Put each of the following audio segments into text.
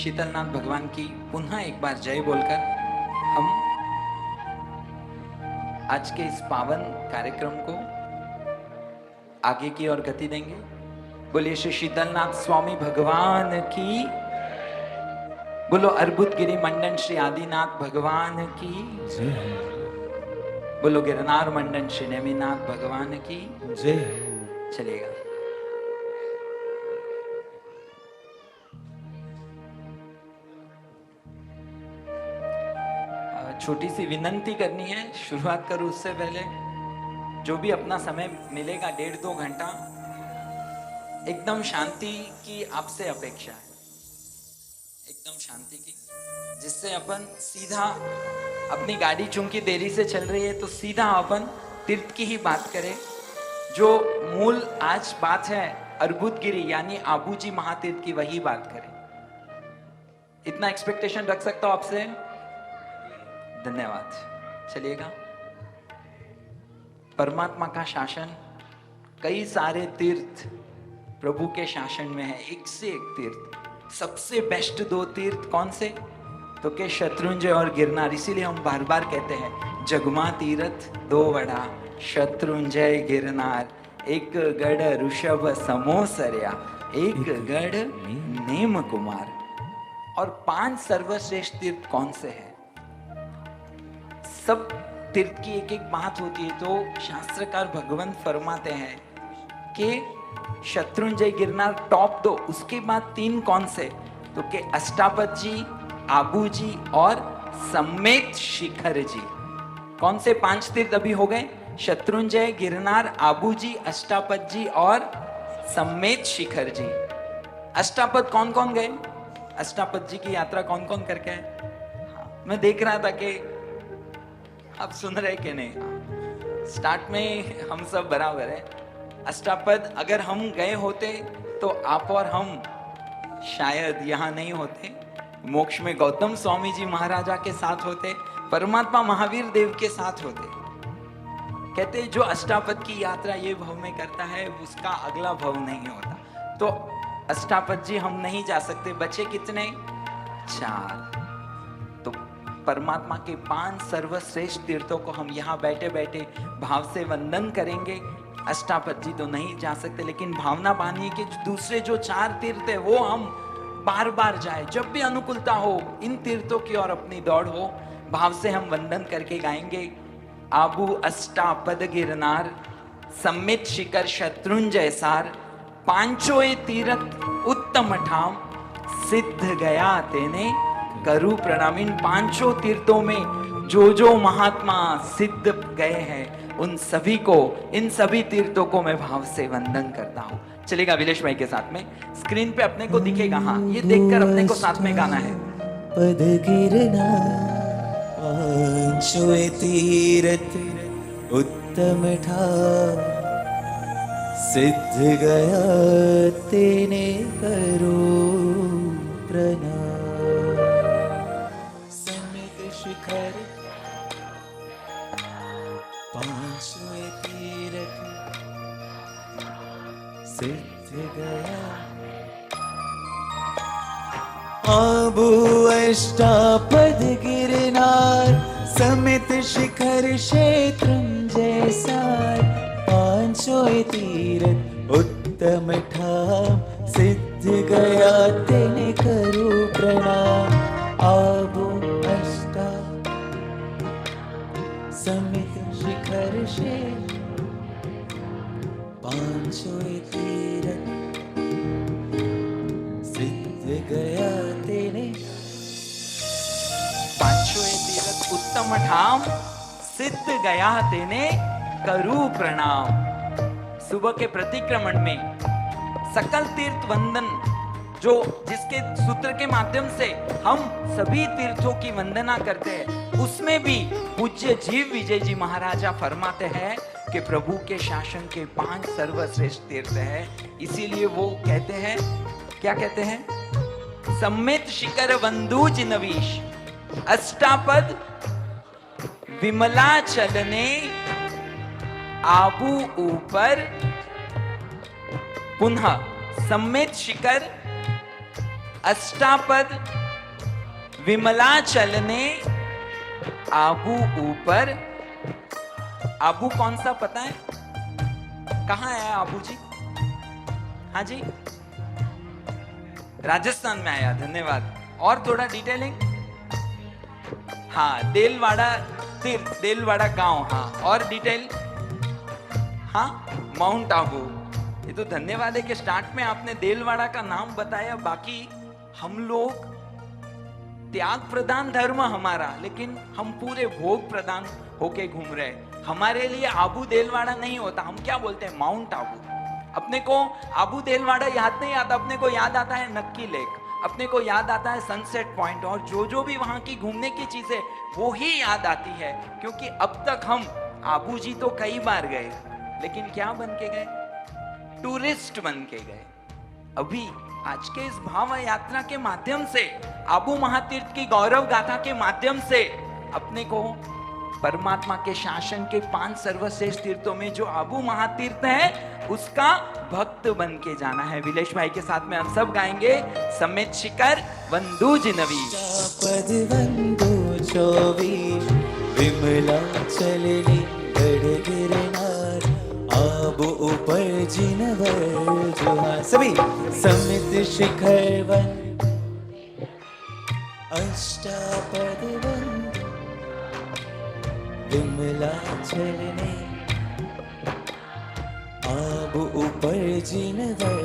शीतलनाथ भगवान की पुनः एक बार जय बोलकर हम आज के इस पावन कार्यक्रम को आगे की ओर गति देंगे। बोलिए श्री शीतलनाथ स्वामी भगवान की, बोलो अर्बुदगिरी मंडन श्री आदिनाथ भगवान की, बोलो गिरनार मंडन श्री नेमिनाथ भगवान की जय। चलिएगा, छोटी सी विनंती करनी है। शुरुआत करूं उससे पहले जो भी अपना समय मिलेगा 1.5-2 घंटा, एकदम शांति की आपसे अपेक्षा है, एकदम शांति की, जिससे अपन सीधा अपनी गाड़ी चूंकि देरी से चल रही है तो सीधा अपन तीर्थ की ही बात करें। जो मूल आज बात है अर्बुदगिरी यानी आबूजी महातीर्थ की, वही बात करें। इतना एक्सपेक्टेशन रख सकता हूं आपसे, धन्यवाद। चलिएगा, परमात्मा का शासन, कई सारे तीर्थ प्रभु के शासन में है, एक से एक तीर्थ। सबसे बेस्ट 2 तीर्थ कौन से? तो के शत्रुंजय और गिरनार। इसीलिए हम बार बार कहते हैं जगमा तीर्थ 2 वड़ा, शत्रुंजय गिरनार, एक गढ़ ऋषभ समोसरिया, एक गढ़ नेम कुमार। और 5 सर्वश्रेष्ठ तीर्थ कौन से हैं? सब तीर्थ की एक एक बात होती है। तो शास्त्रकार भगवंत फरमाते हैं कि शत्रुंजय गिरनार टॉप 2, उसके बाद 3 कौन से? तो के अष्टापद जी, आबू जी और सम्मेत शिखर जी। कौन से 5 तीर्थ अभी हो गए? शत्रुंजय गिरनार, आबू जी, अष्टापद जी और सम्मेत शिखर जी। अष्टापद कौन कौन गए? अष्टापद जी की यात्रा कौन कौन करके है? मैं देख रहा था कि आप सुन रहे कि नहीं। स्टार्ट में हम सब बराबर है। अष्टापद अगर हम गए होते तो आप और हम शायद यहाँ नहीं होते, मोक्ष में गौतम स्वामी जी महाराजा के साथ होते, परमात्मा महावीर देव के साथ होते। कहते जो अष्टापद की यात्रा ये भव में करता है उसका अगला भव नहीं होता। तो अष्टापद जी हम नहीं जा सकते। बचे कितने? 4। तो परमात्मा के 5 सर्वश्रेष्ठ तीर्थों को हम यहाँ बैठे बैठे भाव से वंदन करेंगे। अष्टापद जी तो नहीं जा सकते, लेकिन भावना बानिए कि दूसरे जो 4 तीर्थ है वो हम बार बार जाए। जब भी अनुकूलता हो इन तीर्थों की ओर अपनी दौड़ हो, भाव से हम वंदन करके गाएंगे। आबू अष्टापद गिरनार, सम्मित शिखर शत्रुंजय सार, 5 तीर्थ उत्तम ठाम, सिद्ध गया तेने करू प्रणाम। इन 5 तीर्थों में जो जो महात्मा सिद्ध गए हैं उन सभी को, इन सभी तीर्थों को मैं भाव से वंदन करता हूं। चलेगा विलेश भाई के साथ में, स्क्रीन पे अपने को दिखेगा, हाँ ये देखकर अपने को साथ में गाना है। पद गिरना 5 तीर्थ उत्तम ठाम, सिद्ध गया तेने करो प्रणाम। सम्मित शिखर 5 तीर्थ सिद्ध गया, आबू अष्टापद गिरनार, समित शिखर शत्रुंजय सार, 5 तीर्थ उत्तम ठाम, सिद्ध गया तेने करो प्रणाम। आबू अष्टा समित शिखर शत्रुंजय, 5 तीर्थ सिद्ध गया तेने। 5 तीर्थ उत्तम ठाम, सिद्ध गया तेने करू प्रणाम। सुबह के प्रतिक्रमण में सकल तीर्थ वंदन, जो जिसके सूत्र के माध्यम से हम सभी तीर्थों की वंदना करते हैं, उसमें भी पूज्य जीव विजय जी महाराजा फरमाते हैं कि प्रभु के शासन के 5 सर्वश्रेष्ठ तीर्थ हैं। इसीलिए वो कहते हैं, क्या कहते हैं? सम्मित शिखर वंदूज नवीश, अष्टापद विमला चलने, आबू ऊपर पुनः सम्मित शिखर अष्टापद विमला चलने आबू ऊपर। आबू कौन सा पता है? कहाँ है आबू जी? हाँ जी, राजस्थान में आया, धन्यवाद। और थोड़ा डिटेलिंग। हाँ, देलवाड़ा गांव। हाँ, और डिटेल। हाँ, माउंट आबू। ये तो धन्यवाद है कि स्टार्ट में आपने देलवाड़ा का नाम बताया। बाकी हम लोग त्याग प्रदान धर्म हमारा, लेकिन हम पूरे भोग प्रदान होके घूम रहे। हमारे लिए आबू देलवाड़ा नहीं होता, हम क्या बोलते हैं? माउंट आबू। अपने को आबू देलवाड़ा याद नहीं आता, अपने को याद आता है नक्की लेक, अपने को याद आता है सनसेट पॉइंट, और जो भी वहां की घूमने की चीजें वो ही याद आती है। क्योंकि अब तक हम आबू जी तो कई बार गए, लेकिन क्या बन के गए? टूरिस्ट बन के गए। अभी आज के इस भाव यात्रा के माध्यम से, आबू महातीर्थ की गौरव गाथा के माध्यम से अपने को परमात्मा के शासन के 5 सर्वश्रेष्ठ तीर्थों में जो आबू महातीर्थ है उसका भक्त बन के जाना है। विलेश भाई के साथ में हम सब गाएंगे समेत शिखर वंदू जिनवी। पद वंदू चौबीस विमला चलनी गढ़ गिरनार आबू ऊपर जिनवर जुहार। सभी समित शिखर वन अष्टापद वंदू विमला चलने आबू ऊपर जिनवर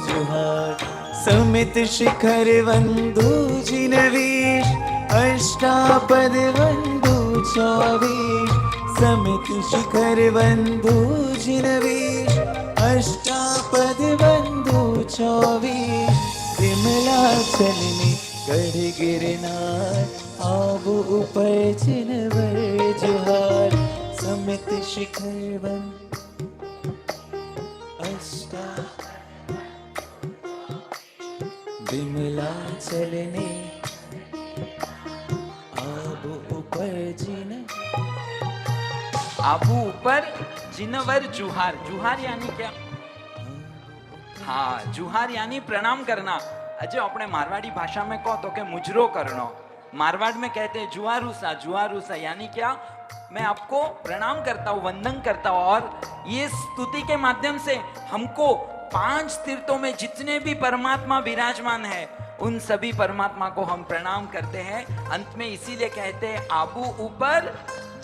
जुहार। समित शिखर वंदू जिनवीश अष्टापद वंदू चौबीस। समित शिखर वंदू जिनवीश अष्टापद वंदू चौबीस। विमला चलनी गढ़ गिरनार आबू ऊपर जिनवर जुहार। समित शिखर वंदू विमला चलने आबू ऊपर आबू ऊपर जिनवर जुहार। जुहार यानी क्या? हाँ, जुहार यानी प्रणाम करना। अजय अपने मारवाड़ी भाषा में कहो तो के मुजरो करनो। मारवाड़ में कहते हैं जुआरूसा। जुआरूसा यानी क्या? मैं आपको प्रणाम करता हूँ, वंदन करता हूँ। और ये स्तुति के माध्यम से हमको 5 तीर्थों में जितने भी परमात्मा विराजमान है उन सभी परमात्मा को हम प्रणाम करते हैं। अंत में इसीलिए कहते हैं आबू ऊपर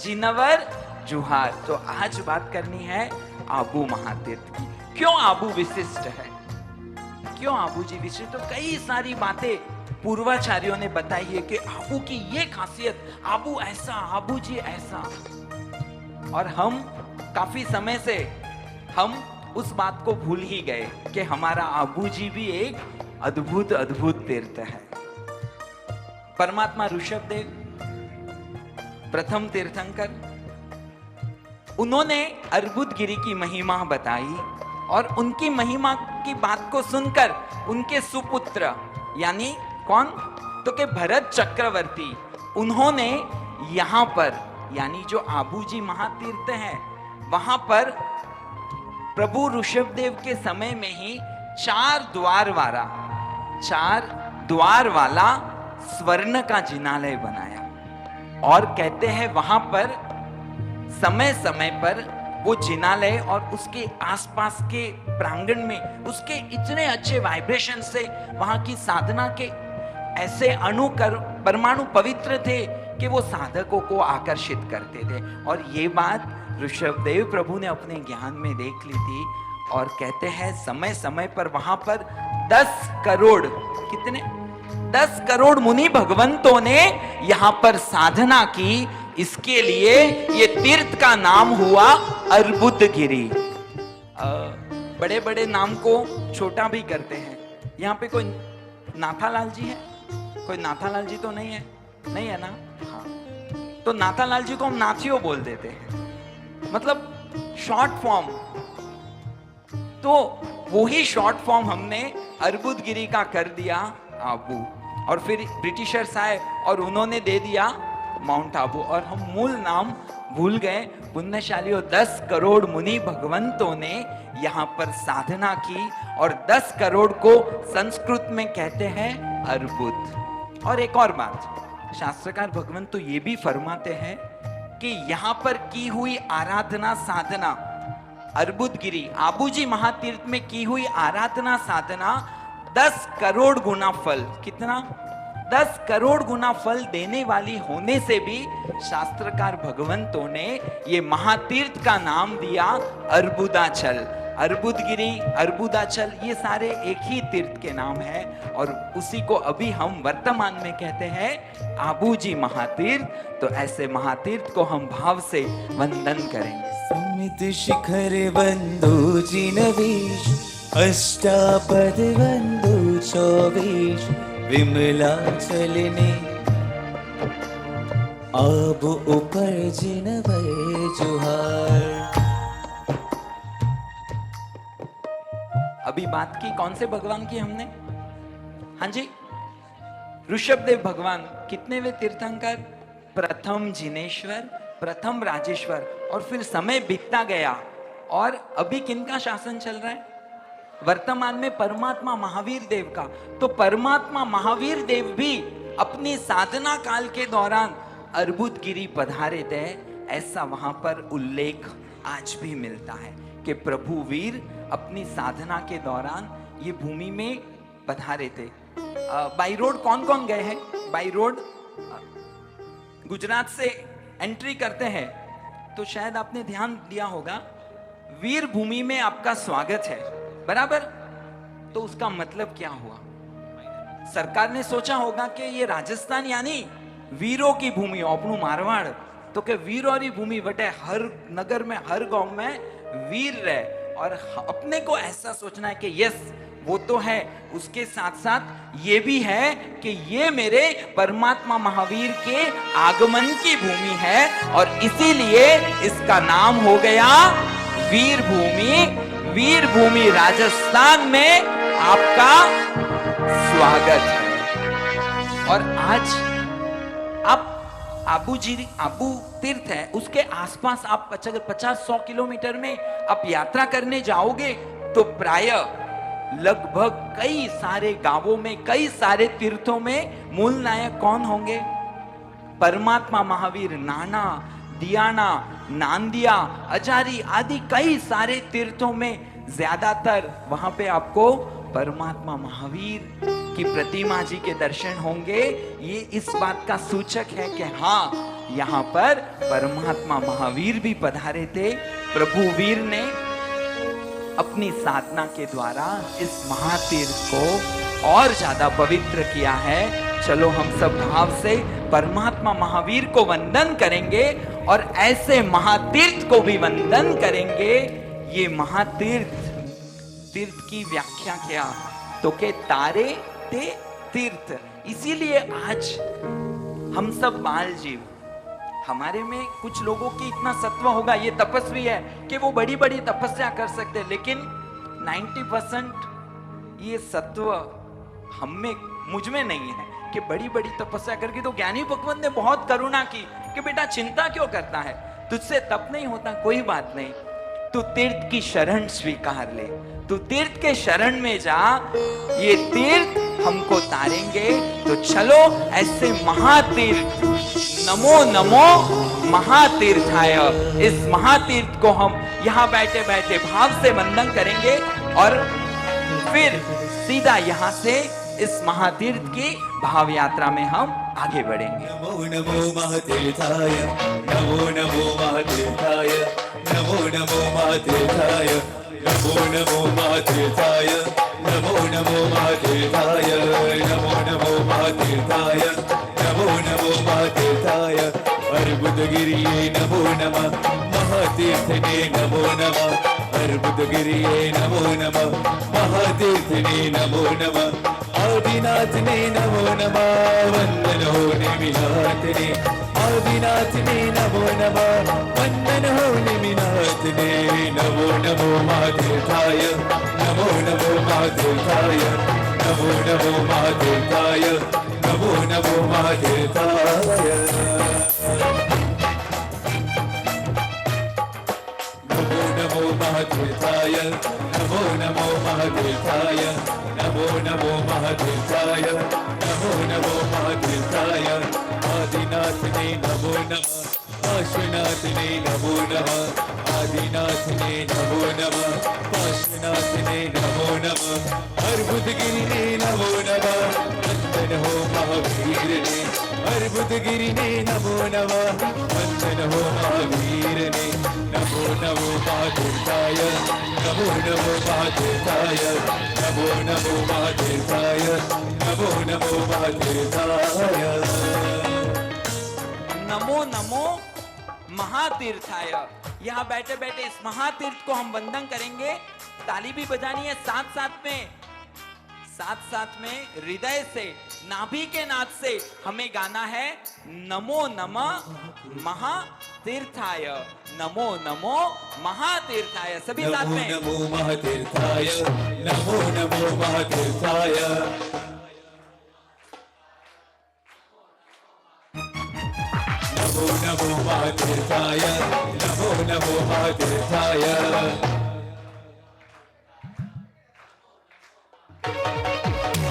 जिनवर जुहार। तो आज बात करनी है आबू महातीर्थ की। क्यों आबू विशिष्ट है? क्यों आबू जी विशिष्ट? तो कई सारी बातें पूर्वाचार्यों ने बताई है कि आबू की ये खासियत, आबू ऐसा, आबू जी ऐसा। और हम काफी समय से हम उस बात को भूल ही गए कि हमारा आबू जी भी एक अद्भुत अद्भुत तीर्थ है। परमात्मा ऋषभदेव प्रथम तीर्थंकर, उन्होंने अर्बुदगिरी की महिमा बताई और उनकी महिमा की बात को सुनकर उनके सुपुत्र यानी कौन? तो के भरत चक्रवर्ती, उन्होंने यहां पर यानी जो आबू जी महातीर्थ है वहां पर प्रभु ऋषभदेव के समय में ही 4 द्वार वाला स्वर्ण का जिनालय बनाया। और कहते हैं वहां पर समय समय पर वो जिनालय और उसके आसपास के प्रांगण में उसके इतने अच्छे वाइब्रेशन से वहां की साधना के ऐसे परमाणु पवित्र थे कि वो साधकों को आकर्षित करते थे। और ये बात ऋषभदेव प्रभु ने अपने ज्ञान में देख ली थी। और कहते हैं समय समय पर वहां पर 10 करोड़, कितने? 10 करोड़ मुनि भगवंतों ने यहां पर साधना की। इसके लिए ये तीर्थ का नाम हुआ अर्बुदगिरी। बड़े बड़े नाम को छोटा भी करते हैं। यहाँ पे कोई नाथालाल जी है? कोई नाथालाल जी तो नहीं है? नहीं है ना? हाँ, तो नाथालाल जी को हम नाथियो बोल देते हैं, मतलब शॉर्ट फॉर्म। तो वही शॉर्ट फॉर्म हमने अर्बुदगिरी का कर दिया आबू। और फिर ब्रिटिशर्स आए और उन्होंने दे दिया माउंट आबू, और हम मूल नाम भूल गए। पुण्यशालियों 10 करोड़ मुनि भगवंतों ने यहाँ पर साधना की। और 10 करोड़ को संस्कृत में कहते हैं अर्बुद। और एक और बात, शास्त्रकार भगवान तो ये भी फरमाते हैं कि यहां पर की हुई आराधना साधना, अर्बुदगिरी आबूजी महातीर्थ में की हुई आराधना साधना 10 करोड़ गुना फल, कितना? 10 करोड़ गुना फल देने वाली होने से भी शास्त्रकार भगवंतों ने ये महातीर्थ का नाम दिया अर्बुदाचल। अर्बुदगिरी, अर्बुदाचल, ये सारे एक ही तीर्थ के नाम है और उसी को अभी हम वर्तमान में कहते हैं आबूजी महातीर्थ। तो ऐसे महातीर्थ को हम भाव से वंदन करेंगे। समित शिखर बंधु जिनवीश, अष्टापद बंधु 24, विमलाचल ने आब ऊपर जिनवर जुहार। अभी बात की कौन से भगवान की हमने? हाँ जी, ऋषभदेव भगवान। कितने वे तीर्थंकर? प्रथम जिनेश्वर, प्रथम राजेश्वर। और फिर समय बीतता गया और अभी किनका शासन चल रहा है? वर्तमान में परमात्मा महावीर देव का। तो परमात्मा महावीर देव भी अपनी साधना काल के दौरान अर्बुदगिरी पधारे थे, ऐसा वहां पर उल्लेख आज भी मिलता है कि प्रभु वीर अपनी साधना के दौरान ये भूमि में पधारे थे। बाई रोड कौन कौन गए हैं? बाई रोड गुजरात से एंट्री करते हैं तो शायद आपने ध्यान दिया होगा, वीर भूमि में आपका स्वागत है, बराबर? तो उसका मतलब क्या हुआ? सरकार ने सोचा होगा कि ये राजस्थान यानी वीरों की भूमि, अपनू मारवाड़, तो के वीरों की भूमि बटे हर नगर में, हर गांव में वीर रहे। और अपने को ऐसा सोचना है कि यस वो तो है, उसके साथ साथ ये भी है कि ये मेरे परमात्मा महावीर के आगमन की भूमि है और इसीलिए इसका नाम हो गया वीर भूमि। वीर भूमि राजस्थान में आपका स्वागत है। और आज आप आबू तीर्थ है, उसके आसपास आप अगर 50-100 किलोमीटर में आप यात्रा करने जाओगे तो प्राय लगभग कई सारे गांवों में, कई सारे तीर्थों में मूल नायक कौन होंगे? परमात्मा महावीर। नाना, दियाना, नांदिया, अजारी आदि कई सारे तीर्थों में ज्यादातर वहां पे आपको परमात्मा महावीर की प्रतिमा जी के दर्शन होंगे। ये इस बात का सूचक है कि हाँ, यहाँ पर परमात्मा महावीर भी पधारे थे। प्रभु वीर ने अपनी साधना के द्वारा इस महातीर्थ को और ज्यादा पवित्र किया है। चलो हम सब भाव से परमात्मा महावीर को वंदन करेंगे और ऐसे महातीर्थ को भी वंदन करेंगे। ये महातीर्थ, तीर्थ की व्याख्या क्या? तो के तारे ते तीर्थ। इसीलिए आज हम सब बाल जीव, हमारे में कुछ लोगों की इतना सत्व होगा, ये तपस्वी है कि वो बड़ी बड़ी तपस्या कर सकते हैं, लेकिन 90% ये सत्व हम में, मुझ में नहीं है कि बड़ी बड़ी तपस्या करके। तो ज्ञानी भगवान ने बहुत करुणा की कि बेटा चिंता क्यों करता है, तुझसे तप नहीं होता, कोई बात नहीं, तू तीर्थ की शरण स्वीकार ले, तू तीर्थ के शरण में जा, ये तीर्थ हमको तारेंगे। तो चलो ऐसे महातीर्थ, नमो नमो महातीर्थाय, इस महातीर्थ को हम यहाँ बैठे बैठे भाव से वंदन करेंगे और फिर सीधा यहाँ से इस महातीर्थ की भाव यात्रा में हम आगे बढ़ेंगे। नमो नमो महातीर्थाय, नमो नमो महातीर्थाय, नमो नमो महातीर्थाय, नमो नमो महातीर्थाय, नमो नमो महातीर्थाय, नमो नमो महातीर्थाय, नमो नमो महातीर्थाय, अर्बुदगिरिये नमो नमः, महातीर्थने नमो नमः, अर्बुदगिरिये नमो नमः, महातीर्थने नमो नमः, आदिनाथने नमो नमः, वंदन हो निमिनाथने, आदिनाथने नमो नमः, वंदन हो निमिनाथने, नमो नमो महातीर्थाय, नमो नमो महातीर्थाय, नमो नमो महातीर्थाय, नमो नमो महातीर्थाय, नमो नमो महातीर्थाय, नमो नमो महातीर्थाय, नमो नमो महातीर्थाय नमो नमो महातीर्थाय आदिनाथने नमो नमः पार्श्वनाथने नमो नमः आदिनाथने नमो नमः पार्श्वनाथने नमो नमः अर्बुदगिरिने नमो नमः वंदन हो महावीरने अर्बुदगिरिने नमो नमः वंदन हो महावीरने नमो नमो महातीर्थाय नमो नमो महातीर्थाय नमो नमो महातीर्थाय नमो नमो महातीर्थाय नमो नमो महातीर्थाय। यहाँ बैठे बैठे इस महातीर्थ को हम वंदन करेंगे। ताली भी बजानी है साथ साथ में हृदय से, नाभि के नाद से हमें गाना है नमो नमः महातीर्थाय, नमो नमो महातीर्थाय। सभी साथ में नमो महातीर्थाय नमो नमो महातीर्थाय नमो नमो महातीर्थाय नमो नमो महातीर्थाय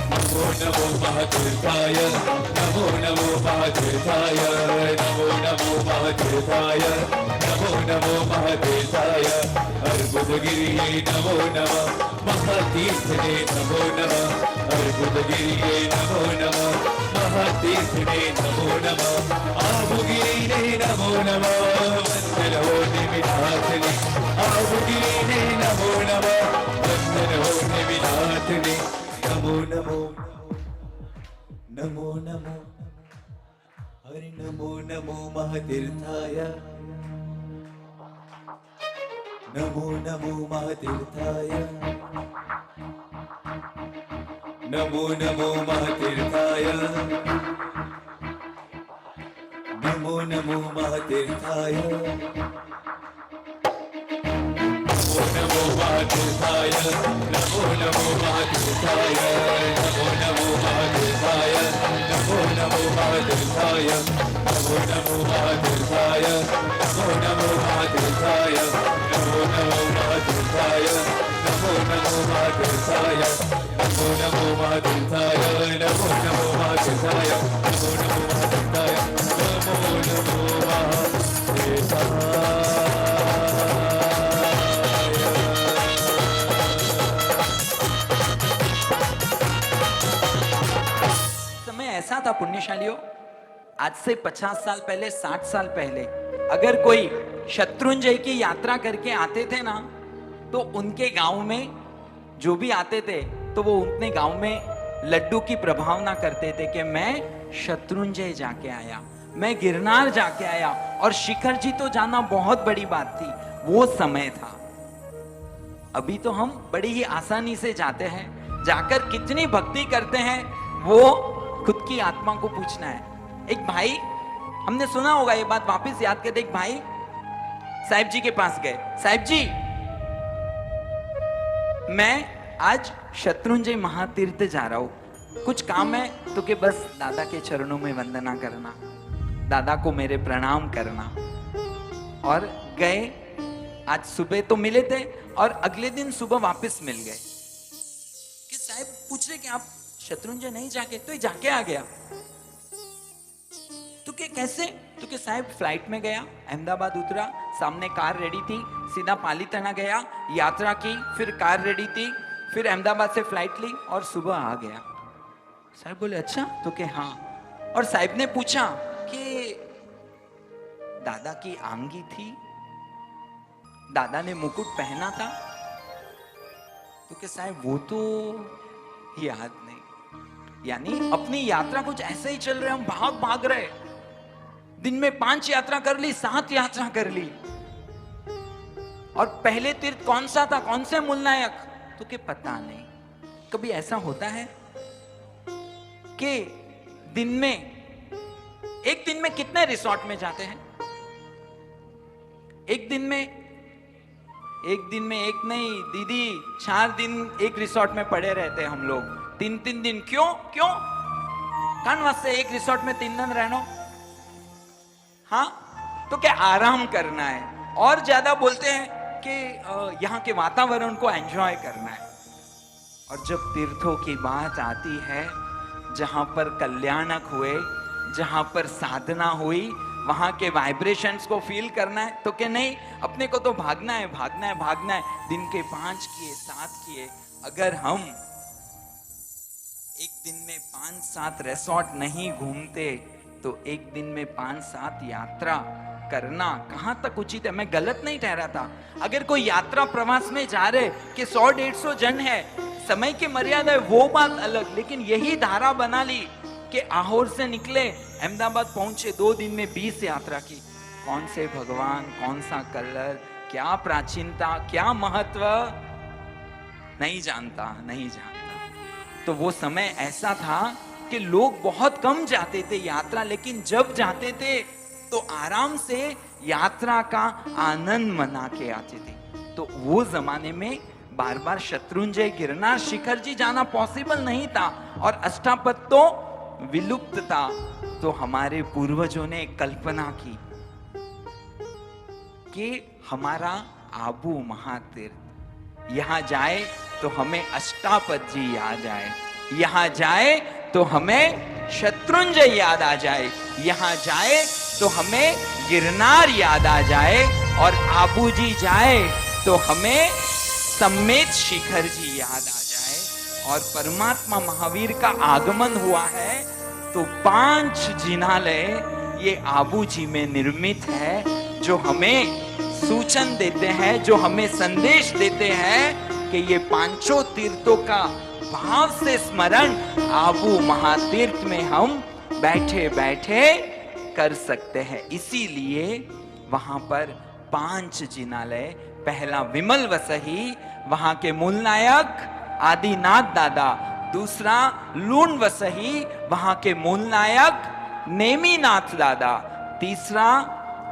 नमो नमो महातीर्थाय नमो नमो महातीर्थाय नमो नमो महातीर्थाय नमो नमो महातीर्थाय अर्बुदगिरिये नमो नमः महातीर्थने नमो नमः अर्बुदगिरिये नमो नमः महातीर्थने नमो नमः आबुगिरिने नमो नमः वंदन हो निमिनाथने आबुगिरिने नमो नमः वंदन हो निमिनाथने नमो नमो नमो नमो हरि नमो नमो महातीर्थाय नमो नमो महातीर्थाय नमो नमो महातीर्थाय नमो नमो महातीर्थाय नमो महातीर्थाय नमो नमो महातीर्थाय नमो नमो महातीर्थाय नमो नमो महातीर्थाय नमो नमो महातीर्थाय नमो नमो महातीर्थाय नमो नमो महातीर्थाय नमो नमो महातीर्थाय नमो नमो महातीर्थाय नमो नमो महातीर्थाय नमो नमो महातीर्थाय नमो नमो महातीर्थाय। ऐसा था पुण्यशालियों, आज से 50 साल पहले, 60 साल पहले अगर कोई शत्रुंजय की यात्रा करके आते थे ना, तो उनके गांव में जो भी आते थे तो वो उतने गांव में लड्डू की प्रभावना करते थे कि मैं शत्रुंजय जाके आया, मैं गिरनार जाके आया। और शिखर जी तो जाना बहुत बड़ी बात थी, वो समय था। अभी तो हम बड़ी ही आसानी से जाते हैं, जाकर कितनी भक्ति करते हैं वो खुद की आत्मा को पूछना है। एक भाई, हमने सुना होगा ये बात, वापस याद करते। एक भाई साहिब जी के पास गए, साहिब जी मैं आज शत्रुंजय महातीर्थ जा रहा हूं, कुछ काम है तो कि बस दादा के चरणों में वंदना करना, दादा को मेरे प्रणाम करना। और गए, आज सुबह तो मिले थे और अगले दिन सुबह वापस मिल गए कि साहिब पूछ रहे कि आप शत्रुंजय नहीं जाके, तो ये जाके आ गया। तो क्या कैसे? तो क्या साहिब फ्लाइट में गया, अहमदाबाद उतरा, सामने कार रेडी थी, सीधा पालीताना गया, यात्रा की, फिर कार रेडी थी, फिर अहमदाबाद से फ्लाइट ली और सुबह आ गया। साहिब बोले अच्छा, तो क्या हाँ। और साहिब ने पूछा कि दादा की आंगी थी, दादा ने मुकुट पहना था? तो क्या साहिब वो तो याद नहीं। यानी अपनी यात्रा कुछ ऐसे ही चल रहे, हम भाग भाग रहे, दिन में 5 यात्रा कर ली, 7 यात्रा कर ली। और पहले तीर्थ कौन सा था, कौन से मूलनायक, तो क्या पता नहीं। कभी ऐसा होता है कि दिन में, एक दिन में कितने रिसोर्ट में जाते हैं? एक दिन में एक नहीं दीदी, 4 दिन एक रिसोर्ट में पड़े रहते हैं हम लोग, 3 दिन। क्यों कान वास्ते एक रिसोर्ट में 3 दिन रहना? हाँ, तो क्या आराम करना है। और ज्यादा बोलते हैं कि यहाँ के वातावरण को एंजॉय करना है। और जब तीर्थों की बात आती है, जहां पर कल्याणक हुए, जहां पर साधना हुई, वहां के वाइब्रेशंस को फील करना है तो क्या नहीं, अपने को तो भागना है, भागना है, भागना है। दिन के 5 किए, 7 किए, अगर हम एक दिन में 5-7 रिसोर्ट नहीं घूमते तो एक दिन में 5-7 यात्रा करना कहां तक उचित है? मैं गलत नहीं ठहराता। अगर कोई यात्रा प्रवास में जा रहे कि 100-150 जन है, समय की मर्यादा है, वो बात अलग। लेकिन यही धारा बना ली कि आहोर से निकले, अहमदाबाद पहुंचे, 2 दिन में 20 यात्रा की। कौन से भगवान, कौन सा कलर, क्या प्राचीनता, क्या महत्व, नहीं जानता, नहीं जानता। तो वो समय ऐसा था कि लोग बहुत कम जाते थे यात्रा, लेकिन जब जाते थे तो आराम से यात्रा का आनंद मना के आते थे। तो वो जमाने में बार बार शत्रुंजय गिरनार शिखर जी जाना पॉसिबल नहीं था, और अष्टापद तो विलुप्त था। तो हमारे पूर्वजों ने कल्पना की कि हमारा आबू महातीर्थ, यहां जाए तो हमें अष्टापद जी याद आए, यहां जाए तो हमें शत्रुंजय याद आ जाए, यहां जाए तो हमें गिरनार याद आ जाए, और आबू जी जाए तो हमें सम्मेत शिखर जी याद आ जाए। और परमात्मा महावीर का आगमन हुआ है तो 5 जिनालय ये आबू जी में निर्मित है, जो हमें सूचन देते हैं, जो हमें संदेश देते हैं कि ये 5 तीर्थों का भाव से स्मरण आबू महातीर्थ में हम बैठे बैठे कर सकते हैं। इसीलिए वहां पर 5 जिनालय, पहला विमल वसही, वहां के मूल नायक आदिनाथ दादा, दूसरा लूण वसही, वहां के मूल नायक नेमीनाथ दादा, तीसरा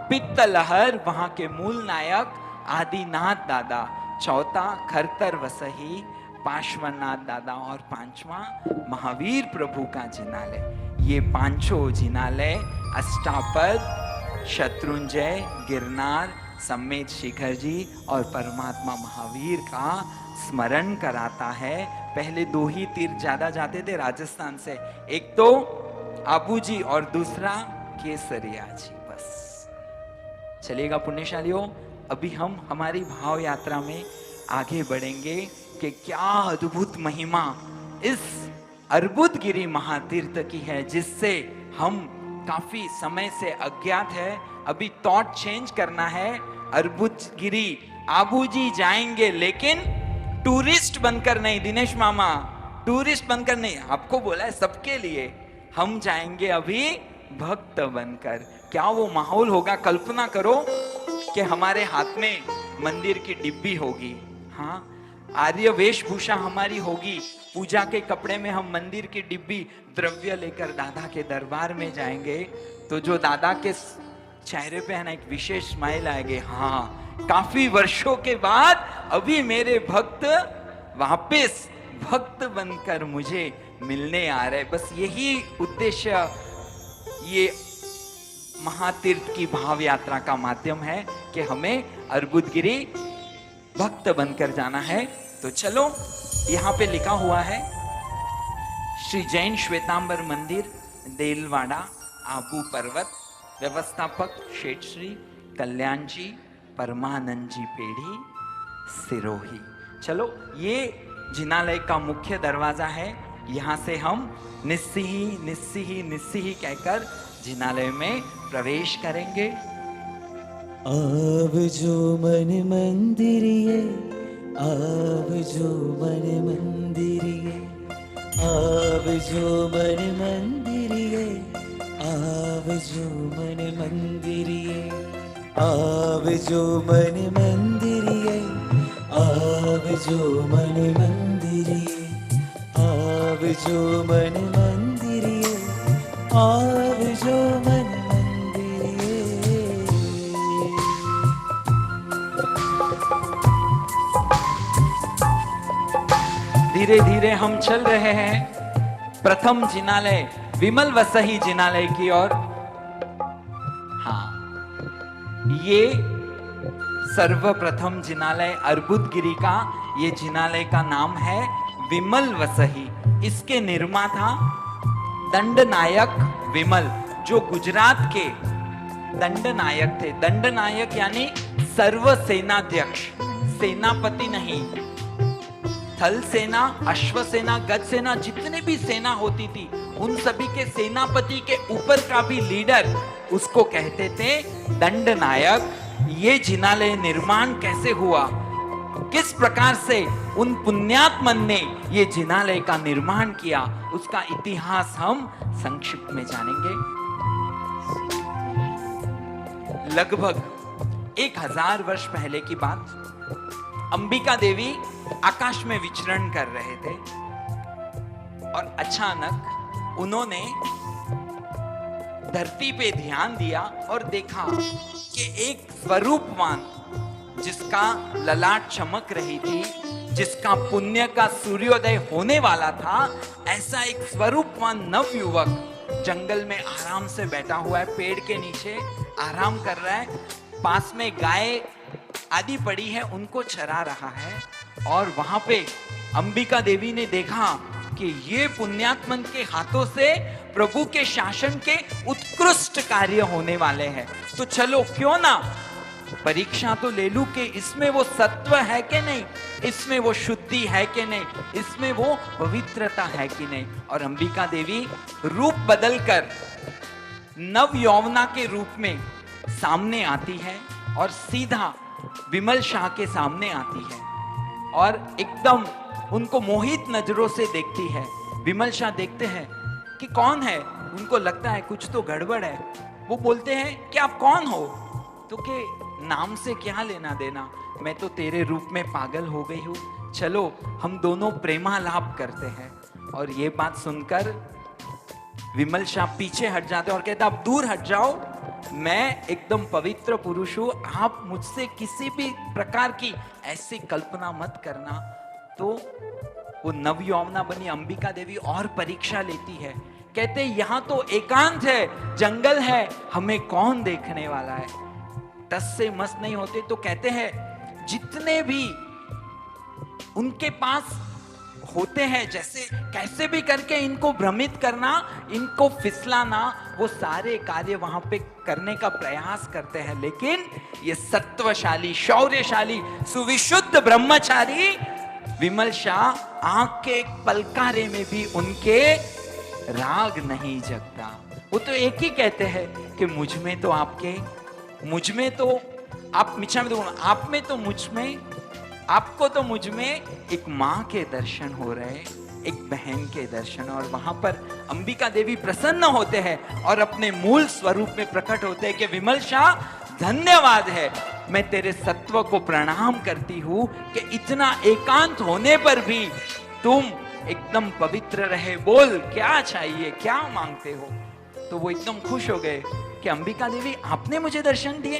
पित्तलहर, वहां के मूल नायक आदिनाथ दादा, चौथा खरतर वसही, पार्श्वनाथ दादा, और 5वां महावीर प्रभु का जिनालय। ये 5 जिनालय अष्टापद, शत्रुंजय, गिरनार, सम्मेत शिखर जी और परमात्मा महावीर का स्मरण कराता है। पहले 2 ही तीर्थ ज्यादा जाते थे राजस्थान से, एक तो आबू जी और दूसरा केसरिया जी। बस चलेगा पुण्यशालियों, अभी हम हमारी भाव यात्रा में आगे बढ़ेंगे कि क्या अद्भुत महिमा इस अर्बुदगिरी महातीर्थ की है, जिससे हम काफी समय से अज्ञात है। अभी थॉट चेंज करना है। अर्बुदगिरी आबू जी जाएंगे, लेकिन टूरिस्ट बनकर नहीं, दिनेश मामा, टूरिस्ट बनकर नहीं, आपको बोला है सबके लिए। हम जाएंगे अभी भक्त बनकर। क्या वो माहौल होगा? कल्पना करो कि हमारे हाथ में मंदिर की डिब्बी होगी, हाँ, आर्य वेशभूषा हमारी होगी, पूजा के कपड़े में हम मंदिर की डिब्बी द्रव्य लेकर दादा के दरबार में जाएंगे, तो जो दादा के चेहरे पे है ना एक विशेष स्माइल आएगी, हाँ, काफी वर्षों के बाद अभी मेरे भक्त वापस भक्त बनकर मुझे मिलने आ रहे। बस यही उद्देश्य ये महातीर्थ की भाव यात्रा का माध्यम है कि हमें अर्बुदगिरी भक्त बनकर जाना है। तो चलो, यहाँ पे लिखा हुआ है श्री जैन श्वेतांबर मंदिर, देलवाड़ा, आबू पर्वत, व्यवस्थापक शेठ श्री कल्याण जी परमानंद जी पेढ़ी, सिरोही। चलो, ये जिनालय का मुख्य दरवाजा है। यहाँ से हम निस्सिही निस्सिही निस्सिही कहकर जिनालय में प्रवेश करेंगे। आवजो मन मंदिरिये, आवजो मन मंदिरिये, आवजो मन मंदिरिये, आवजो मन मंदिरिये, आवजो मन मंदिरिये, आवजो मन मंदिरिये, आवजो मन मंदिरिये, आवजो मन धीरे धीरे हम चल रहे हैं प्रथम जिनालय विमल वसही जिनालय की ओर। हाँ, ये सर्वप्रथम जिनालय अर्बुदगिरी का, ये जिनालय का नाम है विमल वसही, इसके निर्माता दंडनायक विमल, जो गुजरात के दंडनायक थे। दंडनायक यानी सर्व सेनाध्यक्ष, सेनापति नहीं। थल सेना, अश्व सेना, गज सेना, जितने भी सेना होती थी उन सभी के सेनापति के ऊपर का भी लीडर, उसको कहते थे दंडनायक। ये जिनालय निर्माण कैसे हुआ, किस प्रकार से उन पुण्यात्मन ने ये जिनालय का निर्माण किया, उसका इतिहास हम संक्षिप्त में जानेंगे। लगभग 1000 वर्ष पहले की बात, अंबिका देवी आकाश में विचरण कर रहे थे और अचानक उन्होंने धरती पे ध्यान दिया और देखा कि एक स्वरूपवान, जिसका ललाट चमक रही थी, जिसका पुण्य का सूर्योदय होने वाला था, ऐसा एक स्वरूपवान नवयुवक जंगल में आराम से बैठा हुआ है, पेड़ के नीचे आराम कर रहा है। पास में गाय आदि पड़ी है, उनको चरा रहा है। और वहां पे अंबिका देवी ने देखा कि ये पुण्यात्मन के हाथों से प्रभु के शासन के उत्कृष्ट कार्य होने वाले हैं, तो चलो क्यों ना परीक्षा तो ले लूं कि इसमें वो सत्व है कि नहीं, इसमें वो शुद्धि है कि नहीं, इसमें वो पवित्रता है कि नहीं। और अंबिका देवी रूप बदलकर नव यौवना के रूप में सामने आती है और सीधा विमल शाह के सामने आती है और एकदम उनको मोहित नजरों से देखती है। विमल शाह देखते हैं कि कौन है, उनको लगता है कुछ तो गड़बड़ है। वो बोलते हैं कि आप कौन हो, तो के नाम से क्या लेना देना, मैं तो तेरे रूप में पागल हो गई हूँ, चलो हम दोनों प्रेमालाप करते हैं। और ये बात सुनकर विमल शाह पीछे हट जाते और कहते आप दूर हट जाओ, मैं एकदम पवित्र पुरुष हूँ, आप मुझसे किसी भी प्रकार की ऐसी कल्पना मत करना। तो वो नवयौवना बनी अंबिका देवी और परीक्षा लेती है। कहते यहाँ तो एकांत है, जंगल है, हमें कौन देखने वाला है। टस से मस नहीं होते, तो कहते हैं जितने भी उनके पास होते हैं, जैसे कैसे भी करके इनको भ्रमित करना, इनको फिसलाना, वो सारे कार्य वहां पे करने का प्रयास करते हैं। लेकिन ये सत्वशाली, शौर्यशाली, सुविशुद्ध ब्रह्मचारी विमल शाह आंख के पलकारे में भी उनके राग नहीं जगता। वो तो एक ही कहते हैं कि मुझ में तो आपके, मुझ में तो आप, मिच्छा में तो आप में तो मुझ में, आपको तो मुझ में एक माँ के दर्शन हो रहे, एक बहन के दर्शन। और वहां पर अंबिका देवी प्रसन्न होते हैं और अपने मूल स्वरूप में प्रकट होते हैं कि विमल शाह धन्यवाद है, मैं तेरे सत्व को प्रणाम करती हूँ कि इतना एकांत होने पर भी तुम एकदम पवित्र रहे, बोल क्या चाहिए, क्या मांगते हो। तो वो एकदम खुश हो गए कि अंबिका देवी आपने मुझे दर्शन दिए,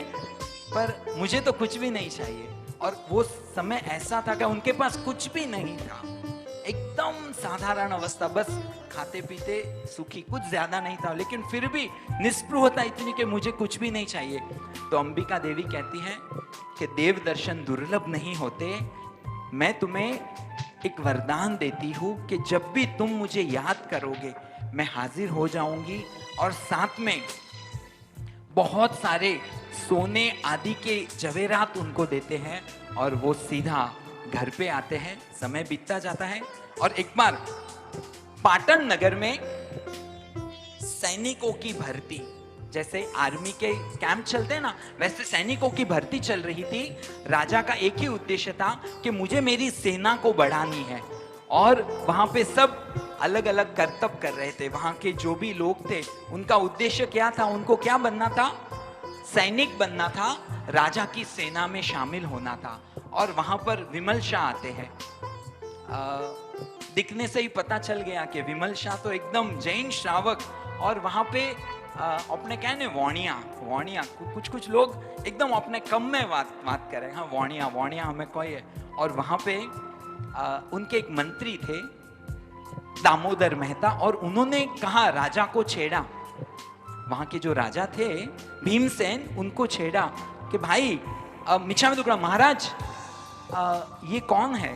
पर मुझे तो कुछ भी नहीं चाहिए। और वो समय ऐसा था कि उनके पास कुछ भी नहीं था, एकदम साधारण अवस्था, बस खाते पीते सुखी, कुछ ज्यादा नहीं था, लेकिन फिर भी निस्पृहता इतनी कि मुझे कुछ भी नहीं चाहिए। तो अंबिका देवी कहती हैं कि देव दर्शन दुर्लभ नहीं होते, मैं तुम्हें एक वरदान देती हूँ कि जब भी तुम मुझे याद करोगे मैं हाजिर हो जाऊंगी। और साथ में बहुत सारे सोने आदि के जवेरात उनको देते हैं और वो सीधा घर पे आते हैं। समय बीतता जाता है और एक बार पाटन नगर में सैनिकों की भर्ती, जैसे आर्मी के कैंप चलते हैं ना, वैसे सैनिकों की भर्ती चल रही थी। राजा का एक ही उद्देश्य था कि मुझे मेरी सेना को बढ़ानी है। और वहां पे सब अलग अलग कर्तव्य कर रहे थे। वहां के जो भी लोग थे उनका उद्देश्य क्या था, उनको क्या बनना था, सैनिक बनना था, राजा की सेना में शामिल होना था। और वहां पर विमल शाह आते हैं। दिखने से ही पता चल गया कि विमल शाह तो एकदम जैन श्रावक। और वहां पे अपने कहने वाणिया कुछ लोग एकदम अपने कम में बात करें, हाँ वाणिया हमें कोई है। और वहां पे उनके एक मंत्री थे दामोदर मेहता, और उन्होंने कहा, राजा को छेड़ा, वहां के जो राजा थे भीमसेन, उनको छेड़ा कि भाई मिच्छा में दुकड़ा महाराज, ये कौन है,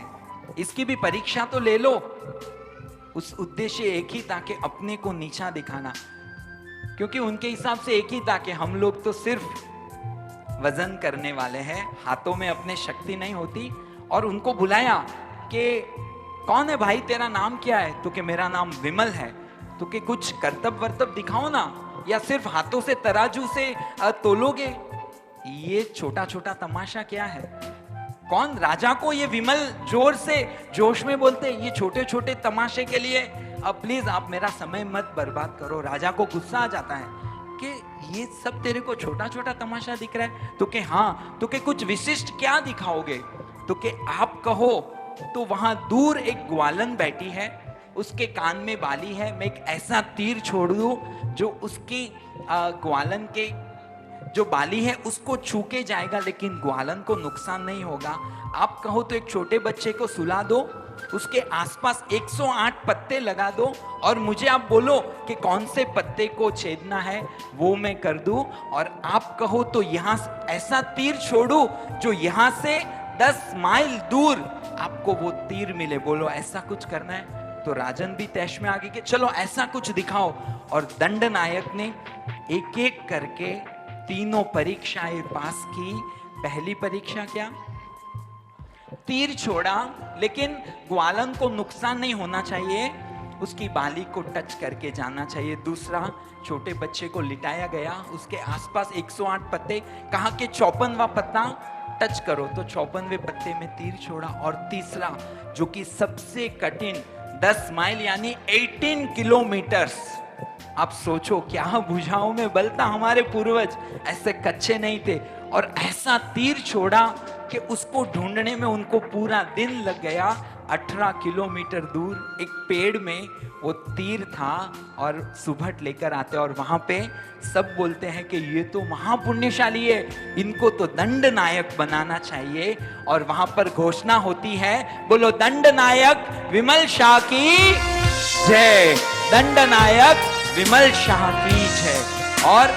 इसकी भी परीक्षा तो ले लो। उस उद्देश्य एक ही था कि अपने को नीचा दिखाना, क्योंकि उनके हिसाब से एक ही था कि हम लोग तो सिर्फ वजन करने वाले हैं, हाथों में अपने शक्ति नहीं होती। और उनको बुलाया कि कौन है भाई, तेरा नाम क्या है? तो कि मेरा नाम विमल है। तो कि कुछ कर्तव्य वर्तव्य दिखाओ ना, या सिर्फ हाथों से तराजू से तोलोगे? ये छोटा छोटा तमाशा क्या है? कौन राजा को ये विमल जोर से जोश में बोलते, ये छोटे छोटे तमाशे के लिए अब प्लीज आप मेरा समय मत बर्बाद करो। राजा को गुस्सा आ जाता है कि ये सब तेरे को छोटा छोटा तमाशा दिख रहा है। तो कि हाँ, तो कि कुछ विशिष्ट क्या दिखाओगे? तो कि आप कहो। तो वहां दूर एक ग्वालन बैठी है, उसके कान में बाली है, मैं एक ऐसा तीर छोड़ दूं जो उसकी ग्वालन के जो बाली है उसको छू के जाएगा, लेकिन ग्वालन को नुकसान नहीं होगा। आप कहो तो एक छोटे बच्चे को सुला दो, उसके आसपास 108 पत्ते लगा दो, और मुझे आप बोलो कि कौन से पत्ते को छेदना है, वो मैं कर दूं। और आप कहो तो यहां ऐसा तीर छोड़ू जो यहां से 10 माइल दूर आपको वो तीर मिले। बोलो ऐसा कुछ करना है? तो राजन भी तैश में आ गए कि चलो ऐसा कुछ दिखाओ। और दंड नायक ने एक एक करके तीनों परीक्षाएं पास की। पहली परीक्षा क्या? तीर छोड़ा, लेकिन ग्वालन को नुकसान नहीं होना चाहिए, उसकी बाली को टच करके जाना चाहिए। दूसरा, छोटे बच्चे को लिटाया गया, उसके आसपास 108 पत्ते, कहा कि 54वां पत्ता टच करो, तो 54वें पत्ते में तीर छोड़ा। और तीसरा, जो कि सबसे कठिन, 10 माइल यानी 18 किलोमीटर्स। आप सोचो क्या भुजाओं में बल था, हमारे पूर्वज ऐसे कच्चे नहीं थे। और ऐसा तीर छोड़ा कि उसको ढूंढने में उनको पूरा दिन लग गया। 18 किलोमीटर दूर एक पेड़ में वो तीर था, और सुबह लेकर आते, और वहां पे सब बोलते हैं कि ये तो महापुण्यशाली है, इनको तो दंड नायक बनाना चाहिए। और वहां पर घोषणा होती है, बोलो दंड नायक विमल शाह की जय, दंड नायक विमल शाह की जय। और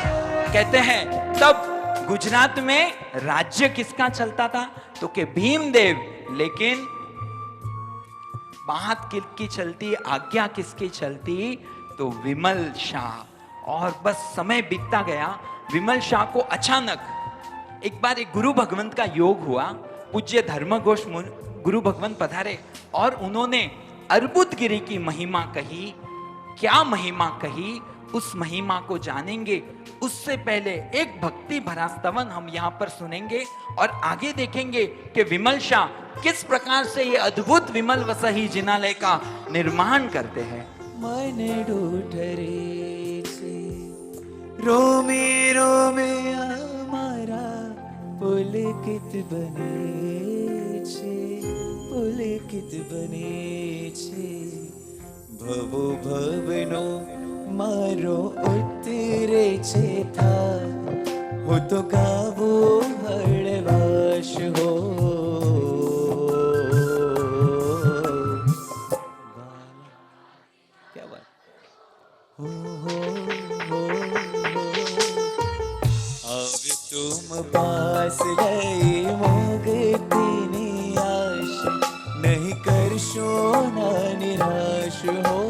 कहते हैं तब गुजरात में राज्य किसका चलता था? तो कि भीमदेव, लेकिन बात किसकी चलती, आज्ञा किसकी चलती? तो विमल शाह। और बस समय बीतता गया। विमल शाह को अचानक एक बार एक गुरु भगवंत का योग हुआ। पूज्य धर्मघोष गुरु भगवंत पधारे और उन्होंने अर्बुदगिरी की महिमा कही। क्या महिमा कही, उस महिमा को जानेंगे। उससे पहले एक भक्ति भरा स्तवन हम यहाँ पर सुनेंगे, और आगे देखेंगे कि विमल शाह किस प्रकार से ये अद्भुत विमल वसही जिनालय का निर्माण करते हैं। मन डूठरे छे रोमे रोमे हमारा पुलकित बने छे, पुलकित बने छे। भवो भवनो मारो उतरे छे था, हो तो गावो हळवाश हो। क्या बात हो। आवे तुम पास लई मोगतीनी आश, नहीं करशो ना निराश हो।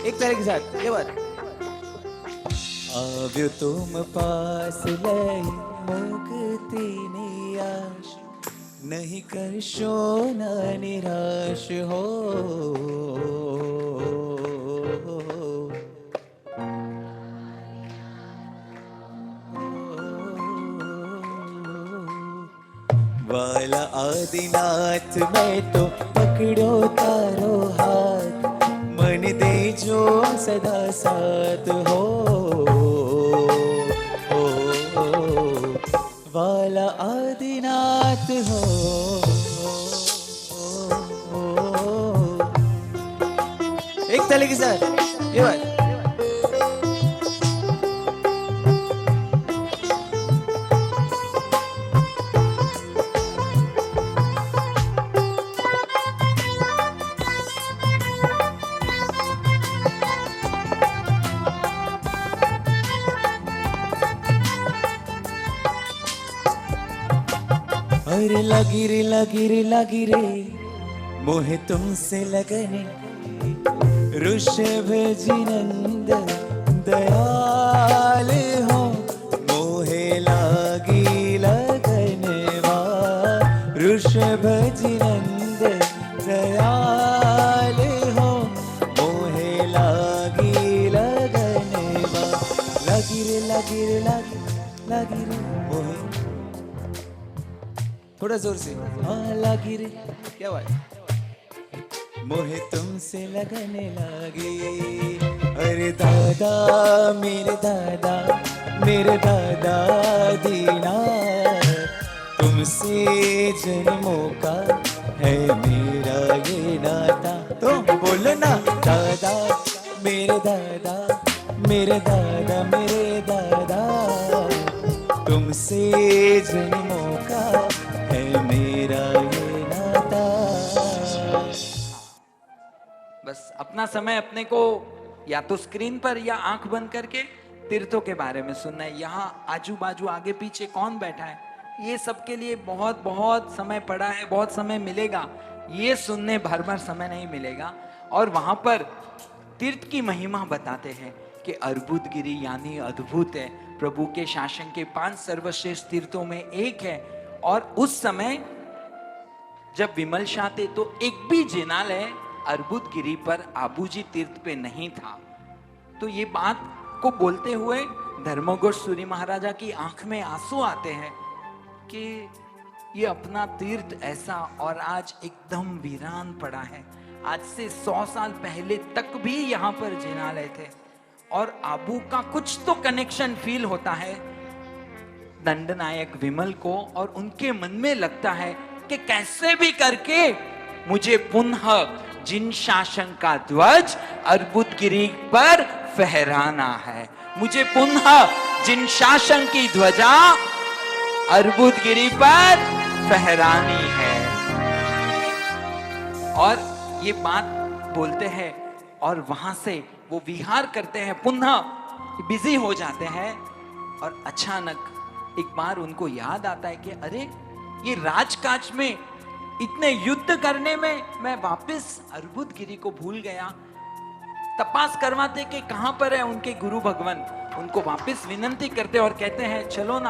एक तरह के साथ ये बात। आव्यो तुम पास लई मुक्ति आश, नहीं करशो ना निराश हो। वाला आदिनाथ मैं तो पकड़ो तारो हाथ, मन दे जो सदा साथ हो। वाला आदिनाथ हो। एक ताली के साथ ये बात। लगी रे मोहे तुमसे लगने ऋषभ जी नंद दयाल हो मोहे लागी लगने वा ऋषभ जी नंद दयाल हो मोहे लागी लगने वा लगी रे मोहे थोड़ा जोर से हाँ लगी रे क्या बात मोहे तुमसे लगने लगी अरे दादा मेरे दादा दीना तुमसे जन्मों का है मेरा ये नाता तो बोलो ना दादा मेरे दादा तुमसे जन्मों का है मेरा ये नाता। बस अपना समय अपने को या तो स्क्रीन पर या आंख बंद करके तीर्थों के बारे में सुनना है। यहाँ आजू बाजू आगे पीछे कौन बैठा है, ये सबके लिए बहुत बहुत समय पड़ा है, बहुत समय मिलेगा, ये सुनने भर भर समय नहीं मिलेगा। और वहां पर तीर्थ की महिमा बताते हैं कि अर्बुदगिरी यानी अद्भुत है, प्रभु के शासन के 5 सर्वश्रेष्ठ तीर्थों में एक है। और उस समय जब विमल शाह थे तो एक भी जिनालय अर्बुदगिरी पर आबूजी तीर्थ पे नहीं था। तो ये बात को बोलते हुए धर्मघोष सूरी महाराजा की आंख में आंसू आते हैं कि ये अपना तीर्थ ऐसा और आज एकदम वीरान पड़ा है। आज से 100 साल पहले तक भी यहाँ पर जिनालय थे और आबू का कुछ तो कनेक्शन फील होता है दंडनायक विमल को, और उनके मन में लगता है कि कैसे भी करके मुझे पुनः जिन शासन का ध्वज अर्बुदगिरी पर फहराना है, मुझे पुनः जिन शासन की ध्वजा अर्बुदगिरी पर फहरानी है। और ये बात बोलते हैं और वहां से वो विहार करते हैं, पुनः बिजी हो जाते हैं। और अचानक एक बार उनको याद आता है कि अरे ये राजकाज में इतने युद्ध करने में मैं वापस अर्बुदगिरी को भूल गया। तपास करवाते कि कहां पर है उनके गुरु भगवान, उनको वापस विनंती करते और कहते हैं चलो ना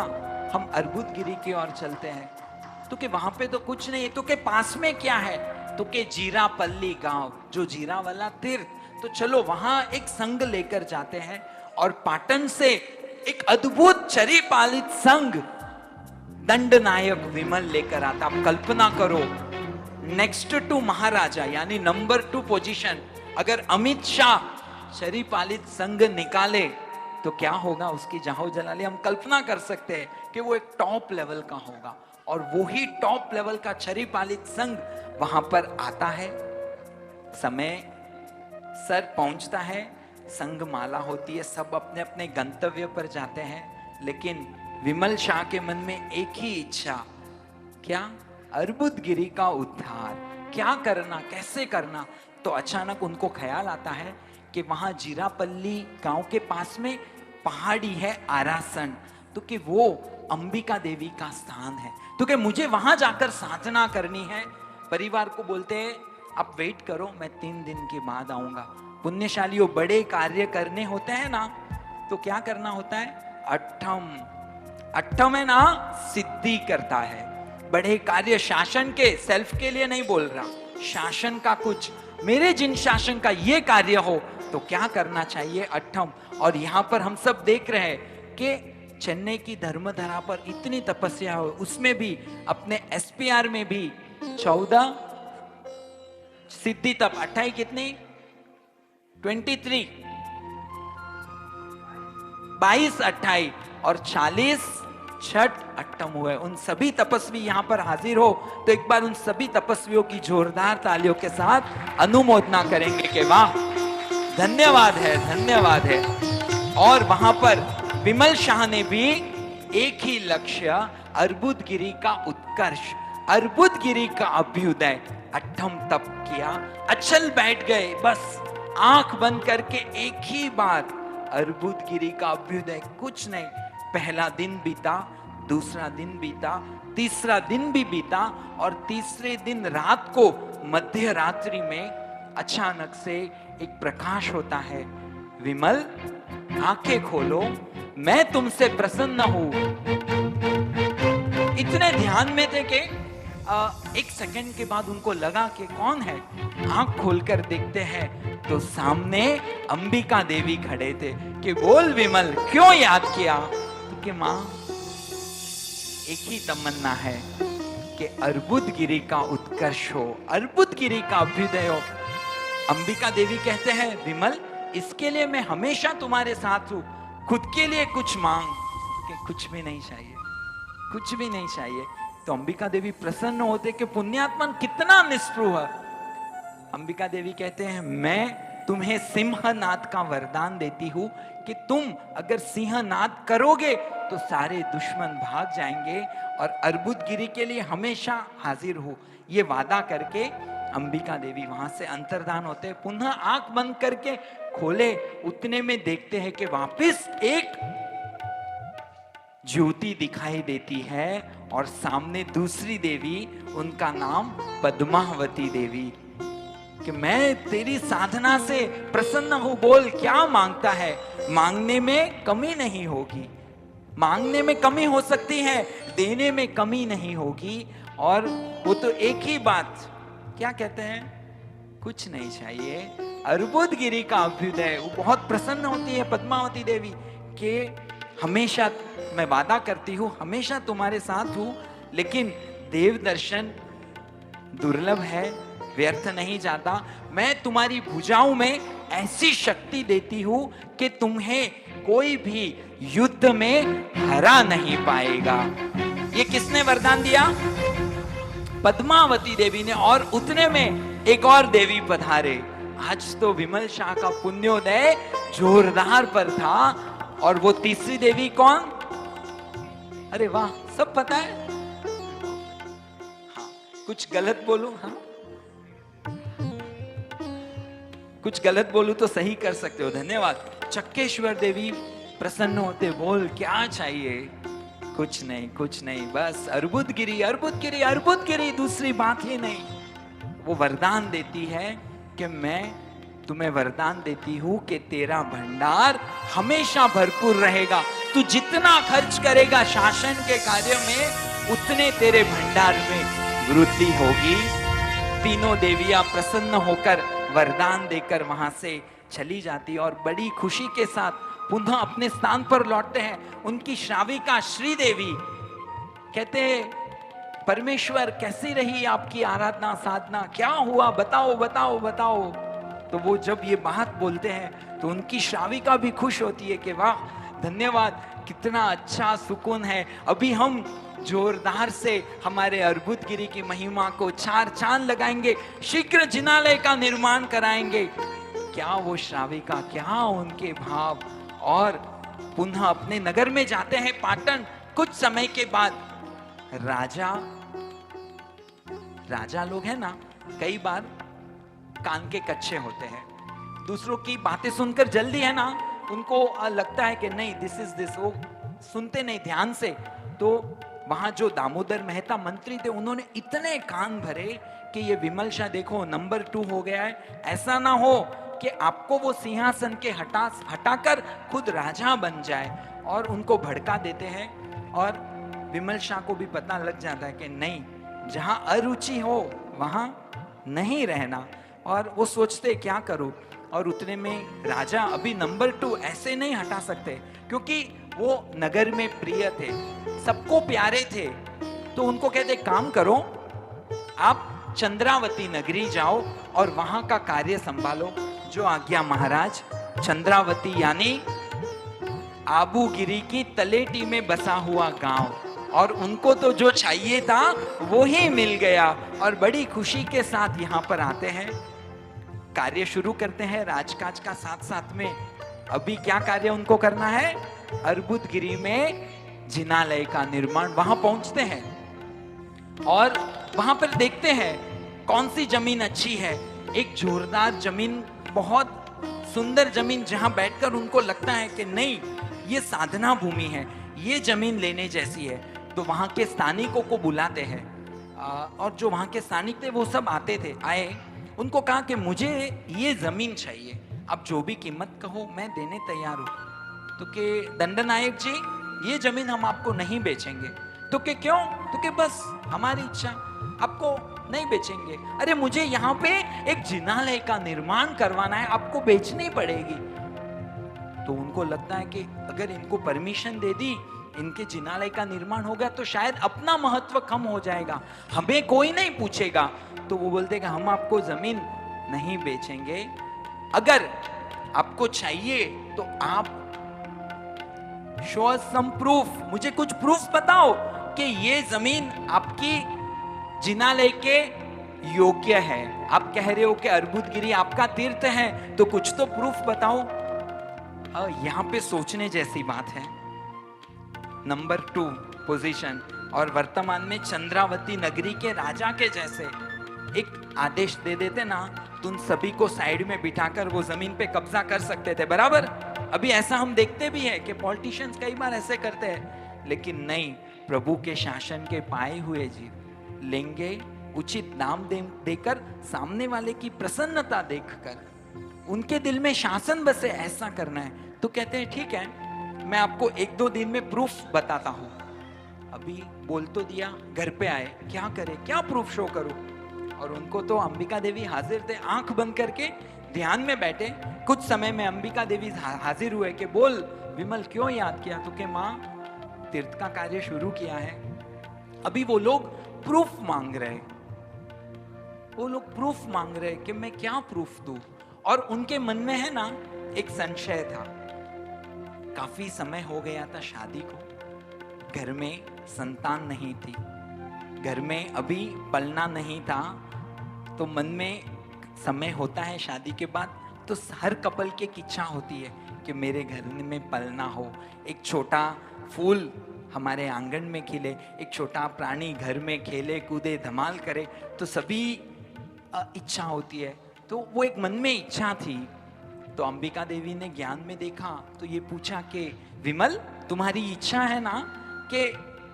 हम अर्बुदगिरी की ओर चलते हैं। तो कि वहां पे तो कुछ नहीं, तो के पास में क्या है, तो के जीरापल्ली गांव जो जीरा वाला तीर्थ, तो चलो वहां एक संघ लेकर जाते हैं। और पाटन से एक अद्भुत चरी पालित संघ दंडनायक विमल लेकर आता। आप कल्पना करो, नेक्स्ट टू महाराजा यानी नंबर 2 पोजीशन अगर अमित शाह चरी पालित संघ निकाले तो क्या होगा उसकी जाहो जलाली। हम कल्पना कर सकते हैं कि वो एक टॉप लेवल का होगा, और वो ही टॉप लेवल का चरी पालित संघ वहां पर आता है। समय सर पहुंचता है, संघ माला होती है, सब अपने अपने गंतव्य पर जाते हैं। लेकिन विमल शाह के मन में एक ही इच्छा, क्या, अर्बुदगिरी का उद्धार। क्या करना, कैसे करना। तो अचानक उनको ख्याल आता है कि वहां जीरापल्ली गांव के पास में पहाड़ी है आरासन, तो कि वो अंबिका देवी का स्थान है, तो कि मुझे वहां जाकर साधना करनी है। परिवार को बोलते हैं आप वेट करो, मैं 3 दिन के बाद आऊंगा। पुण्यशालियों, बड़े कार्य करने होते हैं ना तो क्या करना होता है, अट्ठम है ना, सिद्धि करता है। बड़े कार्य शासन के, सेल्फ के लिए नहीं बोल रहा, शासन का कुछ, मेरे जिन शासन का ये कार्य हो तो क्या करना चाहिए, अट्ठम। और यहाँ पर हम सब देख रहे हैं कि चेन्नई की धर्मधरा पर इतनी तपस्या हो, उसमें भी अपने एसपीआर में भी 14 सिद्धि तप, 28 कितनी, 23, 22, 28 और 40 छठ अट्टम हुए। उन सभी तपस्वी यहाँ पर हाजिर हो तो एक बार उन सभी तपस्वियों की जोरदार तालियों के साथ अनुमोदना करेंगे कि वाह, धन्यवाद है, धन्यवाद है। और वहां पर विमल शाह ने भी एक ही लक्ष्य, अर्बुदगिरी का उत्कर्ष, अर्बुदगिरी का अभ्युदय, अट्ठम तप किया। अचल बैठ गए, बस आंख बंद करके एक ही बात, अर्बुदगिरी का अभ्युदय, कुछ नहीं। पहला दिन बीता, दूसरा दिन बीता, तीसरा दिन भी बीता और तीसरे दिन रात को मध्य रात्रि में अचानक से एक प्रकाश होता है। विमल, आंखें खोलो, मैं तुमसे प्रसन्न हूं। इतने ध्यान में थे कि एक सेकंड के बाद उनको लगा कि कौन है। आंख खोलकर देखते हैं तो सामने अंबिका देवी खड़े थे कि बोल विमल, क्यों याद किया? तो कि मां, एक ही तमन्ना है कि अर्बुदगिरी का उत्कर्ष हो, अर्बुदगिरी का अभ्युदय हो। अंबिका देवी कहते हैं, विमल, इसके लिए मैं हमेशा तुम्हारे साथ हूं, खुद के लिए कुछ मांग। कि कुछ भी नहीं चाहिए, कुछ भी नहीं चाहिए। तो अंबिका देवी प्रसन्न होते कि पुण्यात्मन कितना निष्ठुर है। अंबिका देवी कहते हैं, मैं तुम्हें सिंहनाद का वरदान देती हूं कि तुम अगर सिंहनाद करोगे तो सारे दुश्मन भाग जाएंगे और अर्बुदगिरी के लिए हमेशा हाजिर हो। ये वादा करके अंबिका देवी वहां से अंतर्धान होते हैं। पुनः आंख बंद करके खोले, उतने में देखते हैं कि वापस एक ज्योति दिखाई देती है और सामने दूसरी देवी, उनका नाम पद्मावती देवी। कि मैं तेरी साधना से प्रसन्न हूं, बोल क्या मांगता है? मांगने में कमी नहीं होगी, मांगने में कमी हो सकती है, देने में कमी नहीं होगी। और वो तो एक ही बात क्या कहते हैं, कुछ नहीं चाहिए, अर्बुदगिरी का अभ्युदय। वो बहुत प्रसन्न होती है पद्मावती देवी कि हमेशा मैं वादा करती हूँ, हमेशा तुम्हारे साथ हूँ, लेकिन देव दर्शन दुर्लभ है, व्यर्थ नहीं जाता। मैं तुम्हारी भुजाओं में ऐसी शक्ति देती हूं कि तुम्हें कोई भी युद्ध में हरा नहीं पाएगा। ये किसने वरदान दिया? पद्मावती देवी ने। और उतने में एक और देवी पधारे। आज तो विमल शाह का पुण्योदय जोरदार पर था। और वो तीसरी देवी कौन? अरे वाह, सब पता है। हाँ, कुछ गलत बोलूं? हाँ, कुछ गलत बोलूं तो सही कर सकते हो, धन्यवाद। चक्केश्वर देवी प्रसन्न होते, बोल क्या चाहिए? कुछ नहीं, कुछ नहीं, बस अर्बुदगिरी, अर्बुदगिरी, अर्बुदगिरी, दूसरी बात ही नहीं। वो वरदान देती है कि मैं तुम्हें वरदान देती हूं कि तेरा भंडार हमेशा भरपूर रहेगा। तू जितना खर्च करेगा शासन के कार्य में, उतने तेरे भंडार में वृद्धि होगी। तीनों देवियां प्रसन्न होकर वरदान देकर वहां से चली जाती और बड़ी खुशी के साथ पुनः अपने स्थान पर लौटते हैं। उनकी श्राविका श्रीदेवी कहते हैं, परमेश्वर कैसी रही आपकी आराधना साधना, क्या हुआ, बताओ बताओ बताओ। तो वो जब ये बात बोलते हैं तो उनकी श्राविका भी खुश होती है कि वाह, धन्यवाद, कितना अच्छा सुकून है। अभी हम जोरदार से हमारे अर्बुदगिरी की महिमा को चार चांद लगाएंगे, शीघ्र जिनालय का निर्माण कराएंगे। क्या वो श्राविका, क्या उनके भाव। और पुनः अपने नगर में जाते हैं पाटन। कुछ समय के बाद राजा लोग हैं ना, कई बार कान के कच्चे होते हैं, दूसरों की बातें सुनकर जल्दी है ना, उनको लगता है कि नहीं दिस इज दिस, वो सुनते नहीं ध्यान से। तो वहां जो दामोदर मेहता मंत्री थे, उन्होंने इतने कान भरे कि ये विमल शाह देखो नंबर 2 हो गया है, ऐसा ना हो कि आपको वो सिंहासन के हटाकर खुद राजा बन जाए। और उनको भड़का देते हैं और विमल शाह को भी पता लग जाता है कि नहीं, जहां अरुचि हो वहां नहीं रहना। और वो सोचते क्या करूं। और उतने में राजा अभी नंबर 2 ऐसे नहीं हटा सकते, क्योंकि वो नगर में प्रिय थे, सबको प्यारे थे। तो उनको कहते काम करो, आप चंद्रावती नगरी जाओ और वहां का कार्य संभालो। जो आज्ञा महाराज। चंद्रावती यानी आबूगिरी की तलेटी में बसा हुआ गांव। और उनको तो जो चाहिए था वो ही मिल गया और बड़ी खुशी के साथ यहाँ पर आते हैं, कार्य शुरू करते हैं राजकाज का साथ साथ में। अभी क्या कार्य उनको करना है? अर्बुदगिरी में जिनालय का निर्माण। वहां पहुंचते हैं और वहां पर देखते हैं कौन सी जमीन अच्छी है। एक जोरदार जमीन, बहुत सुंदर जमीन, जहां बैठकर उनको लगता है कि नहीं, ये साधना भूमि है, ये जमीन लेने जैसी है। तो वहाँ के स्थानिकों को बुलाते हैं और जो वहाँ के स्थानिक थे वो सब आते थे, आए, उनको कहा कि मुझे ये ज़मीन चाहिए, आप जो भी कीमत कहो मैं देने तैयार हूँ। तो कि दंडनायक जी ये ज़मीन हम आपको नहीं बेचेंगे। तो कि क्यों? तो कि बस हमारी इच्छा, आपको नहीं बेचेंगे। अरे मुझे यहाँ पे एक जिनालय का निर्माण करवाना है, आपको बेचनी पड़ेगी। तो उनको लगता है कि अगर इनको परमिशन दे दी, इनके जिनालय का निर्माण होगा तो शायद अपना महत्व कम हो जाएगा, हमें कोई नहीं पूछेगा। तो वो बोलते कि हम आपको जमीन नहीं बेचेंगे, अगर आपको चाहिए तो आप शो अस सम प्रूफ, मुझे कुछ प्रूफ बताओ कि ये जमीन आपकी जिनालय के योग्य है। आप कह रहे हो कि अर्बुदगिरी आपका तीर्थ है, तो कुछ तो प्रूफ बताओ। यहाँ पे सोचने जैसी बात है। नंबर 2 पोजीशन, और वर्तमान में चंद्रावती नगरी के राजा के जैसे एक आदेश दे देते ना, तो उन सभी को साइड में बिठाकर वो जमीन पे कब्जा कर सकते थे, बराबर। अभी ऐसा हम देखते भी है कि पॉलिटिशियंस कई बार ऐसे करते हैं, लेकिन नहीं, प्रभु के शासन के पाए हुए जीव लेंगे, उचित दाम देकर, सामने वाले की प्रसन्नता देखकर, उनके दिल में शासन बसे, ऐसा करना है। तो कहते हैं ठीक है, मैं आपको 1-2 दिन में प्रूफ बताता हूं। अभी बोल तो दिया, घर पे आए, क्या करे, क्या प्रूफ शो करूं? और उनको तो अंबिका देवी हाजिर थे, आंख बंद करके ध्यान में बैठे। कुछ समय में अंबिका देवी हाजिर हुए कि बोल विमल, क्यों याद किया? तो कि माँ, तीर्थ का कार्य शुरू किया है। अभी वो लोग प्रूफ मांग रहे, वो लोग प्रूफ मांग रहे कि मैं क्या प्रूफ दूं। और उनके मन में है ना एक संशय था, काफी समय हो गया था शादी को, घर में संतान नहीं थी, घर में अभी पलना नहीं था। तो मन में समय होता है शादी के बाद, तो हर कपल की इच्छा होती है कि मेरे घर में पलना हो, एक छोटा फूल हमारे आंगन में खिले, एक छोटा प्राणी घर में खेले कूदे धमाल करे, तो सभी इच्छा होती है। तो वो एक मन में इच्छा थी। तो अंबिका देवी ने ज्ञान में देखा, तो ये पूछा कि विमल, तुम्हारी इच्छा है ना, कि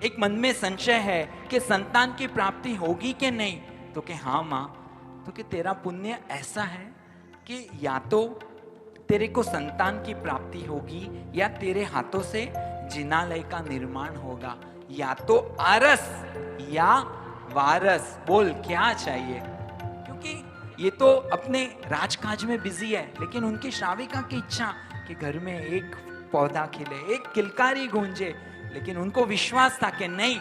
एक मन में संशय है कि संतान की प्राप्ति होगी कि नहीं? तो कि हाँ माँ। तो कि तेरा पुण्य ऐसा है कि या तो तेरे को संतान की प्राप्ति होगी, या तेरे हाथों से जिनालय का निर्माण होगा, या तो आरस या वारस। बोल क्या चाहिए? क्योंकि ये तो अपने राजकाज में बिजी है, लेकिन उनकी श्राविका की इच्छा कि घर में एक पौधा खिले, एक किलकारी गूंजे। लेकिन उनको विश्वास था कि नहीं,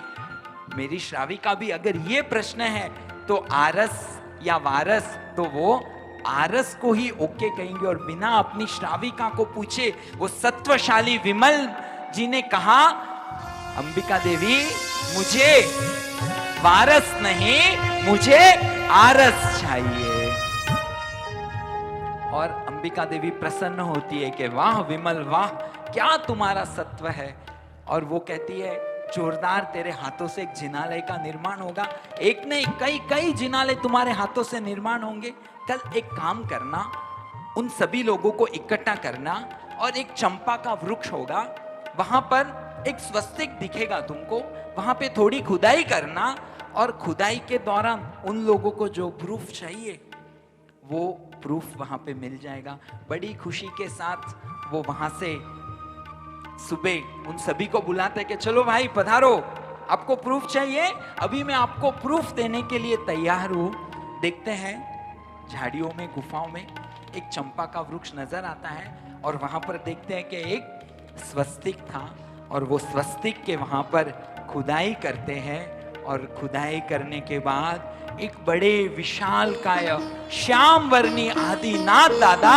मेरी श्राविका भी अगर ये प्रश्न है तो आरस या वारस, तो वो आरस को ही ओके कहेंगे। और बिना अपनी श्राविका को पूछे वो सत्वशाली विमल जी ने कहा, अंबिका देवी, मुझे वारस नहीं, मुझे आरस चाहिए। और अंबिका देवी प्रसन्न होती है कि वाह विमल वाह, क्या तुम्हारा सत्व है। और वो कहती है, जोरदार तेरे हाथों से एक जिनालय का निर्माण होगा, एक नहीं कई कई जिनालय तुम्हारे हाथों से निर्माण होंगे। कल एक काम करना, उन सभी लोगों को इकट्ठा करना, और एक चंपा का वृक्ष होगा, वहां पर एक स्वस्तिक दिखेगा तुमको, वहां पे थोड़ी खुदाई करना, और खुदाई के दौरान उन लोगों को जो प्रूफ चाहिए वो प्रूफ वहां पे मिल जाएगा। बड़ी खुशी के साथ वो वहां से सुबह उन सभी को बुलाते हैं कि चलो भाई पधारो, आपको प्रूफ चाहिए, अभी मैं आपको प्रूफ देने के लिए तैयार हूं। देखते हैं झाड़ियों में, गुफाओं में एक चंपा का वृक्ष नजर आता है, और वहां पर देखते हैं कि एक स्वस्तिक था, और वो स्वस्तिक के वहां पर खुदाई करते हैं, और खुदाई करने के बाद एक बड़े विशाल काय श्याम वर्णी आदिनाथ दादा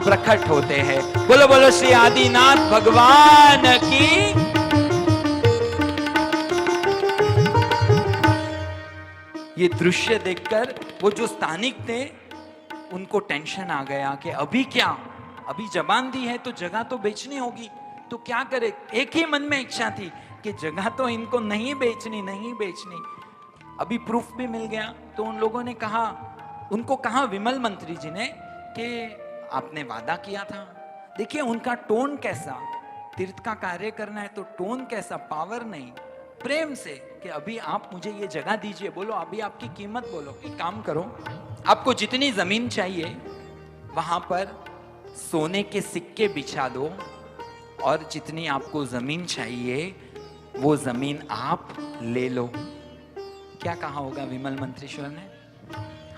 प्रकट होते हैं। बोलो बोलो श्री आदिनाथ भगवान की। ये दृश्य देखकर वो जो स्थानिक थे उनको टेंशन आ गया कि अभी क्या, अभी जबान दी है तो जगह तो बेचनी होगी, तो क्या करे। एक ही मन में इच्छा थी कि जगह तो इनको नहीं बेचनी, नहीं बेचनी। अभी प्रूफ भी मिल गया, तो उन लोगों ने कहा, उनको कहा विमल मंत्री जी ने कि आपने वादा किया था। देखिए उनका टोन कैसा, तीर्थ का कार्य करना है तो टोन कैसा, पावर नहीं। प्रेम से कि अभी आप मुझे ये जगह दीजिए, बोलो अभी आपकी कीमत बोलो। एक काम करो, आपको जितनी जमीन चाहिए वहां पर सोने के सिक्के बिछा दो, और जितनी आपको जमीन चाहिए वो जमीन आप ले लो। क्या कहा होगा विमल मंत्रीश्वर ने?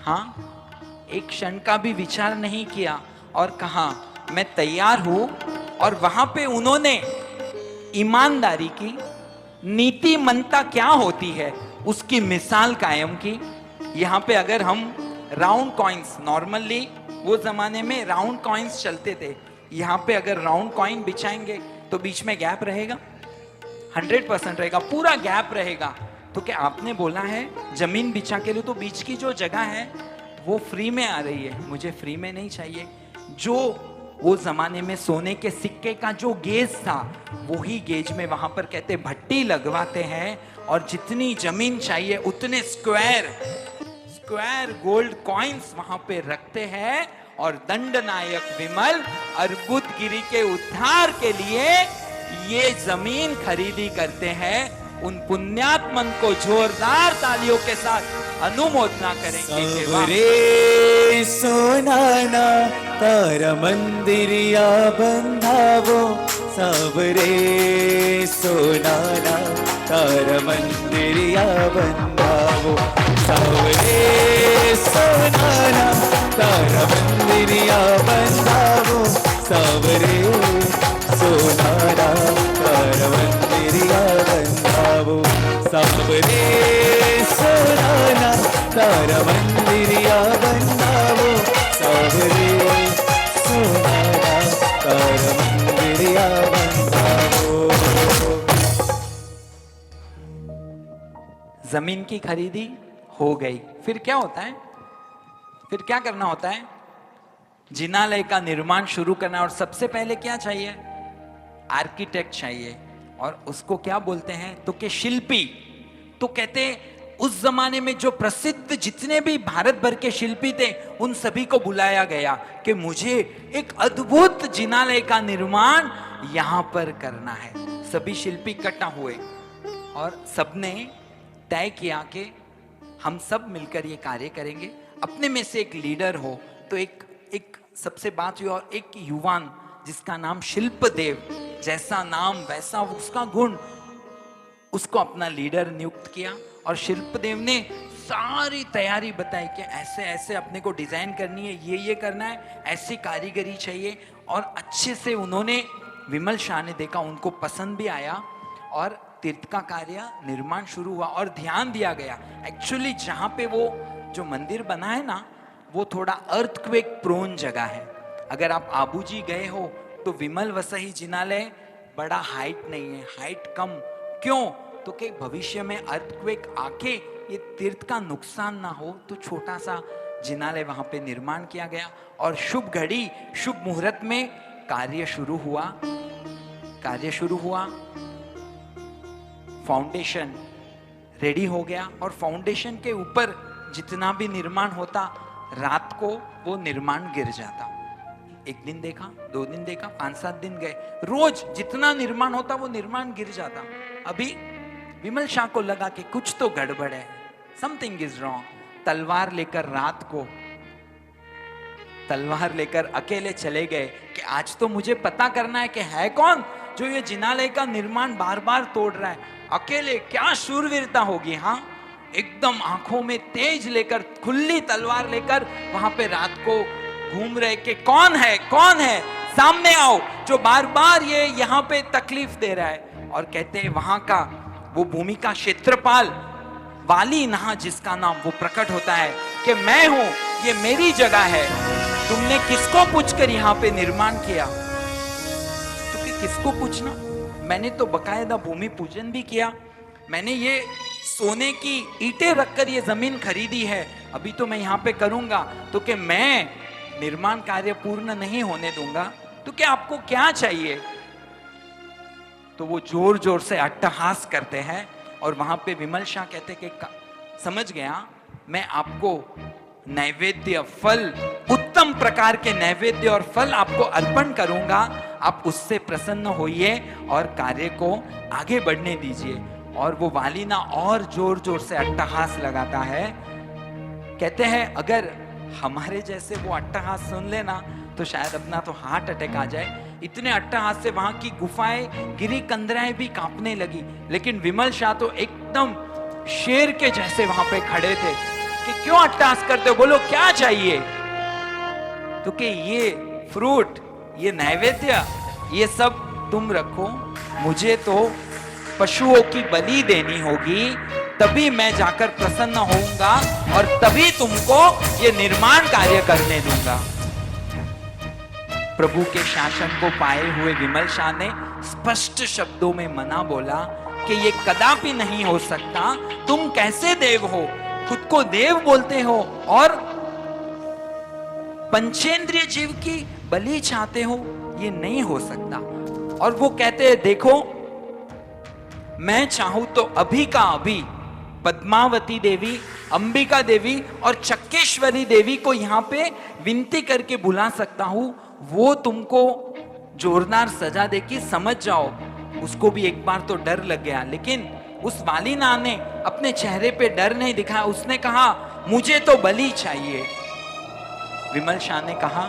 हाँ, एक क्षण का भी विचार नहीं किया और कहा मैं तैयार हूं। और वहां पे उन्होंने ईमानदारी की, नीतिमंता क्या होती है उसकी मिसाल कायम की। यहाँ पे अगर हम राउंड कॉइन्स, नॉर्मली वो जमाने में राउंड कॉइन्स चलते थे, यहाँ पे अगर राउंड कॉइन बिछाएंगे तो बीच में गैप रहेगा, 100% रहेगा, पूरा गैप रहेगा। तो क्या आपने बोला है जमीन बिछा के लिए, तो बीच की जो जगह है वो फ्री में आ रही है, मुझे फ्री में नहीं चाहिए। जो वो जमाने में सोने के सिक्के का जो गेज था, वही गेज में वहां पर कहते भट्टी लगवाते हैं, और जितनी जमीन चाहिए उतने स्क्वायर गोल्ड कॉइन्स वहां पे रखते हैं। और दंडनायक विमल अर्बुदगिरी के उद्धार के लिए ये जमीन खरीदी करते हैं। उन पुण्यात्मन को जोरदार तालियों के साथ अनुमोदना करेंगे। सावरे सोनाना तारा मंदिरिया बंधावो, सावरे सोनाना तारा मंदिरिया बंधावो, सावरे सोनाना तारा मंदिरिया बंधावो, सावरे सोनाना तारा मंदिरिया बंधावो, सावरे सोनाना तारा मंदिरिया बंधावो, सावरे सोनाना तारा मंदिरिया बंधावो। जमीन की खरीदी हो गई, फिर क्या होता है? फिर क्या करना होता है? जिनालय का निर्माण शुरू करना। और सबसे पहले क्या चाहिए? आर्किटेक्ट चाहिए, और उसको क्या बोलते हैं? तो के शिल्पी। तो कहते उस जमाने में जो प्रसिद्ध जितने भी भारत भर के शिल्पी थे, उन सभी को बुलाया गया कि मुझे एक अद्भुत जिनालय का निर्माण यहां पर करना है। सभी शिल्पी इकट्ठा हुए और सबने तय किया कि हम सब मिलकर ये कार्य करेंगे। अपने में से एक लीडर हो, तो एक सबसे बात हुई, और एक युवान जिसका नाम शिल्पदेव, जैसा नाम वैसा उसका गुण, उसको अपना लीडर नियुक्त किया। और शिल्पदेव ने सारी तैयारी बताई कि ऐसे ऐसे अपने को डिजाइन करनी है, ये करना है, ऐसी कारीगरी चाहिए। और अच्छे से उन्होंने, विमल शाह ने देखा, उनको पसंद भी आया, और तीर्थ का कार्य निर्माण शुरू हुआ। और ध्यान दिया गया, एक्चुअली जहाँ पे वो जो मंदिर बना है ना, वो थोड़ा अर्थक्वेक प्रोन जगह है। अगर आप आबूजी गए हो तो विमल वसई जिनालय बड़ा हाइट नहीं है, हाइट कम। क्यों? तो कि भविष्य में अर्थक्वेक आके ये तीर्थ का नुकसान ना हो, तो छोटा सा जिनालय वहां पे निर्माण किया गया। और शुभ घड़ी, शुभ मुहूर्त में कार्य शुरू हुआ। फाउंडेशन रेडी हो गया, और फाउंडेशन के ऊपर जितना भी निर्माण होता, रात को वो निर्माण गिर जाता। एक दिन देखा, 2 दिन देखा, 5-7 दिन गए, रोज जितना निर्माण होता वो निर्माण गिर जाता। अभी विमल शाह को लगा कि कुछ तो गड़बड़ है, समथिंग इज रॉन्ग। तलवार लेकर अकेले चले गए कि आज तो मुझे पता करना है कि है कौन जो ये जिनालय का निर्माण बार बार तोड़ रहा है। अकेले क्या शूरवीरता होगी। हाँ, एकदम आंखों में तेज लेकर, खुली तलवार लेकर वहां पे रात को घूम रहे कि कौन है, सामने आओ, जो बार बार ये यहाँ पे तकलीफ दे रहा है। और कहते हैं वहां का वो भूमि का क्षेत्रपाल वाली नहा, जिसका नाम, वो प्रकट होता है कि मैं हूं, ये मेरी जगह है, तुमने किसको पूछकर यहाँ पे निर्माण किया? तो कि किसको पूछना, मैंने तो बकायदा भूमि पूजन भी किया, मैंने ये सोने की ईंटें रखकर ये जमीन खरीदी है, अभी तो मैं यहाँ पे करूंगा, तो कि मैं निर्माण कार्य पूर्ण नहीं होने दूंगा, तो क्या आपको क्या चाहिए? तो वो जोर जोर से अट्टहास करते हैं। और वहां पे विमल शाह कहते कि समझ गया, मैं आपको नैवेद्य, फल, उत्तम प्रकार के नैवेद्य और फल आपको अर्पण करूंगा, आप उससे प्रसन्न होइए और कार्य को आगे बढ़ने दीजिए। और वो वालिना और जोर जोर से अट्टहास लगाता है। कहते हैं अगर हमारे जैसे वो अट्टहास सुन लेना तो शायद अपना तो हार्ट अटैक आ जाए। इतने अट्टहास से वहां की गुफाएं गिरी कंदराएं भी कांपने लगी। लेकिन विमल शाह तो एकदम शेर के जैसे वहां पे खड़े थे कि क्यों अट्टहास करते हो, बोलो क्या चाहिए। तो कि ये फ्रूट, ये नैवेद्य, ये सब तुम रखो, मुझे तो पशुओं की बलि देनी होगी, तभी मैं जाकर प्रसन्न होऊंगा और तभी तुमको ये निर्माण कार्य करने दूंगा। प्रभु के शासन को पाए हुए विमल शाह ने स्पष्ट शब्दों में मना बोला कि ये कदापि नहीं हो सकता, तुम कैसे देव हो, खुद को देव बोलते हो और पंचेंद्रिय जीव की बलि चाहते हो, ये नहीं हो सकता। और वो कहते हैं देखो, मैं चाहूं तो अभी का अभी पद्मावती देवी, अंबिका देवी और चक्केश्वरी देवी को यहां पे विनती करके बुला सकता हूं, वो तुमको जोरदार सजा देगी, समझ जाओ। उसको भी एक बार तो डर लग गया, लेकिन उस वालिना ने अपने चेहरे पे डर नहीं दिखाया। उसने कहा मुझे तो बलि चाहिए। विमल शाह ने कहा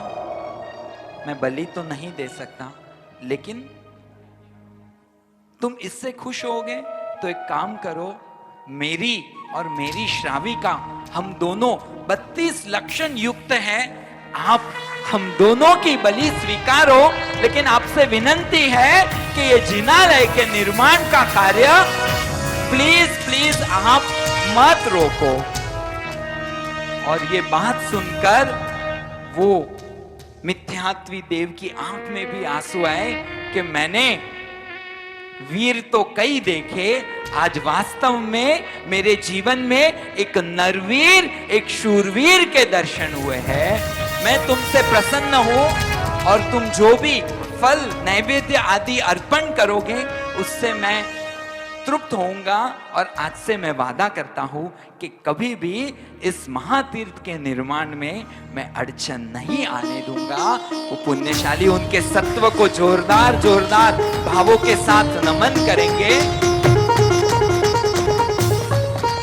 मैं बलि तो नहीं दे सकता, लेकिन तुम इससे खुश होगे तो एक काम करो, मेरी और मेरी श्राविका हम दोनों 32 लक्षण युक्त हैं, आप हम दोनों की बलि स्वीकारो, लेकिन आपसे विनंती है कि ये जिनालय के निर्माण का कार्य प्लीज प्लीज आप मत रोको। और ये बात सुनकर वो मिथ्यात्वी देव की आंख में भी आंसू आए कि मैंने वीर तो कई देखे, आज वास्तव में मेरे जीवन में एक नरवीर, एक शूरवीर के दर्शन हुए हैं। मैं तुमसे प्रसन्न हूं और तुम जो भी फल नैवेद्य आदि अर्पण करोगे उससे मैं तृप्त होऊंगा। और आज से मैं वादा करता हूं कि कभी भी इस महातीर्थ के निर्माण में मैं अड़चन नहीं आने दूंगा। वो पुण्यशाली उनके सत्व को जोरदार जोरदार भावों के साथ नमन करेंगे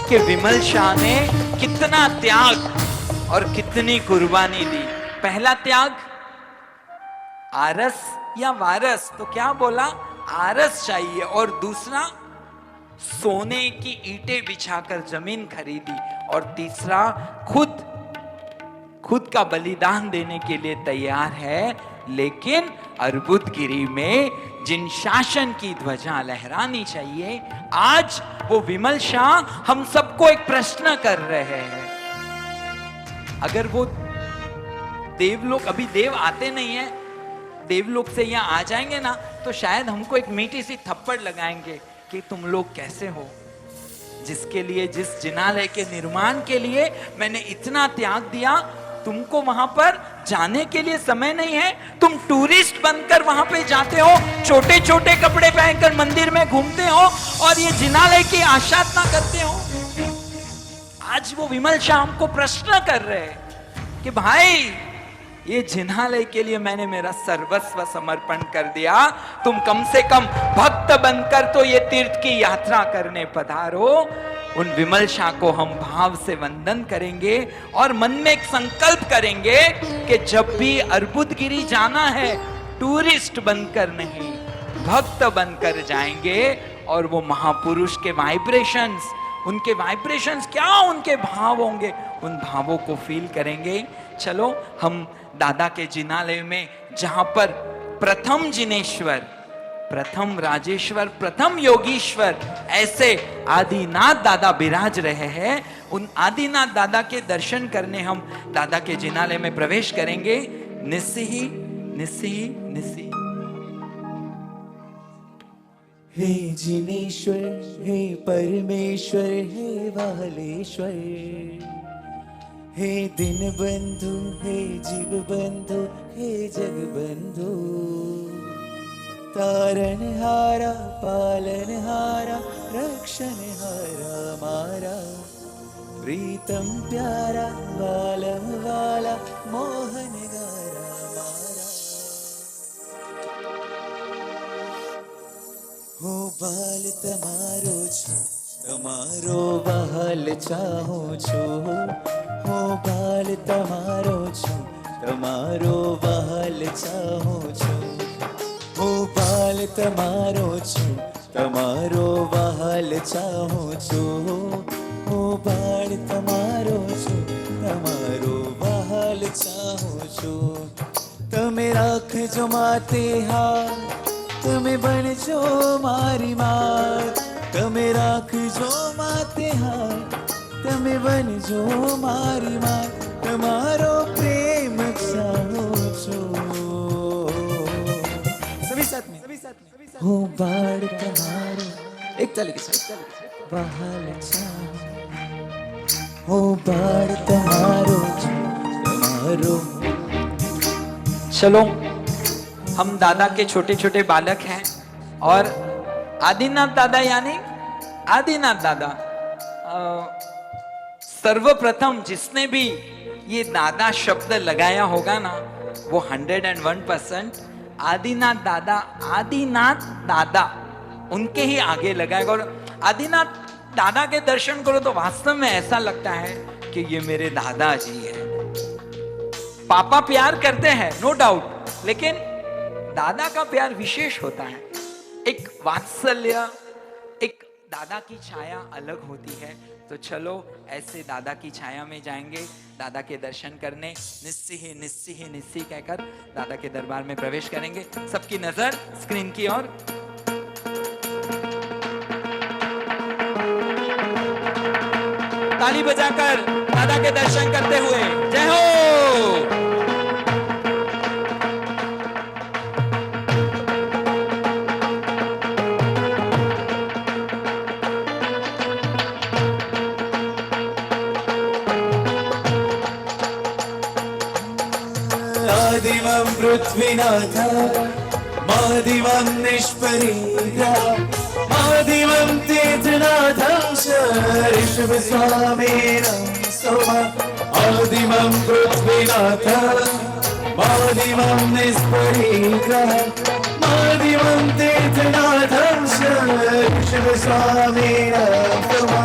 कि विमल शाह ने कितना त्याग और कितनी कुर्बानी दी। पहला त्याग आरस या वारस, तो क्या बोला, आरस चाहिए। और दूसरा सोने की ईंटें बिछाकर जमीन खरीदी। और तीसरा खुद का बलिदान देने के लिए तैयार है। लेकिन अर्बुदगिरी में जिन शासन की ध्वजा लहरानी चाहिए, आज वो विमल शाह हम सबको एक प्रश्न कर रहे हैं। अगर वो देवलोक, अभी देव आते नहीं है, देवलोक से यहाँ आ जाएंगे ना तो शायद हमको एक मीठी सी थप्पड़ लगाएंगे कि तुम लोग कैसे हो, जिसके लिए, जिस जिनालय के निर्माण के लिए मैंने इतना त्याग दिया, तुमको वहां पर जाने के लिए समय नहीं है। तुम टूरिस्ट बनकर वहां पे जाते हो, छोटे छोटे कपड़े पहनकर मंदिर में घूमते हो और ये जिनालय की आशाधना करते हो। आज वो विमल शाह हमको प्रश्न कर रहे हैं कि भाई ये जिनालय के लिए मैंने मेरा सर्वस्व समर्पण कर दिया, तुम कम से कम भक्त बनकर तो ये तीर्थ की यात्रा करने पधारो। उन विमल शाह को हम भाव से वंदन करेंगे और मन में एक संकल्प करेंगे कि जब भी अर्बुदगिरी जाना है, टूरिस्ट बनकर नहीं, भक्त बनकर जाएंगे। और वो महापुरुष के वाइब्रेशंस, उनके वाइब्रेशंस क्या, उनके भाव होंगे, उन भावों को फील करेंगे। चलो हम दादा के जिनालय में, जहां पर प्रथम जिनेश्वर, प्रथम राजेश्वर, प्रथम योगीश्वर ऐसे आदिनाथ दादा विराज रहे हैं, उन आदिनाथ दादा के दर्शन करने हम दादा के जिनालय में प्रवेश करेंगे। निस्सी निस्सी निस्सी। हे जिनेश्वर, हे परमेश्वर, हे वालेश्वर, हे दिन बंधु, हे जीव बंधु, हे जग बंधु, तारण हारा, पालन हारा, रक्षण हारा मारा, प्रीतम प्यारा, वालम वाला, मोहन गारा मारा। हो બાલ તમારો છું, તમારો બહાલ ચાહું છું. હું બાલ તમારો છું, તમારો બહાલ ચાહું છું. હું બાલ તમારો છું, તમારો બહાલ ચાહું છું. હું બાળ તમારો છું, તમારો બહાલ ચાહું છું. તમે રાખજો માતે હાથ, તમે બનજો મારી માં. તમે રાખજો માતે હાથ, તમે બનજો મારી માં. તમારો પ્રેમ ચાહું છું. સભી સાથ में હું બાળ તમારો, એક તાલી કે સાથ બહાલ ચાહું. હું બાળ તમારો છું, તમારો. चलो, हम दादा के छोटे छोटे बालक हैं और आदिनाथ दादा यानी आदिनाथ दादा सर्वप्रथम जिसने भी ये दादा शब्द लगाया होगा ना, वो 101% आदिनाथ दादा उनके ही आगे लगाएगा. और आदिनाथ दादा के दर्शन करो तो वास्तव में ऐसा लगता है कि ये मेरे दादाजी है. पापा प्यार करते हैं नो डाउट, लेकिन दादा का प्यार विशेष होता है. एक वात्सल्य, एक दादा की छाया अलग होती है. तो चलो ऐसे दादा की छाया में जाएंगे दादा के दर्शन करने. निस्सी निस्सी निस्सी कहकर दादा के दरबार में प्रवेश करेंगे. सबकी नजर स्क्रीन की ओर. ताली बजाकर दादा के दर्शन करते हुए जय हो. आदिवं पृथ्वीनाथ मादिवं निष्परीया मादिवं तीर्थनाथं च ऋषभस्वामिनं सोमा. आदिवं पृथ्वीनाथ मादिवं निष्परीया मादिवं तीर्थनाथं च ऋषभस्वामिनं सोमा.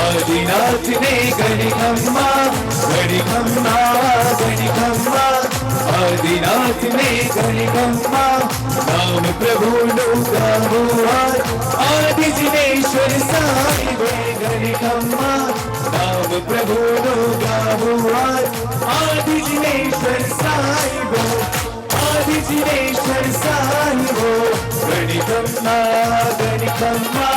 आदिनाथ ने गणिकम्मा गणिकम्मा गणिकम्मा. आदिनाथ ने गणिकम्मा नाम प्रभु गावुआर. आदि जिनेश्वर साई गणिकम्मा नाम प्रभु गावुआर. आदि जिनेश्वर साई आदि जिनेश्वर साई गणिकम्मा गणिकम्मा.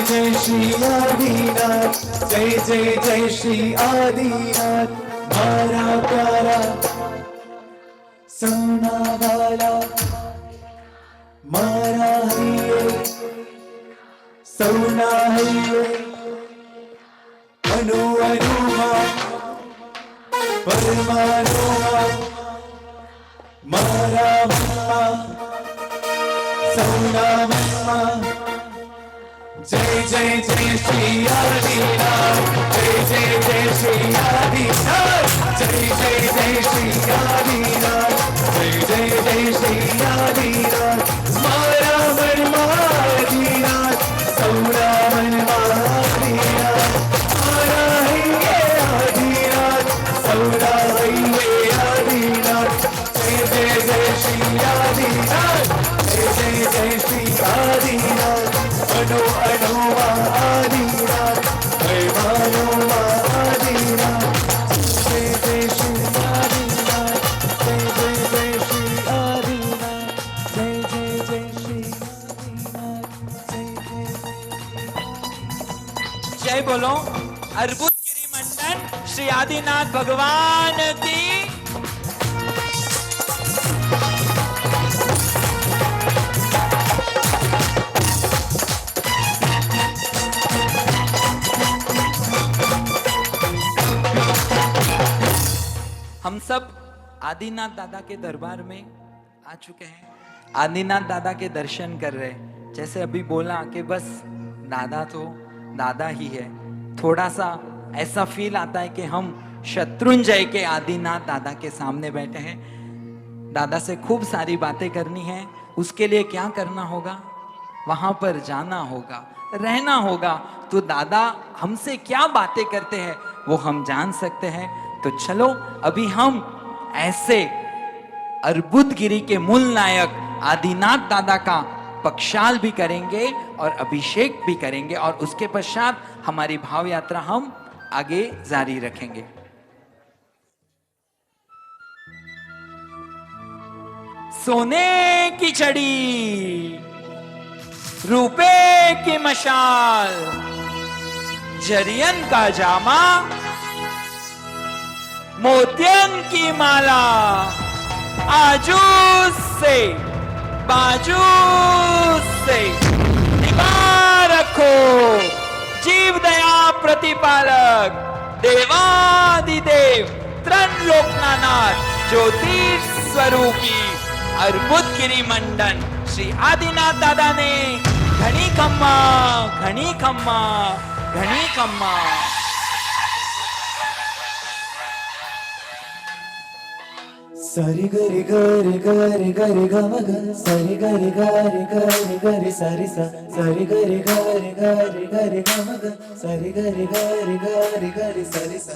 जय श्री आदिनाथ, जय जय जय श्री आदिनाथ. मारा प्यारा सोना वाला मारा है सोना है. अनु अनुमा परमानुमा मारा मम्मा सोना मम्मा. जय जय जय श्री आदिनाथ, जय जय जय श्री आदिनाथ. जय जय जय श्री आदिनाथ, जय जय जय श्री आदिनाथ. मारा मन आदिनाथ सौरा मन आदिनाथ. मारा है ये आदिनाथ सौरा है ये आदिनाथ. जय जय जय श्री आदिनाथ, जय जय जय श्री आदिनाथ. अनु अनुमा आदिनाथ परमानुमा आदिनाथ. जय जय श्री आदिनाथ. अर्बुदगिरी मंडन श्री आदिनाथ भगवान की। हम सब आदिनाथ दादा के दरबार में आ चुके हैं, आदिनाथ दादा के दर्शन कर रहे हैं। जैसे अभी बोला कि बस दादा तो दादा ही है, थोड़ा सा ऐसा फील आता है कि हम शत्रुंजय के आदिनाथ दादा के सामने बैठे हैं। दादा से खूब सारी बातें करनी है, उसके लिए क्या करना होगा? वहां पर जाना होगा, रहना होगा। तो दादा हमसे क्या बातें करते हैं वो हम जान सकते हैं। तो चलो अभी हम ऐसे अर्बुदगिरी के मूल नायक आदिनाथ दादा का पक्षाल भी करेंगे और अभिषेक भी करेंगे, और उसके पश्चात हमारी भाव यात्रा हम आगे जारी रखेंगे। सोने की छड़ी, रुपए की मशाल, जरियन का जामा, मोतियन की माला, आजूस से बाजूस से निभा रखो जीव दया प्रतिपालक देवादिदेव त्रिलोकनाथ ज्योतिष स्वरूपी अर्बुदगिरी मंडन श्री आदिनाथ दादा ने घनी खम्मा घनी खम्मा घनी खम्मा। सरी गरी गरी गरी गरी ग म ग, सरी गरी गरी गरी गरी सरी सा, सरी गरी गरी गरी गरी ग म ग, सरी गरी गरी गरी गरी सरी सा।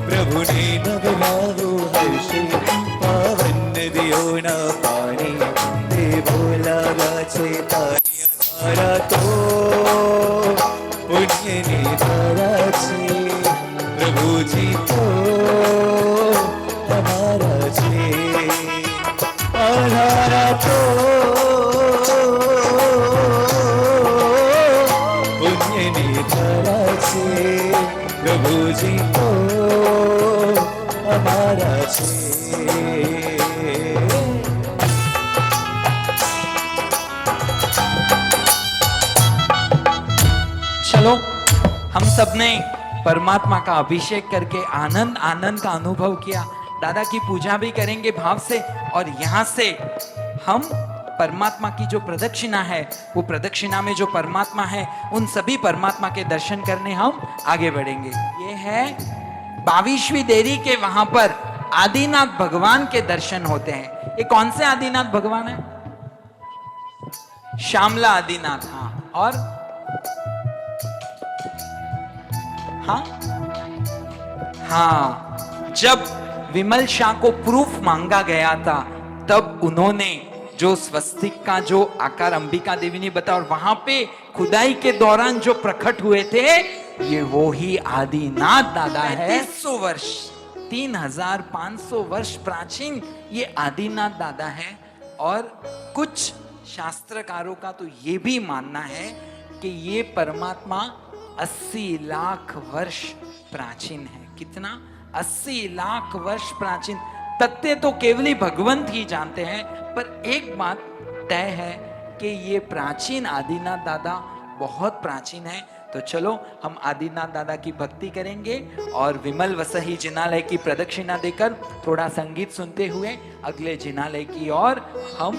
प्रभु ने नवलाओ हर्षे, पावन नदियों ना पानी दे बोला गाछे तारिया धारा तो पुण्य ने धारा छे। प्रभु जी तो हमारा छे, आधारा तो पुण्य ने धारा छे। प्रभु जी तो हमारा छे। चलो हम सब ने परमात्मा का अभिषेक करके आनंद आनंद का अनुभव किया। दादा की पूजा भी करेंगे भाव से, और यहाँ से हम परमात्मा की जो प्रदक्षिणा है, वो प्रदक्षिणा में जो परमात्मा है, उन सभी परमात्मा के दर्शन करने हम आगे बढ़ेंगे। ये है 22वीं देरी के वहां पर आदिनाथ भगवान के दर्शन होते हैं। ये कौन से आदिनाथ भगवान है? श्यामला आदिनाथ। हाँ, और हाँ हाँ, जब विमल शाह को प्रूफ मांगा गया था, तब उन्होंने जो स्वस्तिक का जो आकार अंबिका देवी ने बताया, और वहां पे खुदाई के दौरान जो प्रकट हुए थे, ये वो ही आदिनाथ दादा है। 3300 वर्ष, 3500 वर्ष प्राचीन ये आदिनाथ दादा है। और कुछ शास्त्रकारों का तो ये भी मानना है कि ये परमात्मा 80 लाख वर्ष प्राचीन है। कितना? 80 लाख वर्ष प्राचीन। तथ्य तो केवल ही भगवंत ही जानते हैं, पर एक बात तय है कि ये प्राचीन आदिनाथ दादा बहुत प्राचीन है। तो चलो हम आदिनाथ दादा की भक्ति करेंगे और विमल वसही जिनालय की प्रदक्षिणा देकर थोड़ा संगीत सुनते हुए अगले जिनालय की ओर हम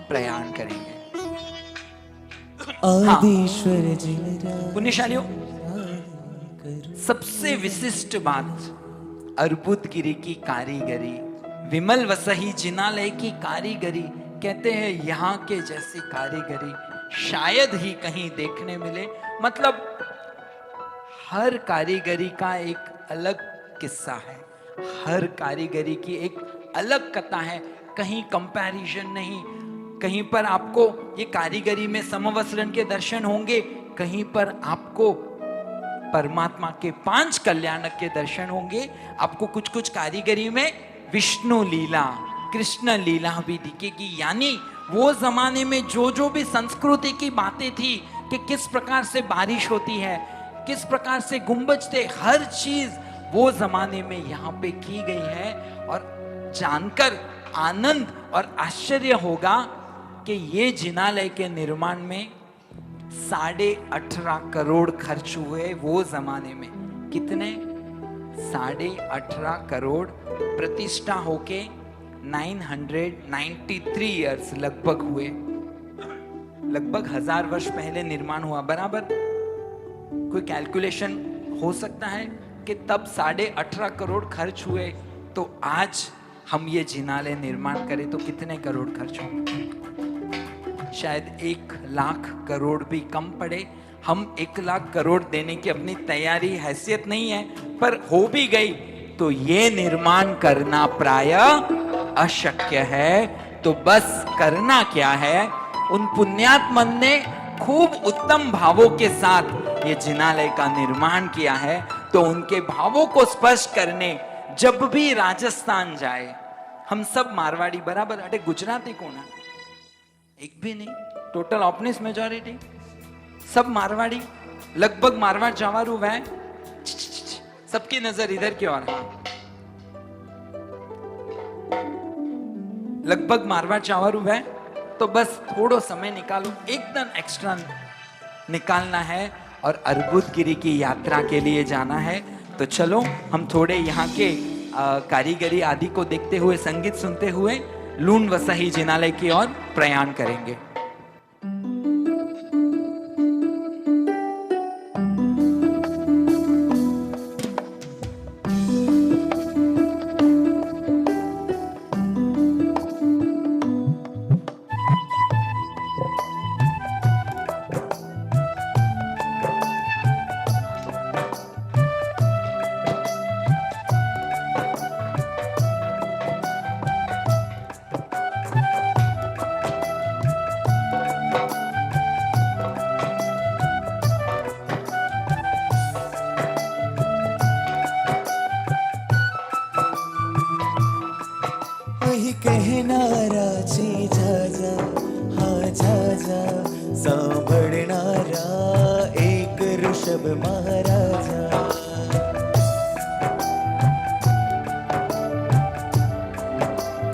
प्रयाण करेंगे। आदिश्वर जी पुण्यशालियों, सबसे विशिष्ट बात अर्बुदगिरी की कारीगरी, विमल वसही जिनालय की कारीगरी। कहते हैं यहाँ के जैसी कारीगरी शायद ही कहीं देखने मिले। मतलब हर कारीगरी का एक अलग किस्सा है, हर कारीगरी की एक अलग कथा है, कहीं कंपैरिजन नहीं। कहीं पर आपको ये कारीगरी में समवस्त्रन के दर्शन होंगे, कहीं पर आपको परमात्मा के 5 कल्याणक के दर्शन होंगे, आपको कुछ कुछ कारीगरी में विष्णु लीला, कृष्ण लीला भी दिखेगी। यानी वो जमाने में जो जो भी संस्कृति की बातें थी कि किस प्रकार से बारिश होती है, किस प्रकार से गुंबज थे, हर चीज वो जमाने में यहाँ पे की गई है। और जानकर आनंद और आश्चर्य होगा कि ये जिनालय के निर्माण में 18.5 करोड़ खर्च हुए वो जमाने में। कितने? 18.5 करोड़। प्रतिष्ठा होके 993 इयर्स लगभग हुए, लगभग 1000 वर्ष पहले निर्माण हुआ। बराबर कोई कैलकुलेशन हो सकता है कि तब 18.5 करोड़ खर्च हुए, तो आज हम ये जिनालय निर्माण करें तो कितने करोड़ खर्च होंगे? शायद 1 लाख करोड़ भी कम पड़े। हम 1 लाख करोड़ देने की अपनी तैयारी हैसियत नहीं है, पर हो भी गई तो ये निर्माण करना प्राय अशक्य है। तो बस करना क्या है, उन पुण्यात्मन ने खूब उत्तम भावों के साथ ये जिनालय का निर्माण किया है। तो उनके भावों को स्पर्श करने जब भी राजस्थान जाए, हम सब मारवाड़ी बराबर, अरे गुजराती कौन है? एक भी नहीं, टोटल ऑपनिस मेजॉरिटी सब मारवाड़ी, लगभग मारवाड़ जवारू है। सबकी नजर इधर की ओर, लगभग मारवाड़ चावरू है। तो बस थोड़ा समय निकालो, एकदम एक्स्ट्रा निकालना है और अर्बुदगिरी की यात्रा के लिए जाना है। तो चलो हम थोड़े यहाँ के कारीगरी आदि को देखते हुए, संगीत सुनते हुए लूण वसही जिनालय की ओर प्रयाण करेंगे। वही कहना राजी जाजा, हाँ जाजा सांभळणारा एक ऋषभ महाराजा।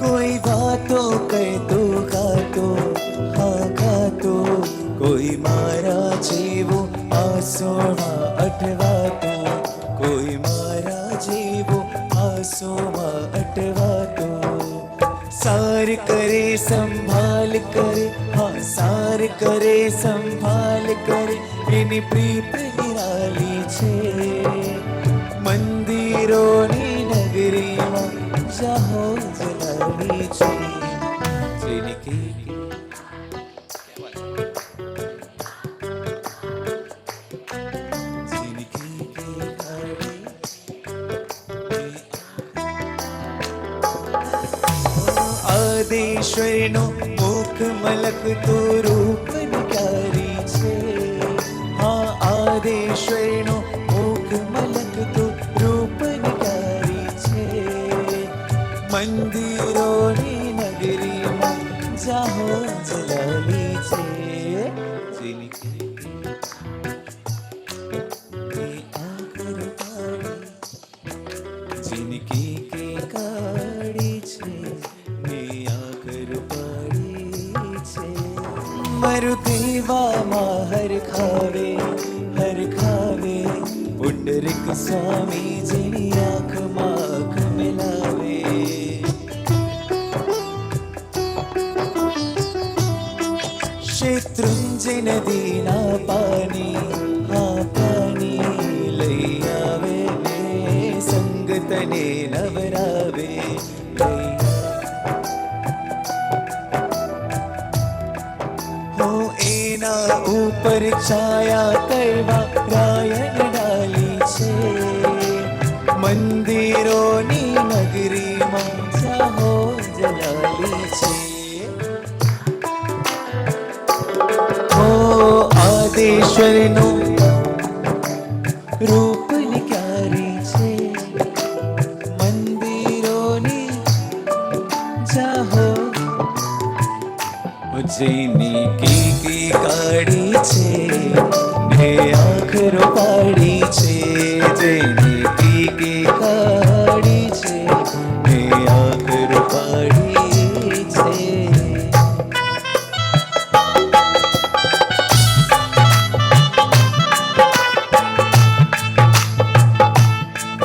कोई बातों कहतो गातो, हाँ गातो, कोई मारा जेवो आसोमा अटवातो, कोई मारा जेवो आसोमा अटवातो। सार करे संभाल करे, हाँ सार करे संभाल करे, एनी प्रीत निराली छे। मंदिरोनी नगरीमां जाहो जलाली छे। जिनकी आदेश्वरनो मुख मलक तो रूप निकारी छे। हाँ आदेश्वरनो मुख मलक तो रूप निकारी छे। मंदिरोनी नगरीमां जाहो जलाली छे। जिनकी आकर पाड़ी, जिनकी के काड़ी छे, मरुदेवा माँ हर खावे पुंडरिक स्वामी जी आँख माख मिलावे। शत्रुंजय नदी ना पानी, हाँ पानी लई आवे ने संग तने नवरावे। ऊपर छाया करवा रायन डाली छे। मंदिरोनी नगरी मां जाहो जलाली छे। જગદેશ્વરનું રૂપ નિકારી છે મંદિરોની ચાહો જેની કી કાઢી છે ને આખરો પાડી છે જેની કી કાઢી છે ને આખરો પાડી છે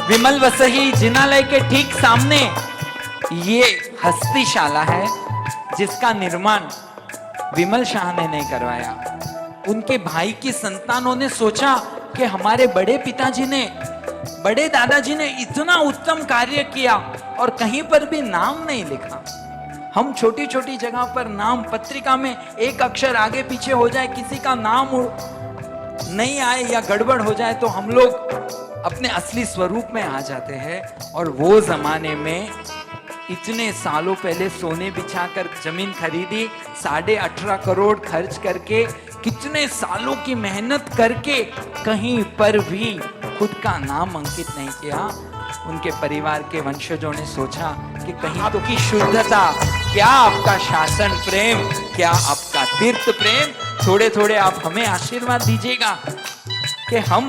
विमल वसही जिनालय के ठीक सामने ये हस्तीशाला है जिसका निर्माण विमल शाह ने नहीं करवाया। उनके भाई की संतानों ने सोचा कि हमारे बड़े पिताजी ने, बड़े दादाजी ने इतना उत्तम कार्य किया और कहीं पर भी नाम नहीं लिखा। हम छोटी छोटी जगह पर नाम, पत्रिका में एक अक्षर आगे पीछे हो जाए, किसी का नाम नहीं आए या गड़बड़ हो जाए तो हम लोग अपने असली स्वरूप में आ जाते हैं। और वो जमाने में इतने सालों पहले सोने बिछाकर जमीन खरीदी, 18.5 करोड़ खर्च करके, कितने सालों की मेहनत करके कहीं पर भी खुद का नाम अंकित नहीं किया। उनके परिवार के वंशजों ने सोचा कि कहीं आपकी शुद्धता, क्या आपका शासन प्रेम, क्या आपका तीर्थ प्रेम, थोड़े थोड़े आप हमें आशीर्वाद दीजिएगा कि हम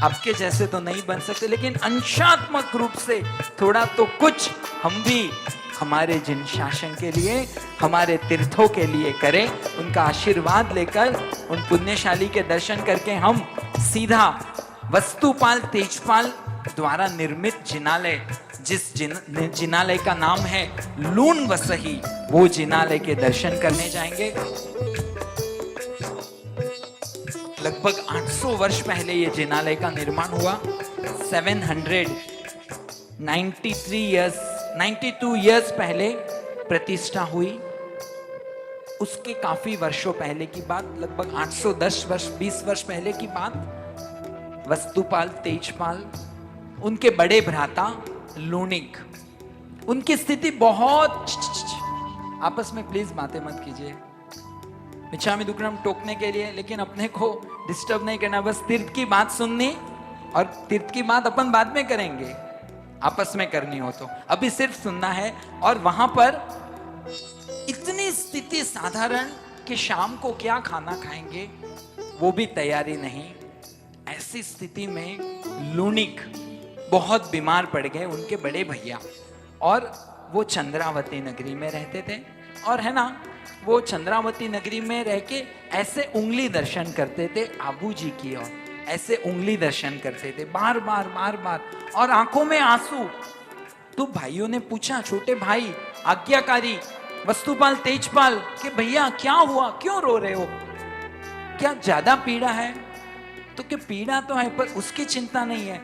आपके जैसे तो नहीं बन सकते, लेकिन अंशात्मक रूप से थोड़ा तो कुछ हम भी हमारे जिन शासन के लिए, हमारे तीर्थों के लिए करें। उनका आशीर्वाद लेकर, उन पुण्यशाली के दर्शन करके हम सीधा वस्तुपाल तेजपाल द्वारा निर्मित जिनालय, जिस जिनालय का नाम है लूण वसही, वो जिनालय के दर्शन करने जाएंगे। लगभग 800 वर्ष पहले ये जिनालय का निर्माण हुआ। 92 इयर्स पहले प्रतिष्ठा हुई। उसके काफी वर्षों पहले की बात, लगभग 810 वर्ष, 20 वर्ष पहले की बात, वस्तुपाल तेजपाल, उनके बड़े भ्राता लूणिक, उनकी स्थिति बहुत, आपस में प्लीज बातें मत कीजिए, मिच्छामि दुक्कडम टोकने के लिए, लेकिन अपने को डिस्टर्ब नहीं करना, बस तीर्थ की बात सुननी, और तीर्थ की बात अपन बाद में करेंगे, आपस में करनी हो तो, अभी सिर्फ सुनना है। और वहां पर इतनी स्थिति साधारण कि शाम को क्या खाना खाएंगे वो भी तैयारी नहीं। ऐसी स्थिति में लूणिक बहुत बीमार पड़ गए, उनके बड़े भैया, और वो चंद्रावती नगरी में रहते थे। और है ना, वो चंद्रावती नगरी में रह के ऐसे उंगली दर्शन करते थे आबू जी की ओर, ऐसे उंगली दर्शन करते थे बार बार बार बार, और आंखों में आंसू। तो भाइयों ने पूछा, छोटे भाई आज्ञाकारी वस्तुपाल तेजपाल, कि भैया क्या हुआ, क्यों रो रहे हो, क्या ज्यादा पीड़ा है? तो कि पीड़ा तो है पर उसकी चिंता नहीं है।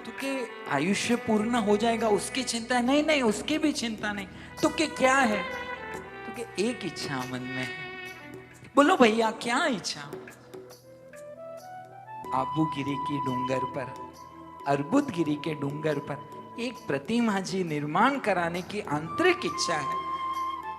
तो कि आयुष्य पूर्ण हो जाएगा उसकी चिंता है? नहीं नहीं, उसकी भी चिंता नहीं। तो कि क्या है? तो कि एक इच्छा मन में है। बोलो भैया क्या इच्छा? आबू गिरी की डूंगर पर, अर्बुद गिरी के डूंगर पर एक प्रतिमा जी निर्माण कराने की आंतरिक इच्छा है।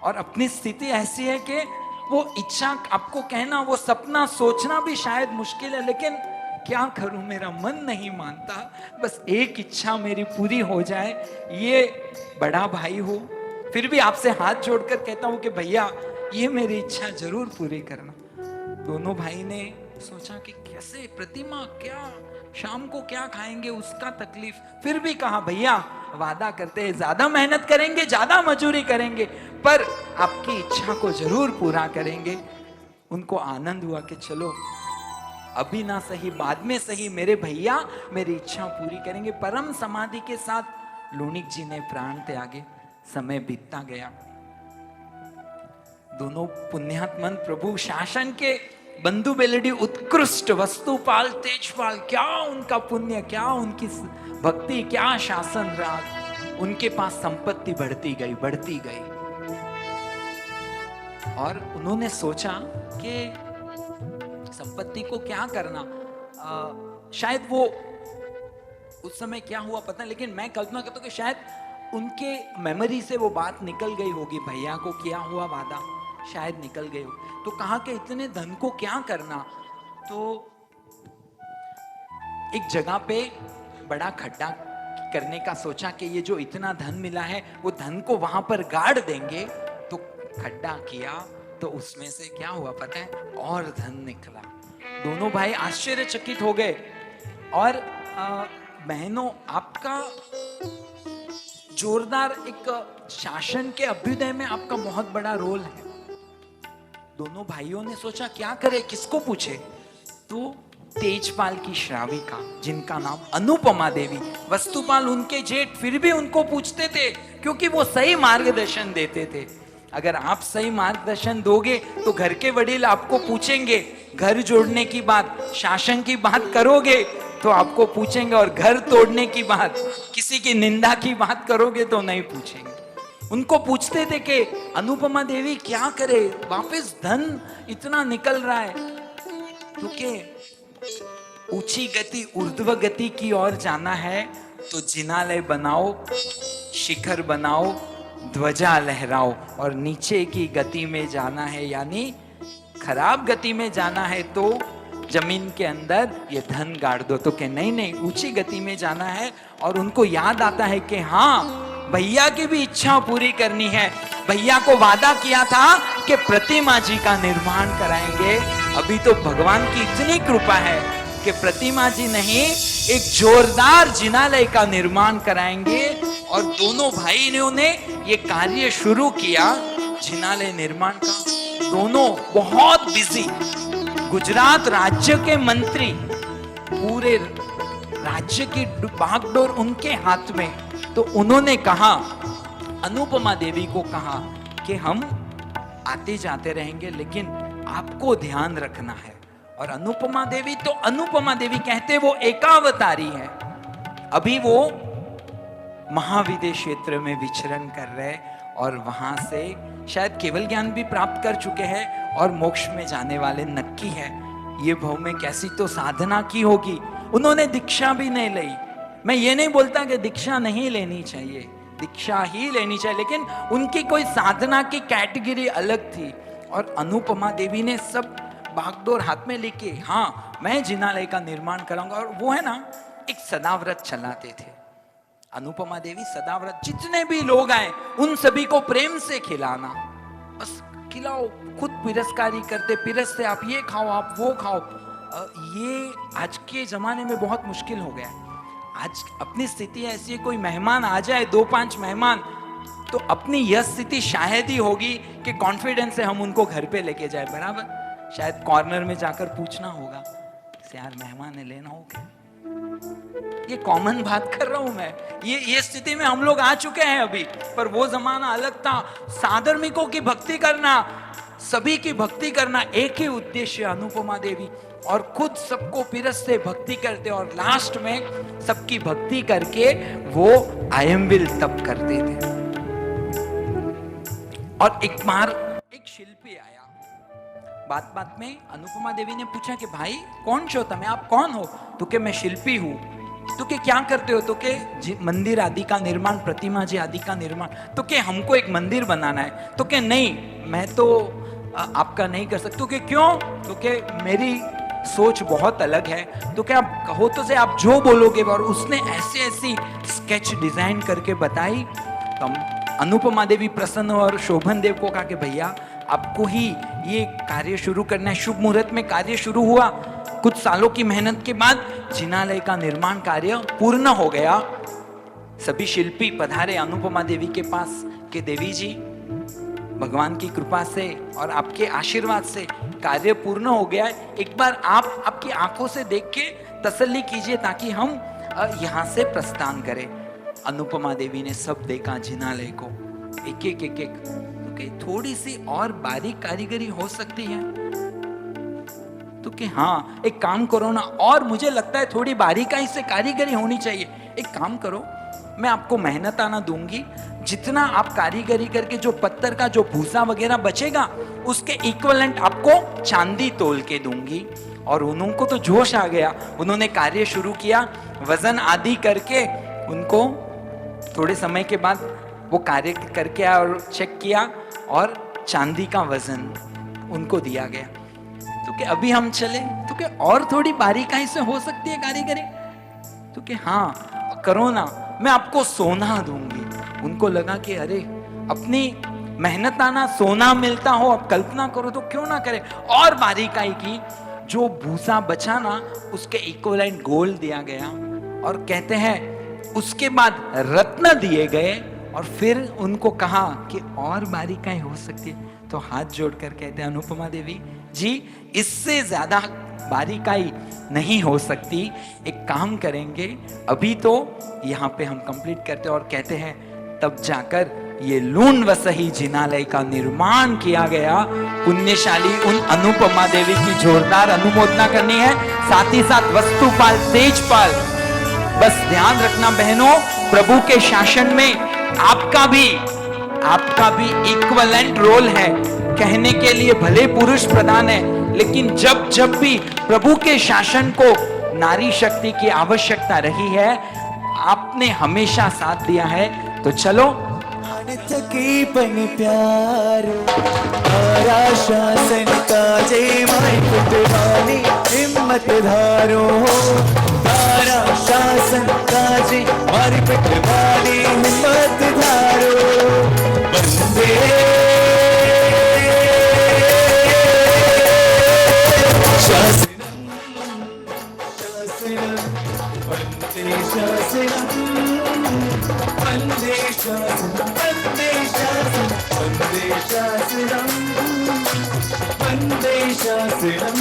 और अपनी स्थिति ऐसी है कि वो इच्छा आपको कहना, वो सपना सोचना भी शायद मुश्किल है, लेकिन क्या करूं, मेरा मन नहीं मानता, बस एक इच्छा मेरी पूरी हो जाए। ये बड़ा भाई हो, फिर भी आपसे हाथ जोड़कर कहता हूं कि भैया ये मेरी इच्छा जरूर पूरी करना। दोनों भाई ने सोचा कि कैसे प्रतिमा, क्या शाम को क्या खाएंगे, उसका तकलीफ, फिर भी कहा भैया वादा करते हैं, ज्यादा मेहनत करेंगे, ज्यादा मजूरी करेंगे, पर आपकी इच्छा को जरूर पूरा करेंगे। उनको आनंद हुआ कि चलो अभी ना सही, बाद में सही, मेरे भैया मेरी इच्छा पूरी करेंगे। परम समाधि के साथ लूणिक जी ने प्राण त्यागे। समय बीतता गया। दोनों पुण्यात्मन प्रभु शासन के बंधु बेलडी उत्कृष्ट वस्तुपाल तेजपाल, क्या उनका पुण्य, क्या उनकी भक्ति, क्या शासन राग, उनके पास संपत्ति बढ़ती गई बढ़ती गई। और उन्होंने सोचा कि संपत्ति को क्या करना, शायद वो उस समय क्या हुआ पता नहीं, लेकिन मैं कल्पना करता हूं कि शायद उनके मेमोरी से वो बात निकल गई होगी, भैया को किया हुआ वादा शायद निकल गई हो। तो कहा कि इतने धन को क्या करना, तो एक जगह पे बड़ा खड्डा करने का सोचा कि ये जो इतना धन मिला है वो धन को वहां पर गाड़ देंगे। तो खड्डा किया तो उसमें से क्या हुआ पता है, और धन निकला। दोनों भाई आश्चर्यचकित हो गए। और बहनों, आपका जोरदार एक शासन के अभ्युदय में आपका बहुत बड़ा रोल है। दोनों भाइयों ने सोचा क्या करे, किसको पूछे। तो तेजपाल की श्राविका, जिनका नाम अनुपमा देवी, वस्तुपाल उनके जेठ, फिर भी उनको पूछते थे क्योंकि वो सही मार्गदर्शन देते थे। अगर आप सही मार्गदर्शन दोगे तो घर के वडील आपको पूछेंगे, घर जोड़ने की बात, शासन की बात करोगे तो आपको पूछेंगे, और घर तोड़ने की बात, किसी की निंदा की बात करोगे तो नहीं पूछेंगे। उनको पूछते थे कि अनुपमा देवी क्या करे, वापस धन इतना निकल रहा है, तो के ऊंची गति, ऊर्ध्व गति की ओर जाना है तो जिनालय बनाओ, शिखर बनाओ, ध्वजा लहराओ। और नीचे की गति में जाना है, यानी खराब गति में जाना है तो जमीन के अंदर ये धन गाड़ दो। तो के नहीं नहीं, ऊंची गति में जाना है। और उनको याद आता है कि हाँ, भैया की भी इच्छा पूरी करनी है। भैया को वादा किया था कि प्रतिमा जी का निर्माण कराएंगे। अभी तो भगवान की इतनी कृपा है कि प्रतिमा जी नहीं, एक जोरदार जिनालय का निर्माण कराएंगे। और दोनों भाइयों ने ये कार्य शुरू किया जिनालय निर्माण का। दोनों बहुत बिजी, गुजरात राज्य के मंत्री, पूरे राज्य की बागडोर उनके हाथ में। तो उन्होंने कहा, अनुपमा देवी को कहा कि हम आते जाते रहेंगे लेकिन आपको ध्यान रखना है। और अनुपमा देवी तो अनुपमा देवी कहते वो एकावतारी है। अभी वो महाविदेश क्षेत्र में विचरण कर रहे और वहां से शायद केवल ज्ञान भी प्राप्त कर चुके हैं और मोक्ष में जाने वाले नक्की है। ये भव में कैसी तो साधना की होगी। उन्होंने दीक्षा भी नहीं ली। मैं ये नहीं बोलता कि दीक्षा नहीं लेनी चाहिए, दीक्षा ही लेनी चाहिए, लेकिन उनकी कोई साधना की कैटेगरी अलग थी। और अनुपमा देवी ने सब बागडोर हाथ में लेके, हाँ मैं जिनालय का निर्माण कराऊंगा। और वो है ना, एक सदाव्रत चलाते थे अनुपमा देवी। सदाव्रत, जितने भी लोग आए उन सभी को प्रेम से खिलाना, बस खिलाओ, खुद पिरस्कारी करते, पिरसते, आप ये खाओ, आप वो खाओ। ये आज के जमाने में बहुत मुश्किल हो गया है। आज अपनी स्थिति ऐसी है, कोई मेहमान आ जाए, 2-5 मेहमान, तो अपनी यह स्थिति शायद ही होगी कि कॉन्फिडेंस से हम उनको घर पे लेके जाए। बराबर, शायद कॉर्नर में जाकर पूछना होगा, यार मेहमान है, लेना हो क्या? ये कॉमन बात कर रहा हूं मैं। ये स्थिति में हम लोग आ चुके हैं अभी, पर वो जमाना अलग था। साधर्मिकों की भक्ति करना, सभी की भक्ति करना, एक ही उद्देश्य अनुपमा देवी। और खुद सबको पिरसते, भक्ति करते, और लास्ट में सबकी भक्ति करके वो आयम्बिल तप करते थे। और एक बार एक शिल्पी आया, बात बात में अनुपमा देवी ने पूछा कि भाई कौन छो तमे, आप कौन हो? तो के मैं शिल्पी हूँ। तो के क्या करते हो? तो के मंदिर आदि का निर्माण, प्रतिमा जी आदि का निर्माण। तो के हमको एक मंदिर बनाना है। तो के नहीं, मैं तो आपका नहीं कर सकता। तो के क्यों? तो के मेरी सोच बहुत अलग है। तो क्या आप कहो तो से आप जो बोलोगे। और उसने ऐसी स्केच डिजाइन करके बताई। तो अनुपमा देवी प्रसन्न और शोभन देव को कहा कि भैया आपको ही ये कार्य शुरू करना है। शुभ मुहूर्त में कार्य शुरू हुआ। कुछ सालों की मेहनत के बाद जिनालय का निर्माण कार्य पूर्ण हो गया। सभी शिल्पी पधारे अनुपमा देवी के पास कि देवी जी, भगवान की कृपा से और आपके आशीर्वाद से कार्य पूर्ण हो गया है। एक बार आप आपकी आंखों से देख के तसल्ली कीजिए ताकि हम यहाँ से प्रस्थान करें। अनुपमा देवी ने सब देखा जिनालय को, एक एक कि थोड़ी सी और बारीक कारीगरी हो सकती है। तो कि हाँ, एक काम करो ना, और मुझे लगता है थोड़ी बारीकाई से कारीगरी होनी चाहिए। एक काम करो, मैं आपको मेहनत आना दूंगी, जितना आप कारीगरी करके जो पत्थर का जो भूसा वगैरह बचेगा उसके इक्विवेलेंट आपको चांदी तोल के दूंगी। और उनको तो जोश आ गया, उन्होंने कार्य शुरू किया, वजन आदि करके उनको थोड़े समय के बाद वो कार्य करके और चेक किया और चांदी का वजन उनको दिया गया। तो तो कि अभी हम चले, तो कि और थोड़ी बारीकाई से हो सकती है कारीगरी, तो कि हाँ करो ना, मैं आपको सोना दूंगी। उनको लगा कि अरे अपनी मेहनताना सोना मिलता हो, अब कल्पना करो तो क्यों ना करें। और बारीकाई की, जो भूसा बचा ना उसके इक्विवेलेंट गोल्ड दिया गया, और कहते हैं उसके बाद रत्न दिए गए, और फिर उनको कहा कि और बारीकाई हो सकती है। तो हाथ जोड़कर कहते हैं अनुपमा देवी जी, इससे ज्यादा बारीकाई नहीं हो सकती, एक काम करेंगे, अभी तो यहाँ पे हम कंप्लीट करते हैं। और कहते हैं तब जाकर ये लूण वसही जिनालय का निर्माण किया गया। पुण्यशाली उन अनुपमा देवी की जोरदार अनुमोदना करनी है, साथ ही साथ वस्तुपाल तेजपाल। बस ध्यान रखना बहनों, प्रभु के शासन में आपका भी इक्विवेलेंट रोल है। कहने के लिए भले पुरुष प्रधान है, लेकिन जब भी प्रभु के शासन को नारी शक्ति की आवश्यकता रही है, आपने हमेशा साथ दिया है। तो चलो थकी पन प्यार तारा शासन का जय माई पुटवानी हिम्मत धारो, तारा शासन का जय मारी पुटवानी हिम्मत धारो। वंदे शासनम शासनम वंदे शासनम वंदे शासनम वंदे शासनम वंदे शासनम वंदे शासनम।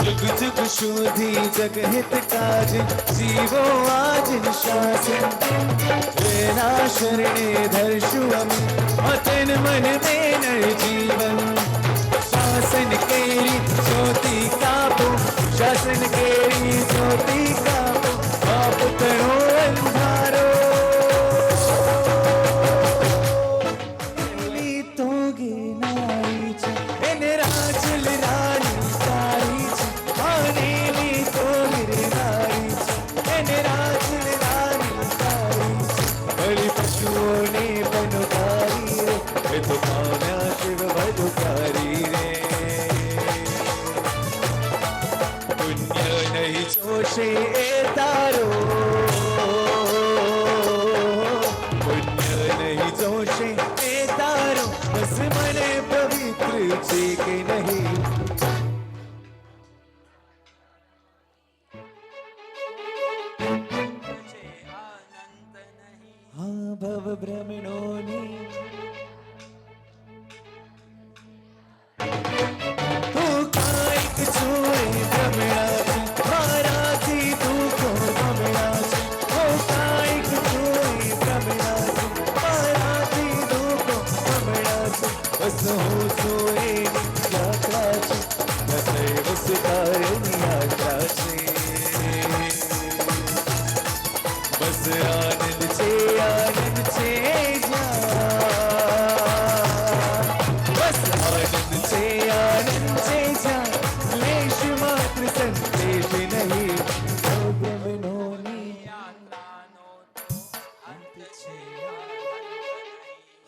जुग जुग शोधी जग हित काज, जीवो आज शासन। वेना शरणे धर्षु अमि, अतन मन में नर जीवन। शासन केरी ज्योति कापो, शासन केरी ज्योति कापो, आप करो अंधारो। तोगे नारी छ इन राजल रानी सारी छ, आनेली तो मेरे नारी छ इन राजल रानी सारी छ। बलि पशुओं ने बनुकारी रे, वे तो काम्या शिव बधुकारी रे। पुण्य नहीं जोशे ए तारो, पुण्य नहीं जोशे ए तारो, बस मने पवित्र छे के नहीं। हाँ भव भ्रमणोनी तू काइक छोड़े भ्रमणाची, माराची तू को भ्रमणाची। ओ काइक छोड़े भ्रमणाची, माराची तू को भ्रमणाची। बस हो सोए यात्राची, बस सुतारणी यात्राची। बस आनंद छे जा, बस आनंद छे जा, लेश मात्र संदेश नहीं।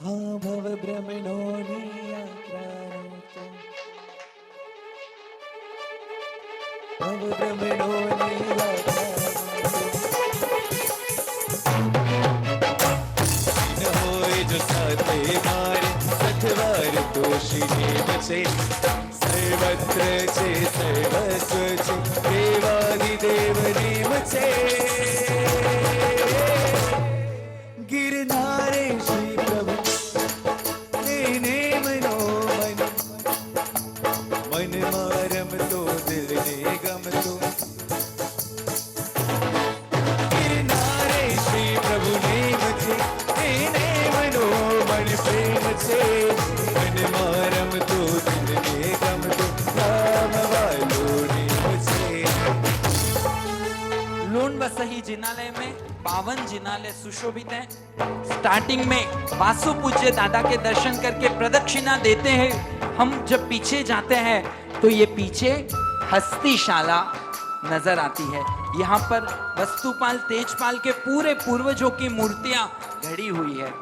हाँ भव भ्रमणोनी यात्रानो तो, भव भ्रमणोनी यात्रानो जो साथे मारे सतवार दोषी ने बचे। सर्वत्र छे सर्वस्व छे, देवादिदेव ने मचे। गिरनारे श्री प्रभु तेने मनो मन, मन मारम तो दिल ने गम तो। गिरनारे श्री प्रभु ने मचे, तेने मनो मन प्रेम छे। मन मारम तो दिल ने गम तो, राम वालो ने मचे। लूण वसही जिनालय में 52 जिनालय सुशोभित हैं। स्टार्टिंग में वासु पूज्य दादा के दर्शन करके प्रदक्षिणा देते हैं। हम जब पीछे जाते हैं तो ये पीछे हस्तीशाला नजर आती है। यहाँ पर वस्तुपाल तेजपाल के पूरे पूर्वजों की मूर्तियां गढ़ी हुई है।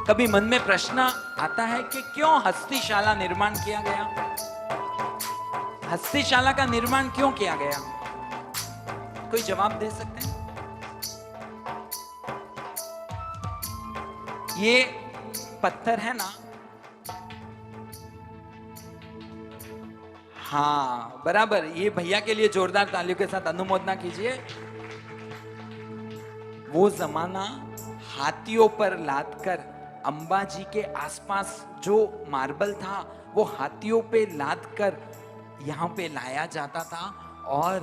कभी मन में प्रश्न आता है कि क्यों हस्तिशाला निर्माण किया गया? हस्तिशाला का निर्माण क्यों किया गया? कोई जवाब दे सकते हैं? ये पत्थर है ना, हाँ बराबर, ये भैया के लिए जोरदार तालियों के साथ अनुमोदना कीजिए। वो जमाना हाथियों पर लादकर अंबाजी के आसपास जो मार्बल था वो हाथियों पे लादकर यहाँ पे लाया जाता था, और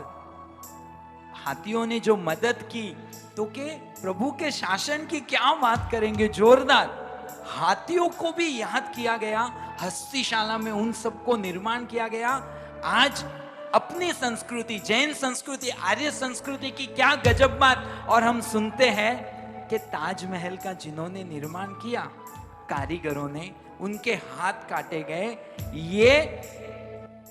हाथियों ने जो मदद की तो के प्रभु के शासन की क्या बात करेंगे, जोरदार। हाथियों को भी याद किया गया, हस्तिशाला में उन सबको निर्माण किया गया। आज अपनी संस्कृति, जैन संस्कृति, आर्य संस्कृति की क्या गजब बात। और हम सुनते हैं कि ताजमहल का जिन्होंने निर्माण किया, कारीगरों ने, उनके हाथ काटे गए। ये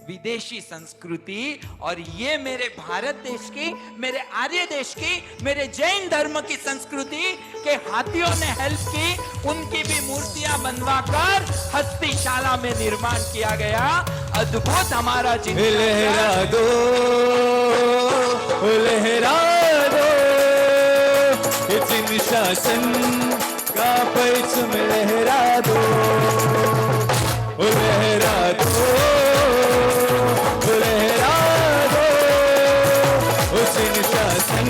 विदेशी संस्कृति और ये मेरे भारत देश की, मेरे आर्य देश की, मेरे जैन धर्म की संस्कृति के हाथियों ने हेल्प की, उनकी भी मूर्तियां बनवाकर हस्तिशाला में निर्माण किया गया। अद्भुत हमारा चिंतन। लहरा दो, लहरा दो, जिन शासन का परचम लहरा दो, लहरा दो, लहरा दो, जिन शासन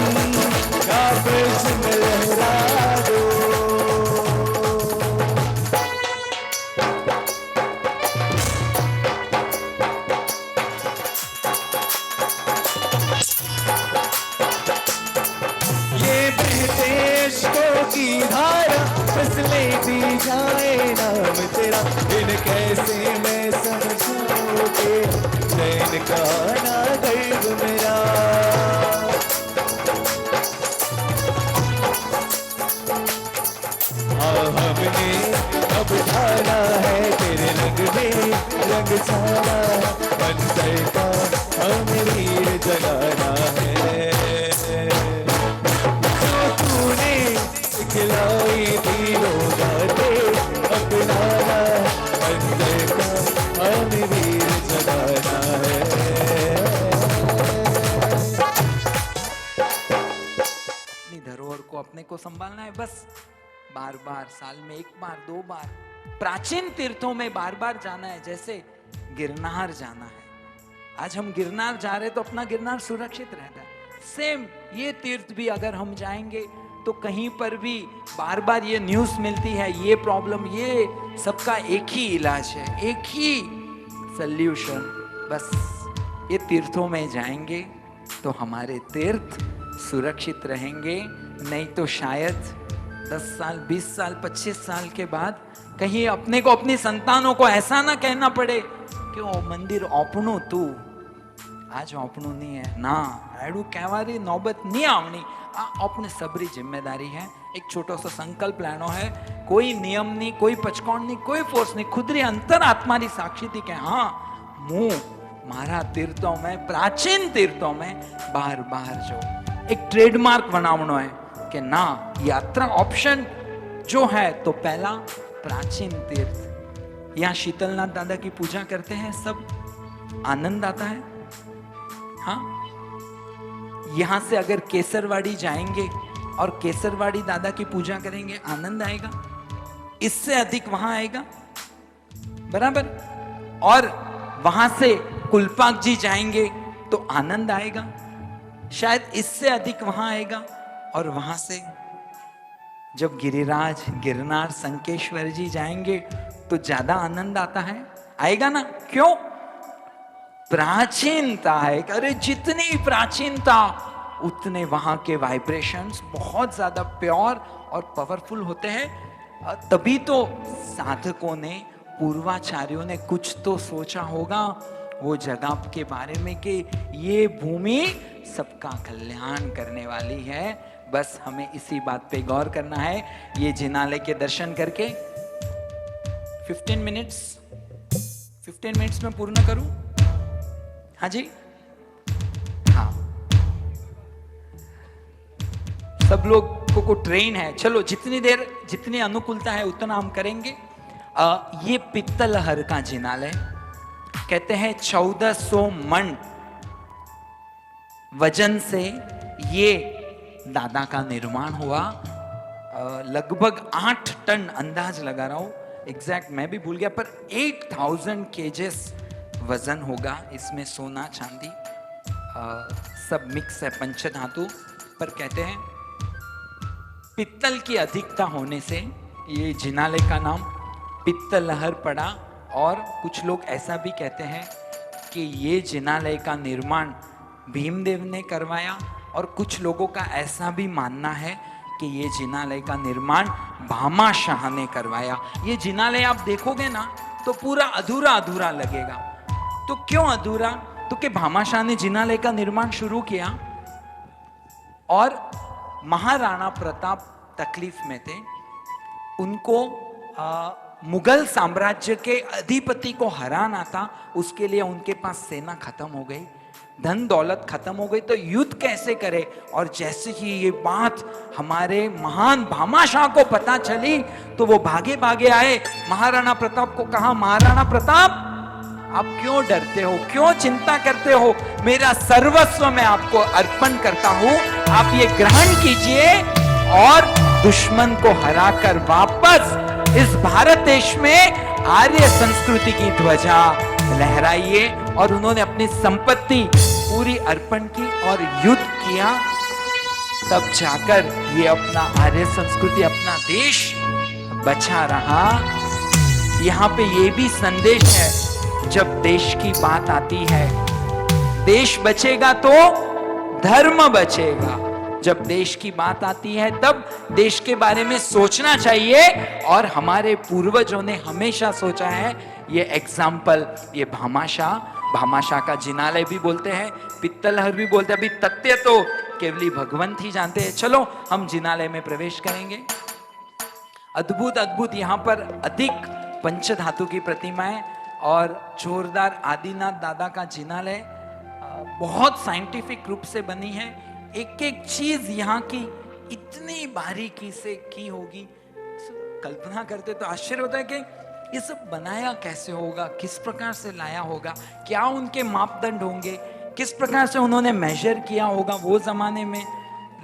का परचम लहरा दो। की धारा फसले दी जाए नाम तेरा, इन कैसे मैं समझाओगे जैन का ना गर्व मेरा। हमने अब ढाला है तेरे रंग में रंग सारा, अंतर का हमें वीर जगाना है। खिलाई तीनों गाते अपनाना, अंदर का हमें वीर जगाना है। अपनी धरोहर को अपने को संभालना है, बस बार बार, साल में एक बार, दो बार प्राचीन तीर्थों में बार बार जाना है। जैसे गिरनार जाना है, आज हम गिरनार जा रहे तो अपना गिरनार सुरक्षित रहता है। सेम ये तीर्थ भी अगर हम जाएंगे तो कहीं पर भी बार बार ये न्यूज़ मिलती है, ये प्रॉब्लम, ये सबका एक ही इलाज है, एक ही सल्यूशन। बस ये तीर्थों में जाएंगे तो हमारे तीर्थ सुरक्षित रहेंगे। नहीं तो शायद 10 साल, 20 साल, 25 साल के बाद कहीं अपने को, अपनी संतानों को ऐसा ना कहना पड़े कि ओ मंदिर ओपणो तू आज ओपणो नहीं है ना, एडू कहवारी नौबत नहीं आवनी। अपने सबरी जिम्मेदारी है। एक छोटा सा संकल्प लेनो है, कोई नियम नहीं, कोई पचकौन नहीं, कोई फोर्स नहीं, खुदरी अंतर आत्मा री साक्षी थी कि हाँ मु मारा तीर्थों में, प्राचीन तीर्थों में बार बार जो एक ट्रेडमार्क बनावनो है कि ना, यात्रा ऑप्शन जो है तो पहला प्राचीन तीर्थ। यहाँ शीतलनाथ दादा की पूजा करते हैं सब, आनंद आता है। हाँ, यहां से अगर केसरवाड़ी जाएंगे और केसरवाड़ी दादा की पूजा करेंगे, आनंद आएगा। इससे अधिक वहां आएगा, बराबर। और वहां से कुलपाक जी जाएंगे तो आनंद आएगा, शायद इससे अधिक वहां आएगा। और वहां से जब गिरिराज, गिरनार, संकेश्वर जी जाएंगे तो ज्यादा आनंद आता है, आएगा ना? क्यों? प्राचीनता है। अरे जितनी प्राचीनता उतने वहां के वाइब्रेशंस बहुत ज्यादा प्योर और पावरफुल होते हैं। तभी तो साधकों ने, पूर्वाचार्यों ने कुछ तो सोचा होगा वो जगह के बारे में कि ये भूमि सबका कल्याण करने वाली है। बस हमें इसी बात पे गौर करना है। ये जिनालय के दर्शन करके 15 मिनट्स में पूर्ण करूं? हाँ जी, सब लोग को ट्रेन है। चलो जितनी देर जितनी अनुकूलता है उतना हम करेंगे। ये पित्तलहर का जिनालय, कहते हैं 1400 मन वजन से ये दादा का निर्माण हुआ। लगभग 8 टन, अंदाज लगा रहा हूं, एग्जैक्ट मैं भी भूल गया, पर 8000 केजेस वजन होगा इसमें। सोना चांदी सब मिक्स है, पंचधातु। पर कहते हैं पित्तल की अधिकता होने से ये जिनालय का नाम पित्तलहर पड़ा। और कुछ लोग ऐसा भी कहते हैं कि ये जिनालय का निर्माण भीमदेव ने करवाया, और कुछ लोगों का ऐसा भी मानना है कि ये जिनालय का निर्माण भामाशाह ने करवाया। ये जिनालय आप देखोगे ना तो पूरा अधूरा अधूरा लगेगा। तो क्यों अधूरा? तो कि भामाशाह ने जिनालय का निर्माण शुरू किया और महाराणा प्रताप तकलीफ में थे। उनको मुगल साम्राज्य के अधिपति को हराना था, उसके लिए उनके पास सेना खत्म हो गई, धन दौलत खत्म हो गई, तो युद्ध कैसे करे। और जैसे ही ये बात हमारे महान भामाशाह को पता चली तो वो भागे भागे आए, महाराणा प्रताप को कहा, महाराणा प्रताप आप क्यों डरते हो, क्यों चिंता करते हो, मेरा सर्वस्व मैं आपको अर्पण करता हूं, आप ये ग्रहण कीजिए और दुश्मन को हराकर वापस इस भारत देश में आर्य संस्कृति की ध्वजा लहराइए। और उन्होंने अपनी संपत्ति पूरी अर्पण की और युद्ध किया, तब जाकर ये अपना आर्य संस्कृति, अपना देश बचा रहा। यहाँ पे ये भी संदेश है, जब देश की बात आती है, देश बचेगा तो धर्म बचेगा। जब देश की बात आती है तब देश के बारे में सोचना चाहिए, और हमारे पूर्वजों ने हमेशा सोचा है। ये एग्जाम्पल, ये भामाशाह का जिनालय भी बोलते हैं, पित्तलहर भी बोलते हैं। अभी तथ्य तो केवली भगवंत ही जानते हैं। चलो हम जिनालय में प्रवेश करेंगे। अद्भुत अद्भुत यहाँ पर अधिक पंचधातु की प्रतिमाएं और जोरदार आदिनाथ दादा का जिनालय बहुत साइंटिफिक रूप से बनी है। एक एक चीज यहाँ की इतनी बारीकी से की होगी, कल्पना करते तो आश्चर्य होता है कि ये सब बनाया कैसे होगा, किस प्रकार से लाया होगा, क्या उनके मापदंड होंगे, किस प्रकार से उन्होंने मेजर किया होगा वो जमाने में।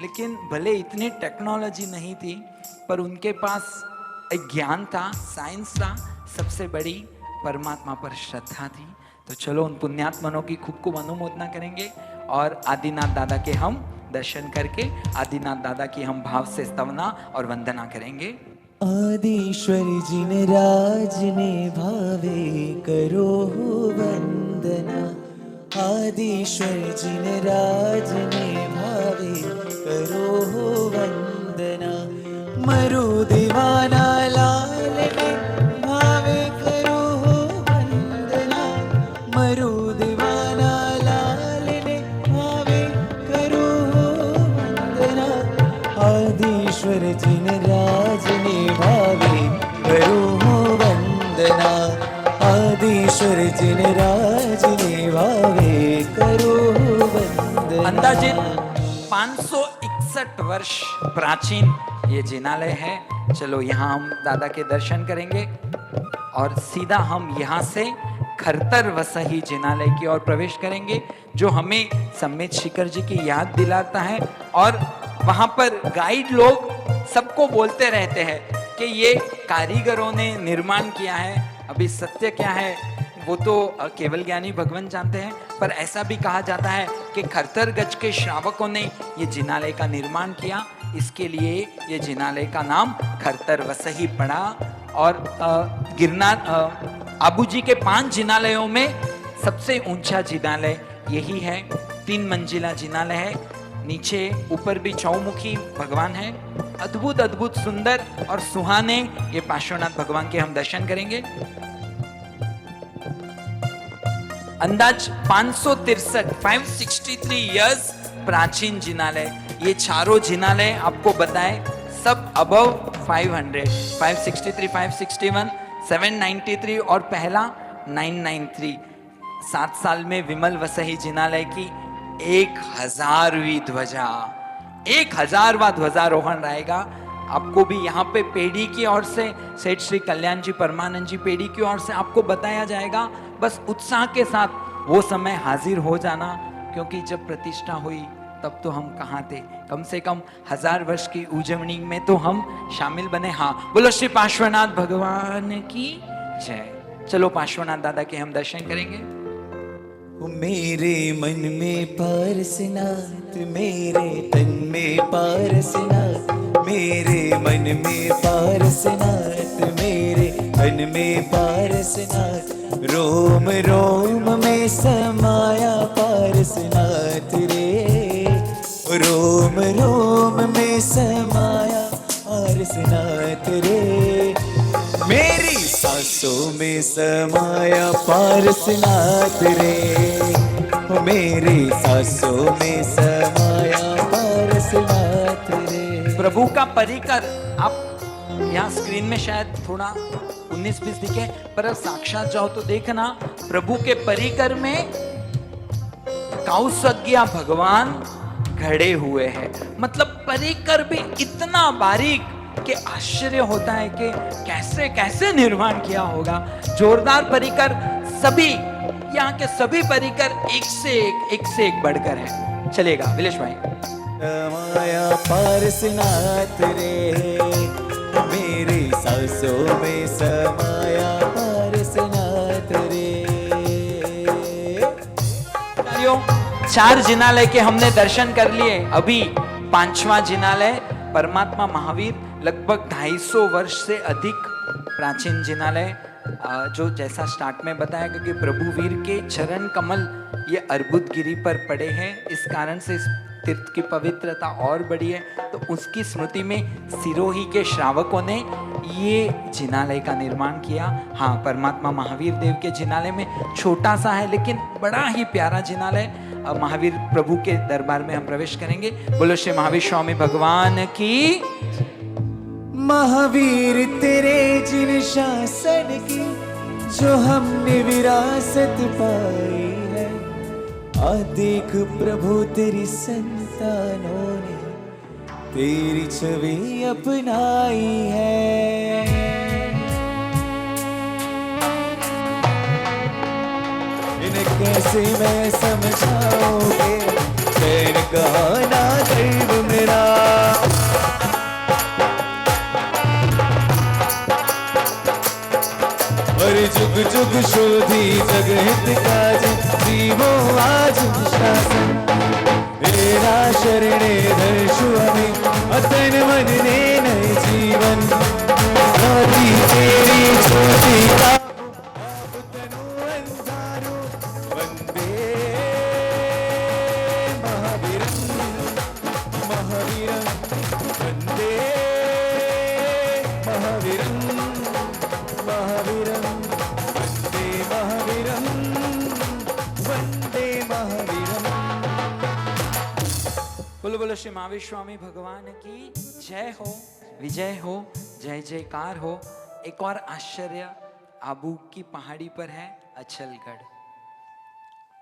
लेकिन भले इतनी टेक्नोलॉजी नहीं थी, पर उनके पास एक ज्ञान था, साइंस था, सबसे बड़ी परमात्मा पर श्रद्धा थी। तो चलो उन पुण्यात्मनों की खूब अनुमोदना करेंगे और आदिनाथ दादा के हम दर्शन करके आदिनाथ दादा की हम भाव से स्तवना और वंदना करेंगे। आदिश्वर जिन राज ने भावे करो वंदना, आदिश्वर जिन राज ने भावे करो वंदना, मरु दीवाना लाल ने भावे करो वंदना, मरु दीवाना लाल ने भावे करो वंदना, आदिश्वर जिन राज ने भावे करो वंदना, आदिश्वर जिन राज ने भावे करो वंदना। अंदाजित 561 वर्ष प्राचीन ये जिनालय है। चलो यहाँ हम दादा के दर्शन करेंगे और सीधा हम यहाँ से खरतर वसही जिनालय की ओर प्रवेश करेंगे, जो हमें सम्मेत शिखर जी की याद दिलाता है। और वहाँ पर गाइड लोग सबको बोलते रहते हैं कि ये कारीगरों ने निर्माण किया है। अभी सत्य क्या है वो तो केवल ज्ञानी भगवान जानते हैं, पर ऐसा भी कहा जाता है कि खरतर गज के श्रावकों ने ये जिनालय का निर्माण किया, इसके लिए ये जिनालय का नाम खरतर वसही पड़ा। और गिरनार आबू जी के 5 जिनालयों में सबसे ऊंचा जिनालय यही है। 3 मंजिला जिनालय है, नीचे ऊपर भी चौमुखी भगवान है। अद्भुत अद्भुत सुंदर और सुहाने ये पार्श्वनाथ भगवान के हम दर्शन करेंगे। अंदाज 563 इयर्स प्राचीन जिनालय। ये चारों जिनालय आपको बताएं सब अबव 500, 563, 561, 793 और पहला 993। 7 साल में विमल वसही जिनालय की 1000वीं ध्वजा 1000वां ध्वजारोहण रहेगा। आपको भी यहाँ पे पेढ़ी की ओर से, सेठ श्री कल्याण जी परमानंद जी पेढ़ी की ओर से आपको बताया जाएगा। बस उत्साह के साथ वो समय हाजिर हो जाना, क्योंकि जब प्रतिष्ठा हुई तब तो हम कहाँ थे। कम से कम 1000 वर्ष की उजवनी में तो हम शामिल बने। हाँ, बोलो श्री पार्श्वनाथ भगवान की जय। चलो पार्श्वनाथ दादा के हम दर्शन करेंगे। मेरे मन में पारसनाथ, मेरे तन में पारसनाथ, मेरे मन में पारसनाथ, मेरे तन में पारसनाथ, रोम रोम में समाया पारसनाथ रे, रोम रोम में समाया पारसनाथ रे, मेरी सांसों में समाया पारसनाथ रे, मेरी सांसों में समाया पारसनाथ रे। प्रभु का परिकर, आप यहाँ स्क्रीन में शायद थोड़ा 19-20 दिखे, पर अब साक्षात जाओ तो देखना प्रभु के परिकर में कौसज्ञा भगवान खड़े हुए हैं। मतलब परिकर भी इतना बारीक कि आश्चर्य होता है कि कैसे कैसे निर्माण किया होगा। जोरदार परिकर, सभी यहाँ के सभी परिकर एक से एक बढ़कर है। चलेगा विलेश भाई। समाया पारसनाथ रे, मेरी सांसों में समाया पारसनाथ रे। 4 जिनालय के हमने दर्शन कर लिए। अभी 5वां जिनालय परमात्मा महावीर, लगभग 250 वर्ष से अधिक प्राचीन जिनालय, जो जैसा स्टार्ट में बताया गया कि प्रभु वीर के चरण कमल ये अर्बुद गिरी पर पड़े हैं, इस कारण से इस तीर्थ की पवित्रता और बढ़ी है। तो उसकी स्मृति में सिरोही के श्रावकों ने ये जिनालय का निर्माण किया। हाँ, परमात्मा महावीर देव के जिनालय में छोटा सा है लेकिन बड़ा ही प्यारा जिनालय। महावीर प्रभु के दरबार में हम प्रवेश करेंगे। बोलो श्री महावीर स्वामी भगवान की। महावीर तेरे जिन शासन की जो हमने विरासत पाई है, आ देख प्रभु तेरी संतानों ने तेरी छवि अपनाई है। इन्हें कैसे मैं समझाऊंगे, चैन कहा ना दैव मेरा। और जुग जुग शोधी जगहित काज, जीवो आज शासन। तेरा शरणे धर्षु हमें, अतन मन ने नए जीवन। राती तेरी ज्योति का आप तनु अंधारो, वंदे महावीरं महावीरं, वंदे महावीरं महावीरं, वंदे महावीरं वंदे महावीरं। बोलो बोलो श्री महावीर स्वामी भगवान की जय हो, विजय हो, जय जयकार हो। एक और आश्चर्य आबू की पहाड़ी पर है अचलगढ़।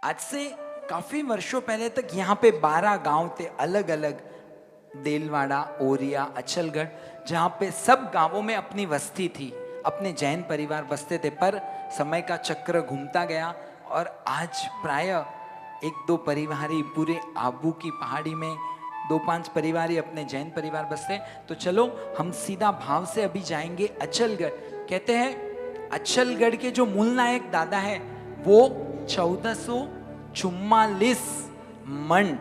आज से काफी वर्षों पहले तक यहाँ पे 12 गांव थे अलग अलग, देलवाड़ा, ओरिया, अचलगढ़, जहाँ पे सब गांवों में अपनी बस्ती थी, अपने जैन परिवार बसते थे। पर समय का चक्र घूमता गया और आज प्राय 1-2 परिवार ही पूरे आबू की पहाड़ी में, 2-5 परिवार ही अपने जैन परिवार बसते। तो चलो हम सीधा भाव से अभी जाएंगे अचलगढ़। कहते हैं अचलगढ़ के जो मूल नायक दादा है वो 1444 मन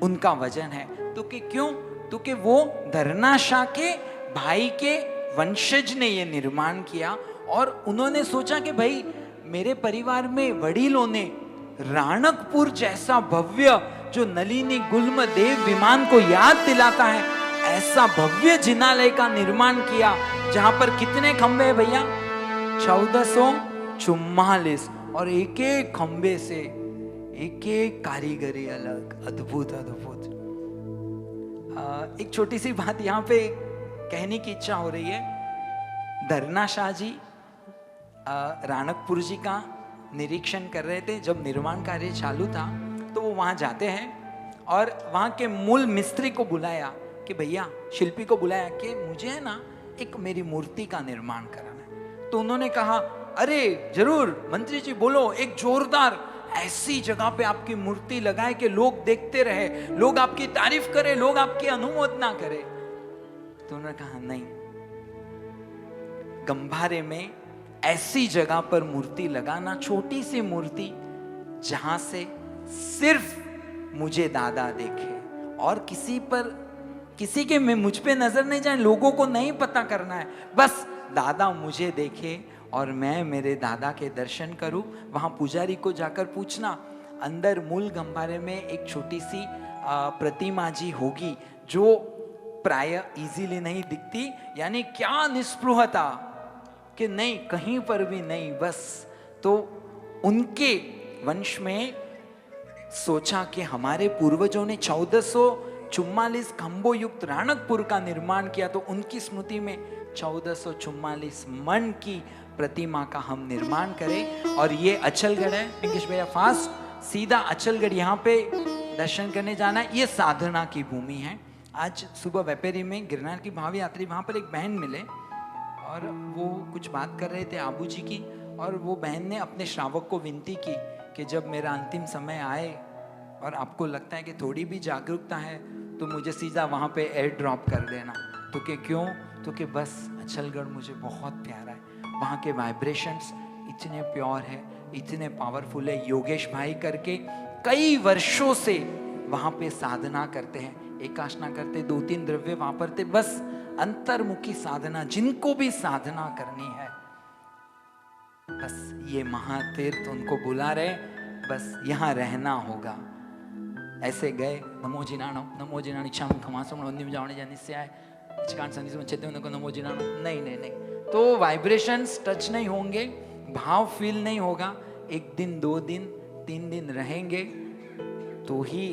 उनका वजन है। तो कि क्यों? तो कि वो धरना शाह के भाई के वंशज ने ये निर्माण किया और उन्होंने सोचा कि भाई मेरे परिवार में वडीलों ने राणकपुर जैसा भव्य, जो नलिनी गुल्म देव विमान को याद दिलाता है, ऐसा भव्य जिनालय का निर्माण किया, जहां पर कितने खंबे हैं भैया? 1444। और एक एक खंबे से एक एक कारीगरी अलग, अद्भुत अद्भुत। एक छोटी सी बात यहाँ पे कहने की इच्छा हो रही है। धरना शाह जी राणकपुर जी का निरीक्षण कर रहे थे जब निर्माण कार्य चालू था, तो वो वहां जाते हैं और वहाँ के मूल मिस्त्री को बुलाया कि भैया, शिल्पी को बुलाया कि मुझे है ना एक मेरी मूर्ति का निर्माण कराना है। तो उन्होंने कहा, अरे जरूर मंत्री जी, बोलो, एक जोरदार ऐसी जगह पे आपकी मूर्ति लगाए कि लोग देखते रहे, लोग आपकी तारीफ करें, लोग आपकी अनुमोदना करें। तो उन्होंने कहा नहीं, गंभारे में ऐसी जगह पर मूर्ति लगाना, छोटी सी मूर्ति जहां से सिर्फ मुझे दादा देखे और किसी के में मुझ पे नजर नहीं जाए, लोगों को नहीं पता करना है, बस दादा मुझे देखे और मैं मेरे दादा के दर्शन करूं। वहां पुजारी को जाकर पूछना, अंदर मूल गंभारे में एक छोटी सी प्रतिमा जी होगी जो प्राय इजीली नहीं दिखती। यानी क्या निस्पृहता कि नहीं, कहीं पर भी नहीं, बस। तो उनके वंश में सोचा कि हमारे पूर्वजों ने 1444 खंभों युक्त राणकपुर का निर्माण किया, तो उनकी स्मृति में 1444 मन की प्रतिमा का हम निर्माण करें। और ये अचलगढ़ है, पिंकेश भैया फास्ट, सीधा अचलगढ़, यहाँ पे दर्शन करने जाना है। ये साधना की भूमि है। आज सुबह वेपेरी में गिरनार की भावी यात्री, वहाँ पर एक बहन मिले और वो कुछ बात कर रहे थे आबू जी की, और वो बहन ने अपने श्रावक को विनती की कि जब मेरा अंतिम समय आए और आपको लगता है कि थोड़ी भी जागरूकता है तो मुझे सीधा वहाँ पे एयर ड्रॉप कर देना। तो कि क्यों? तो कि बस अचलगढ़ मुझे बहुत प्यारा है, वहाँ के वाइब्रेशंस इतने प्योर है, इतने पावरफुल है। योगेश भाई करके कई वर्षों से वहाँ पे साधना करते हैं, एकाशना करते, 2-3 द्रव्य वापरते, बस अंतर्मुखी साधना। जिनको भी साधना करनी है, बस ये महातीर्थ उनको बुला रहे, बस यहाँ रहना होगा। ऐसे गए, नमो जिनाणो, नमो जिनाणी क्षम खमासम वंदिम जावणे जनिस्य आए चिकान संधि में चेते उनको नमो जिनाणो। नहीं नहीं नहीं, तो वाइब्रेशंस टच नहीं होंगे, भाव फील नहीं होगा। 1 दिन 2 दिन 3 दिन रहेंगे तो ही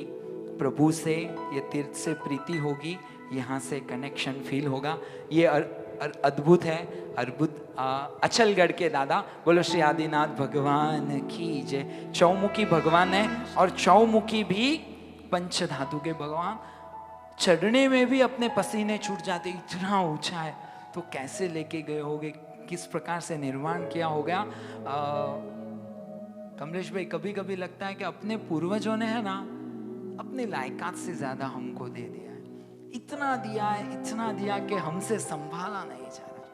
प्रभु से, ये तीर्थ से प्रीति होगी, यहाँ से कनेक्शन फील होगा। ये अद्भुत है, अद्भुत अचलगढ़ के दादा। बोलो श्री आदिनाथ भगवान की जय। चौमुखी भगवान है और चौमुखी भी पंचधातु के भगवान। चढ़ने में भी अपने पसीने छूट जाते, इतना ऊंचा है, तो कैसे लेके गए होगे, किस प्रकार से निर्माण किया होगा। कमलेश भाई, कभी कभी लगता है कि अपने पूर्वजों ने है ना अपने लायकात से ज्यादा हमको दे दिया है, इतना दिया है, इतना दिया कि हमसे संभाला नहीं जा रहा।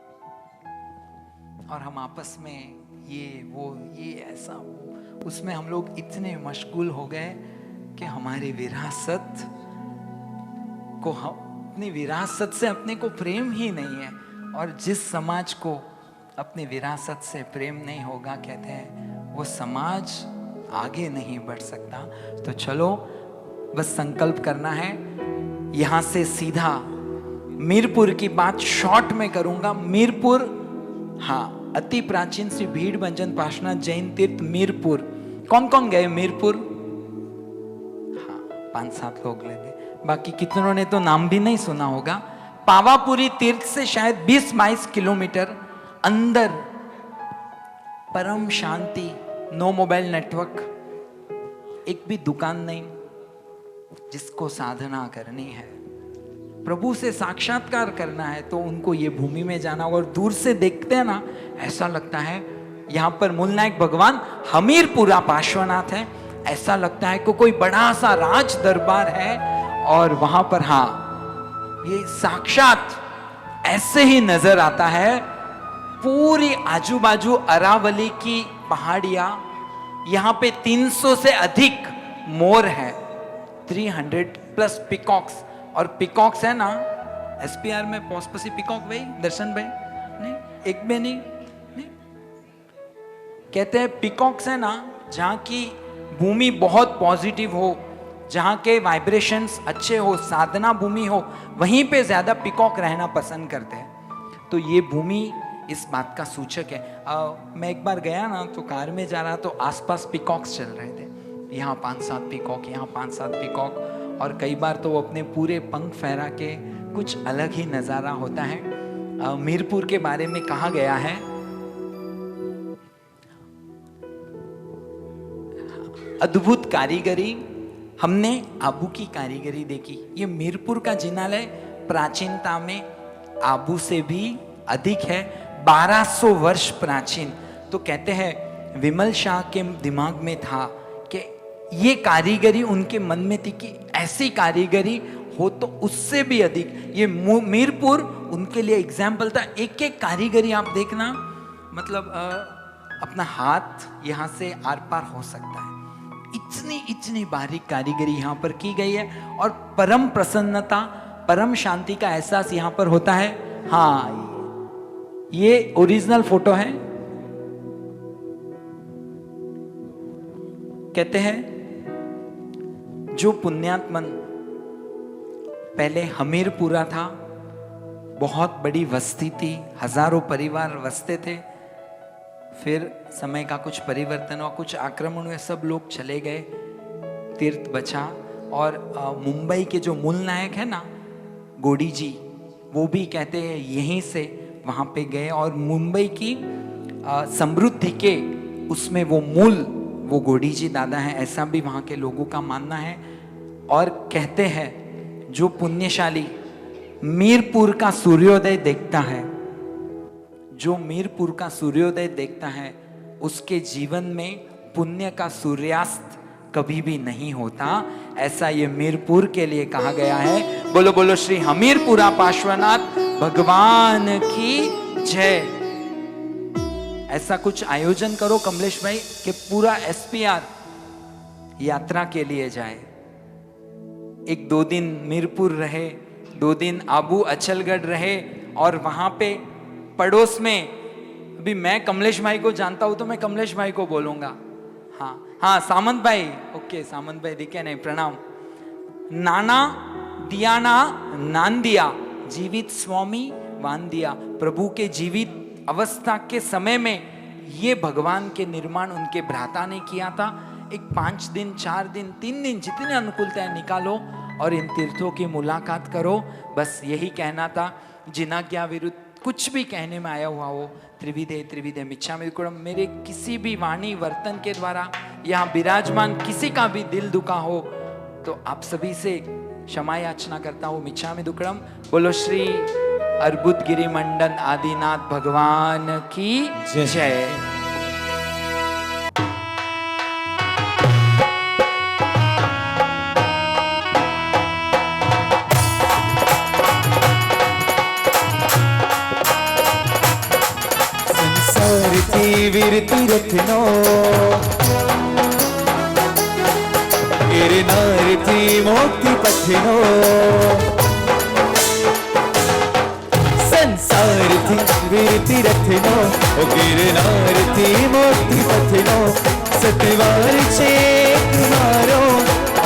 और हम आपस में ये ऐसा वो, उसमें हम लोग इतने मशगूल हो गए कि हमारी विरासत को, अपनी विरासत से अपने को प्रेम ही नहीं है। और जिस समाज को अपनी विरासत से प्रेम नहीं होगा, कहते हैं वो समाज आगे नहीं बढ़ सकता। तो चलो, बस संकल्प करना है। यहाँ से सीधा मीरपुर की बात शॉर्ट में करूंगा। मीरपुर, हाँ, अति प्राचीन श्री भीड़ भंजन पार्श्वनाथ जैन तीर्थ मीरपुर। कौन कौन गए मीरपुर? हाँ, 5-7 लोग लेंगे, बाकी कितनों ने तो नाम भी नहीं सुना होगा। पावापुरी तीर्थ से शायद 20-22 किलोमीटर अंदर, परम शांति, नो मोबाइल नेटवर्क, एक भी दुकान नहीं। जिसको साधना करनी है, प्रभु से साक्षात्कार करना है, तो उनको ये भूमि में जाना। और दूर से देखते हैं ना, ऐसा लगता है यहाँ पर मूलनायक भगवान हमीरपुरा पार्श्वनाथ है, ऐसा लगता है कि कोई बड़ा सा राज दरबार है। और वहां पर, हाँ, ये साक्षात ऐसे ही नजर आता है। पूरी आजू बाजू अरावली की पहाड़ियां, यहाँ पे 300 से अधिक मोर है, 300+ पिकॉक्स। और पिकॉक्स है ना, SPR में पॉस्पसी पिकॉक भाई, दर्शन भाई, नहीं, एक भी नहीं। कहते हैं पिकॉक्स है ना, जहाँ की भूमि बहुत पॉजिटिव हो, जहाँ के वाइब्रेशंस अच्छे हो, साधना भूमि हो, वहीं पे ज्यादा पिकॉक रहना पसंद करते हैं। तो ये भूमि इस बात का सूचक है। मैं एक बार गया ना, तो कार में जा रहा, तो आसपास पिकॉक्स चल रहे थे, यहाँ 5-7 पिकॉक, यहाँ 5-7 पिकॉक। और कई बार तो वो अपने पूरे पंख फहरा के, कुछ अलग ही नज़ारा होता है। मीरपुर के बारे में कहा गया है, अद्भुत कारीगरी, हमने आबू की कारीगरी देखी। ये मीरपुर का जिनालय प्राचीनता में आबू से भी अधिक है, 1200 वर्ष प्राचीन। तो कहते हैं विमल शाह के दिमाग में था कि ये कारीगरी उनके मन में थी कि ऐसी कारीगरी हो तो उससे भी अधिक। ये मीरपुर उनके लिए एग्जाम्पल था। एक एक कारीगरी आप देखना, मतलब अपना हाथ यहाँ से आर पार हो सकता है, इतनी इतनी बारीक कारीगरी यहाँ पर की गई है। और परम प्रसन्नता, परम शांति का एहसास यहाँ पर होता है। हाँ, ये ओरिजिनल फोटो है। कहते हैं जो पुण्यात्मन, पहले हमीरपुरा था, बहुत बड़ी बस्ती थी, हजारों परिवार बसते थे। फिर समय का कुछ परिवर्तन हुआ, कुछ आक्रमण हुए, सब लोग चले गए, तीर्थ बचा। और मुंबई के जो मूल नायक है ना, गोडी जी, वो भी कहते हैं यहीं से वहाँ पे गए और मुंबई की समृद्धि के उसमें वो मूल वो गोडी जी दादा हैं, ऐसा भी वहाँ के लोगों का मानना है। और कहते हैं जो पुण्यशाली मीरपुर का सूर्योदय देखता है, जो मीरपुर का सूर्योदय देखता है, उसके जीवन में पुण्य का सूर्यास्त कभी भी नहीं होता, ऐसा ये मीरपुर के लिए कहा गया है। बोलो बोलो श्री हमीरपुरा पार्श्वनाथ भगवान की जय। ऐसा कुछ आयोजन करो कमलेश भाई कि पूरा एसपीआर यात्रा के लिए जाए। 1-2 दिन मीरपुर रहे, 2 दिन आबू अचलगढ़ रहे, और वहां पे पड़ोस में, अभी मैं कमलेश भाई को जानता हूं तो मैं कमलेश भाई को बोलूंगा। हाँ हाँ, सामंत भाई, ओके, सामंत भाई दिखे नहीं, प्रणाम। नाना दियाना नांदिया, जीवित स्वामी वांदिया। प्रभु के जीवित अवस्था के समय में ये भगवान के निर्माण उनके भ्राता ने किया था। एक 5 दिन, 4 दिन, 3 दिन, जितने अनुकूलताएं निकालो और इन तीर्थों की मुलाकात करो। बस यही कहना था। जिनाज्ञा विरुद्ध कुछ भी कहने में आया हुआ हो, त्रिविधे त्रिविधे मिच्छामि दुक्कडम, मेरे किसी भी वाणी वर्तन के द्वारा यहाँ विराजमान किसी का भी दिल दुखा हो तो आप सभी से क्षमा याचना करता हूँ, मिच्छामि दुक्कडम। बोलो श्री अर्बुद गिरी मंडन आदिनाथ भगवान की जय। वीरति रत्नो गिरनारती मोक्ति पठनो, संसार थी वीरति रत्नो गिरनारती मोक्ति पठनो। सतवार छे तुम्हारो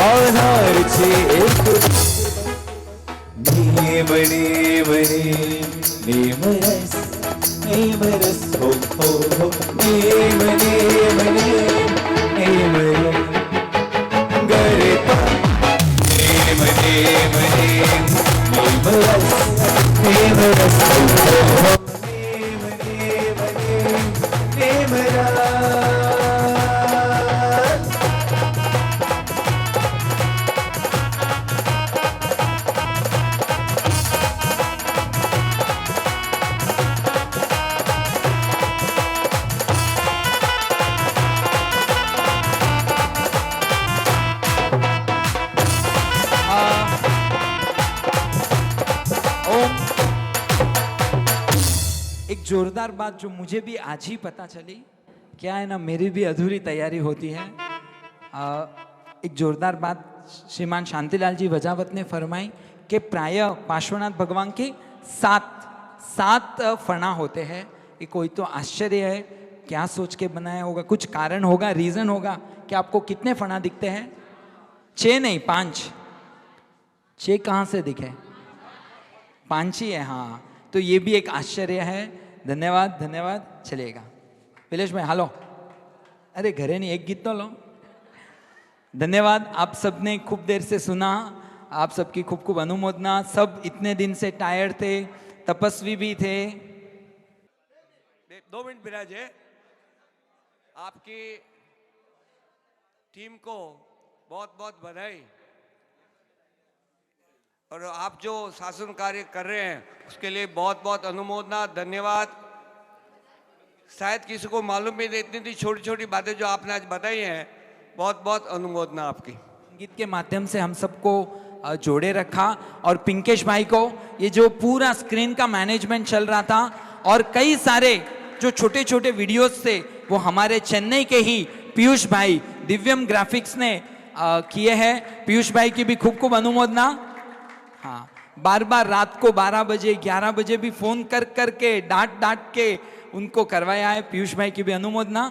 आधार छे एक, नेम नेम नेम रस नेम रस हो हो, नेम नेम नेम नेम गरपा, नेम नेम नेम रस हो हो, नेम नेम नेम रस। जोरदार बात जो मुझे भी आज ही पता चली, क्या है ना, मेरी भी अधूरी तैयारी होती है। एक जोरदार बात श्रीमान शांतिलाल जी वजावत ने फरमाई कि प्राय पार्श्वनाथ भगवान के 7 फणा होते हैं। ये कोई तो आश्चर्य है, क्या सोच के बनाया होगा, कुछ कारण होगा, रीजन होगा कि आपको कितने फणा दिखते हैं? 6 नहीं, 5। 6 कहाँ से दिखे? 5 ही है। हाँ, तो ये भी एक आश्चर्य है। धन्यवाद धन्यवाद। चलेगा पिलेश भाई, हालो, अरे घरे नहीं, एक गीत तो लो। धन्यवाद, आप सबने खूब देर से सुना, आप सबकी खूब खूब अनुमोदना। सब इतने दिन से टायर्ड थे, तपस्वी भी थे। 2 मिनट विराज है, आपकी टीम को बहुत बहुत बधाई। और आप जो शासन कार्य कर रहे हैं उसके लिए बहुत बहुत अनुमोदना, धन्यवाद। शायद किसी को मालूम भी नहीं, इतनी छोटी छोटी बातें जो आपने आज बताई हैं, बहुत बहुत अनुमोदना आपकी। संगीत के माध्यम से हम सबको जोड़े रखा, और पिंकेश भाई को ये जो पूरा स्क्रीन का मैनेजमेंट चल रहा था और कई सारे जो छोटे छोटे वीडियोस थे वो हमारे चेन्नई के ही पीयूष भाई दिव्यम ग्राफिक्स ने किए हैं। पीयूष भाई की भी खूब खूब अनुमोदना। हाँ, बार बार रात को 12 बजे 11 बजे भी फोन कर करके डांट के उनको करवाया है। पीयूष भाई की भी अनुमोदना।